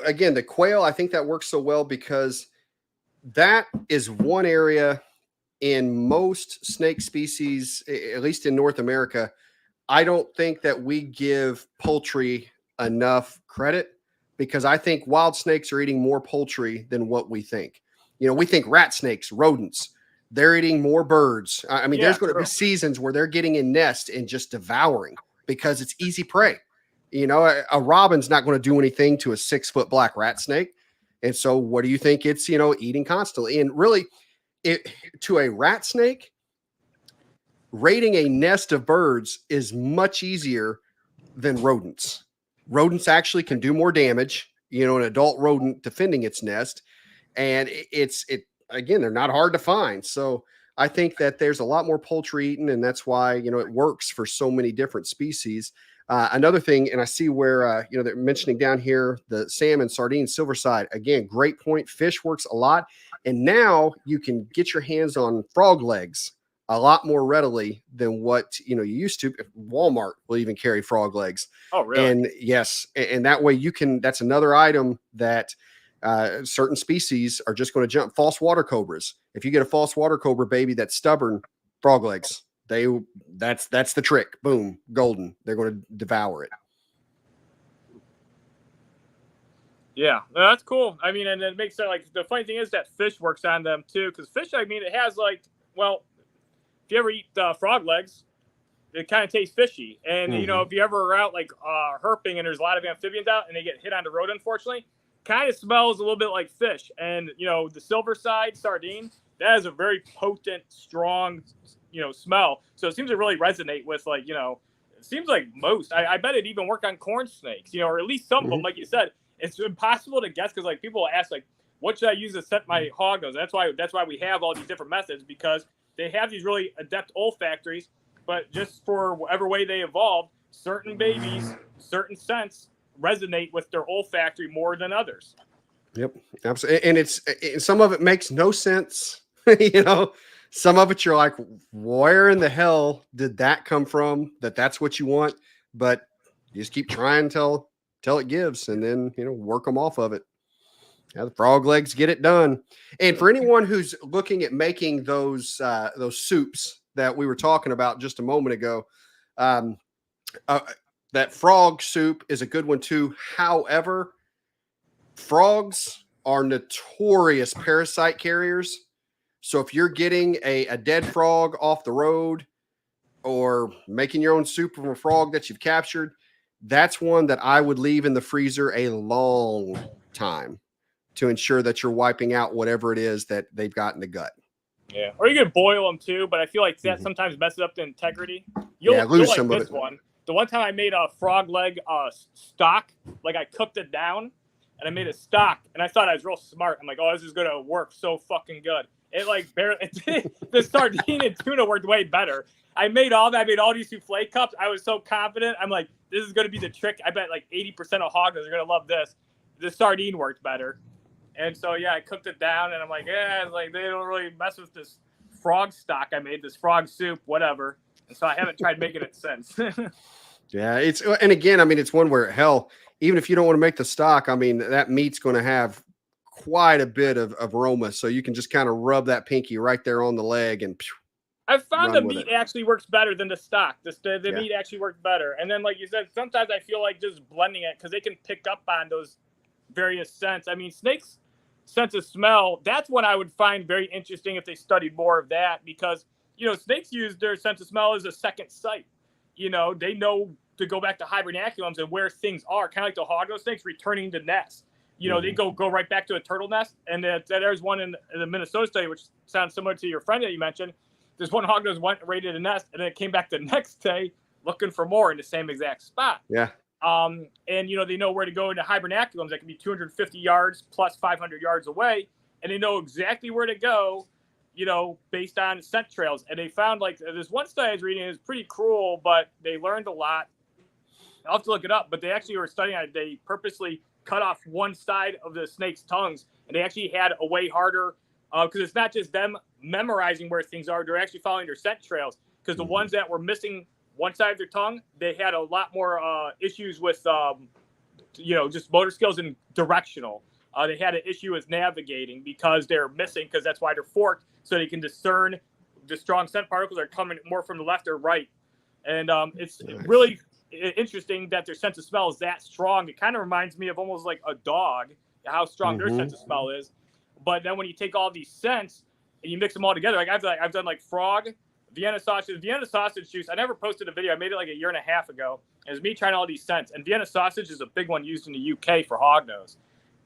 again, the quail, I think that works so well because that is one area in most snake species, at least in North America, I don't think that we give poultry enough credit, because I think wild snakes are eating more poultry than what we think. We think rat snakes, rodents, they're eating more birds. I mean, there's going to be seasons where they're getting in nest and just devouring because it's easy prey. A robin's not going to do anything to a 6-foot black rat snake. And so what do you think it's, eating constantly? And really, to a rat snake, raiding a nest of birds is much easier than rodents. Rodents actually can do more damage, an adult rodent defending its nest. And again, they're not hard to find. So I think that there's a lot more poultry eaten, and that's why, it works for so many different species. Another thing, and I see where, they're mentioning down here, the salmon, sardine, silverside, again, great point. Fish works a lot. And now you can get your hands on frog legs a lot more readily than what, you used to. Walmart will even carry frog legs. Oh, really? And yes. And that way that's another item that, certain species are just going to jump. False water cobras. If you get a false water cobra baby that's stubborn, frog legs, that's the trick. Boom, golden. They're going to devour it. Yeah, that's cool. I mean, and it makes sense. Like the funny thing is that fish works on them too, because fish, I mean, it has like, well, if you ever eat frog legs, it kind of tastes fishy. And if you ever are out like herping and there's a lot of amphibians out and they get hit on the road, unfortunately, kind of smells a little bit like fish. And the silverside sardine, that has a very potent, strong, smell. So it seems to really resonate with like, it seems like most. I bet it even work on corn snakes, or at least some of them, like you said. It's impossible to guess because like people ask like, what should I use to scent my hognose? That's why we have all these different methods, because they have these really adept olfactories, but just for whatever way they evolved, certain babies, certain scents resonate with their olfactory more than others. Yep, absolutely. And some of it makes no sense. Some of it you're like, where in the hell did that come from? That's what you want, but you just keep trying till it gives, and then work them off of it. The frog legs get it done. And for anyone who's looking at making those soups that we were talking about just a moment ago, that frog soup is a good one too. However, frogs are notorious parasite carriers. So if you're getting a dead frog off the road, or making your own soup from a frog that you've captured, that's one that I would leave in the freezer a long time to ensure that you're wiping out whatever it is that they've got in the gut. Yeah, or you could boil them too, but I feel like that sometimes messes up the integrity. Lose you'll some like of this it. one. The one time I made a frog leg stock, like I cooked it down, and I made a stock, and I thought I was real smart. I'm like, oh, this is gonna work so fucking good. It like barely. The sardine and tuna worked way better. I made all that. I made all these souffle cups. I was so confident. I'm like, this is gonna be the trick. I bet like 80% of hoggers are gonna love this. The sardine worked better. And so, yeah, I cooked it down, and I'm like, yeah, it's like they don't really mess with this frog stock I made, this frog soup, whatever. And so I haven't tried making it since. Yeah, and again, I mean, it's one where, hell, even if you don't want to make the stock, I mean, that meat's going to have quite a bit of aroma. So you can just kind of rub that pinky right there on the leg and I found the meat actually works better than the stock. The meat actually works better. And then, like you said, sometimes I feel like just blending it because they can pick up on those various scents. I mean, snakes' sense of smell, that's what I would find very interesting if they studied more of that, because, you know, snakes use their sense of smell as a second sight. You know, they know to go back to hibernaculums and where things are, kind of like the hognose snakes returning to nests. You know, they go right back to a turtle nest. And there's one in the Minnesota study, which sounds similar to your friend that you mentioned. There's one hognose went right to the nest, and then it came back the next day looking for more in the same exact spot. Yeah. And, you know, they know where to go into hibernaculums that can be 250 yards plus 500 yards away. And they know exactly where to go, you know, based on scent trails. And they found, like, this one study I was reading is pretty cruel, but they learned a lot. I'll have to look it up, but they actually were studying it. They purposely cut off one side of the snake's tongues, and they actually had a way harder, because it's not just them memorizing where things are, they're actually following their scent trails. Because the ones that were missing one side of their tongue, they had a lot more issues with, you know, just motor skills and directional. They had an issue with navigating because they're missing, because that's why they're forked, so they can discern the strong scent particles are coming more from the left or right. And it's really interesting that their sense of smell is that strong. It kind of reminds me of almost like a dog, how strong their sense of smell is. But then when you take all these scents and you mix them all together, like I've done like frog, Vienna sausage juice. I never posted a video. I made it like a year and a half ago. It was me trying all these scents. And Vienna sausage is a big one used in the UK for hognose.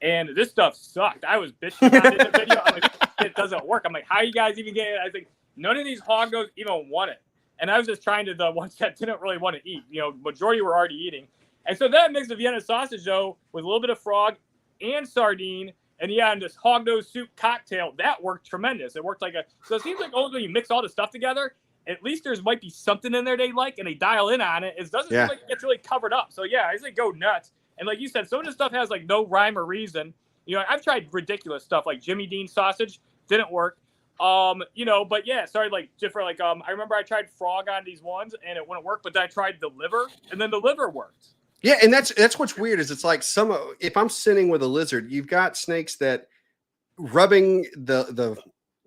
And this stuff sucked. I was bitching about it in the video. I'm like, it doesn't work. I'm like, how are you guys even getting it? I think none of these hognose even want it. And I was just trying to the ones that didn't really want to eat. You know, majority were already eating. And so that mixed the Vienna sausage, though, with a little bit of frog and sardine. And yeah, and this hognose soup cocktail, that worked tremendous. It worked like a, so it seems like when you mix all the stuff together, at least there's might be something in there they like, and they dial in on it. It doesn't seem like it gets really covered up. So yeah, I say go nuts. And like you said, some of this stuff has like no rhyme or reason. You know, I've tried ridiculous stuff like Jimmy Dean sausage, didn't work. You know, but yeah, sorry, like different, like I remember I tried frog on these ones and it wouldn't work, but then I tried the liver, and then the liver worked. Yeah, and that's what's weird is it's like if I'm sitting with a lizard, you've got snakes that rubbing the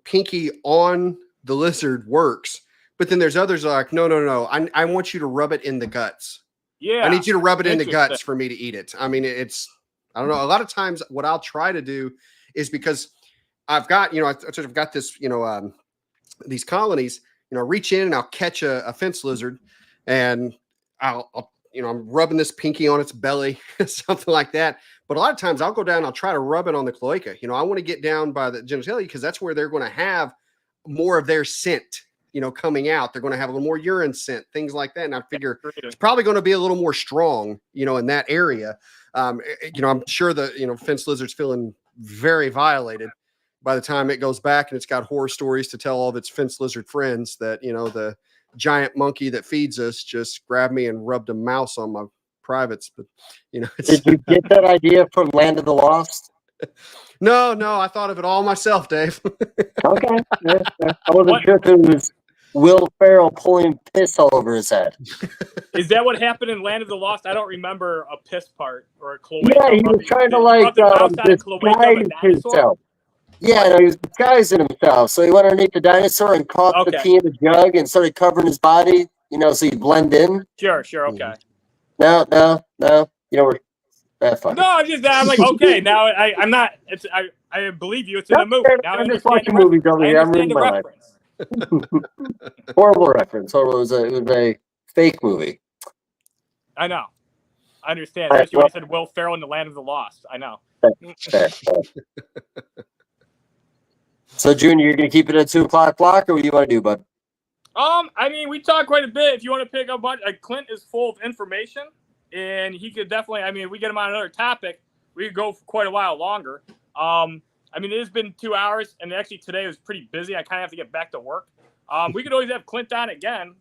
pinky on the lizard works, but then there's others like, no, I want you to rub it in the guts. Yeah, I need you to rub it in the guts for me to eat it. I mean, I don't know. A lot of times what I'll try to do is, because I've got, you know, I've got this, you know, these colonies, you know, reach in and I'll catch a fence lizard, and I'll you know, I'm rubbing this pinky on its belly, something like that. But a lot of times I'll go down and I'll try to rub it on the cloaca. You know, I want to get down by the genitalia because that's where they're going to have more of their scent, you know, coming out. They're going to have a little more urine scent, things like that. And I figure it's probably going to be a little more strong, you know, in that area. You know, I'm sure the, you know, fence lizard's feeling very violated by the time it goes back, and it's got horror stories to tell all of its fence lizard friends that, you know, the giant monkey that feeds us just grabbed me and rubbed a mouse on my privates. But, you know, did you get that idea from Land of the Lost? No, I thought of it all myself, Dave. Okay. Yeah. I wasn't sure if it was Will Ferrell pulling piss all over his head. Is that what happened in Land of the Lost? I don't remember a piss part or a cloaca. Yeah, he was trying to like disguise himself. Yeah, no, he was disguising himself. So he went underneath the dinosaur and caught the pee in the jug and started covering his body, you know, so he'd blend in. Sure, okay. No, you know, that's fine. No, I'm like, okay, now I'm not, I believe you, it's in the movie. Now I'm just watching movies over here. I'm reading my life. Horrible reference. Horrible. It was a fake movie. I know. I understand. All right, Especially when you said Will Ferrell in The Land of the Lost. I know. Fair. So, Junior, you're going to keep it at 2 o'clock block, or what do you want to do, bud? I mean, we talk quite a bit. If you want to pick up, Clint is full of information, and he could definitely. I mean, if we get him on another topic, we could go for quite a while longer. I mean, it has been 2 hours, and actually today was pretty busy. I kind of have to get back to work. We could always have Clint on again.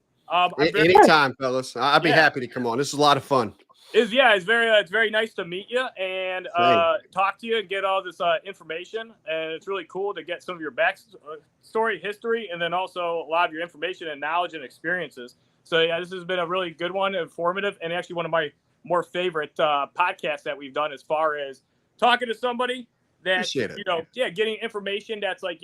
Anytime, fellas. I'd be happy to come on. This is a lot of fun. It's very nice to meet you and talk to you and get all this information. And it's really cool to get some of your backstory, history, and then also a lot of your information and knowledge and experiences. So yeah, this has been a really good one, informative, and actually one of my more favorite podcasts that we've done as far as talking to somebody that getting information that's like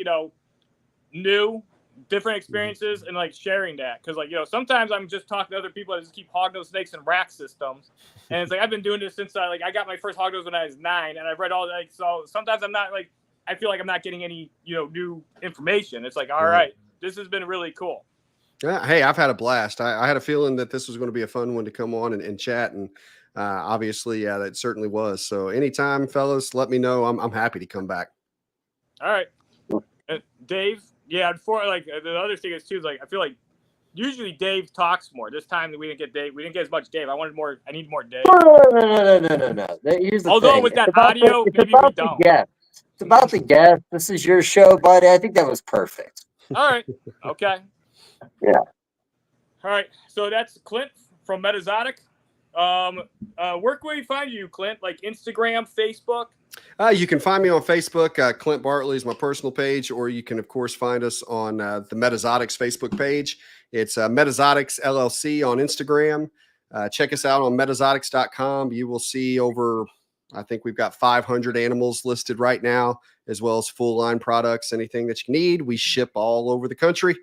new. Different experiences and like sharing that, because like sometimes I'm just talking to other people that just keep hognose snakes and rack systems, and it's like I've been doing this since I got my first hognose when I was 9, and I've read all that. So sometimes I'm not like I feel like I'm not getting any new information. It's like all right, this has been really cool. Yeah, hey, I've had a blast. I had a feeling that this was going to be a fun one to come on and chat, and obviously, yeah, that certainly was. So anytime, fellas, let me know. I'm happy to come back. All right, Dave. Yeah, before the other thing is too is I feel like usually Dave talks more. This time we didn't get Dave. We didn't get as much Dave. I need more Dave. No. Here's the Although thing. with that audio, maybe we don't. It's about the guest. This is your show, buddy. I think that was perfect. All right. Okay. Yeah. All right. So that's Clint from Metazotic. Where can we find you, Clint? Like Instagram, Facebook? You can find me on Facebook. Clint Bartley is my personal page, or you can, of course, find us on the Metazotics Facebook page. It's Metazotics LLC on Instagram. Check us out on metazotics.com. You will see I think we've got 500 animals listed right now, as well as full line products, anything that you need. We ship all over the country.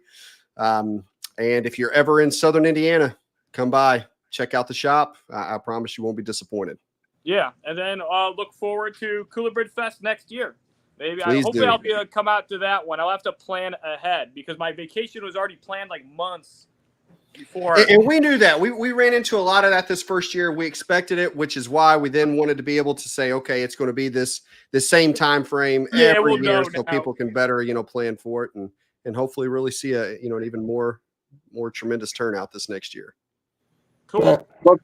And if you're ever in Southern Indiana, come by, check out the shop. I promise you won't be disappointed. Yeah, and then look forward to Colubrids Fest next year. Maybe hopefully I'll be able to come out to that one. I'll have to plan ahead because my vacation was already planned like months before. And we knew that. We ran into a lot of that this first year. We expected it, which is why we then wanted to be able to say, okay, it's going to be this same time frame every year, so people can better plan for it and hopefully really see an even more tremendous turnout this next year. Cool. Well,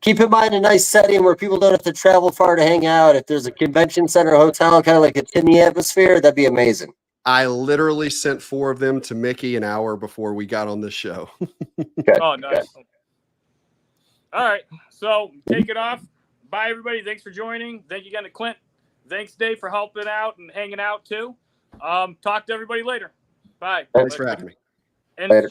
keep in mind a nice setting where people don't have to travel far to hang out. If there's a convention center, hotel, kind of like a Timmy atmosphere, that'd be amazing. I literally sent 4 of them to Mickey an hour before we got on this show. Good, oh, nice. Good. All right. So take it off. Bye, everybody. Thanks for joining. Thank you again to Clint. Thanks, Dave, for helping out and hanging out, too. Talk to everybody later. Bye. Thanks for having me. Later.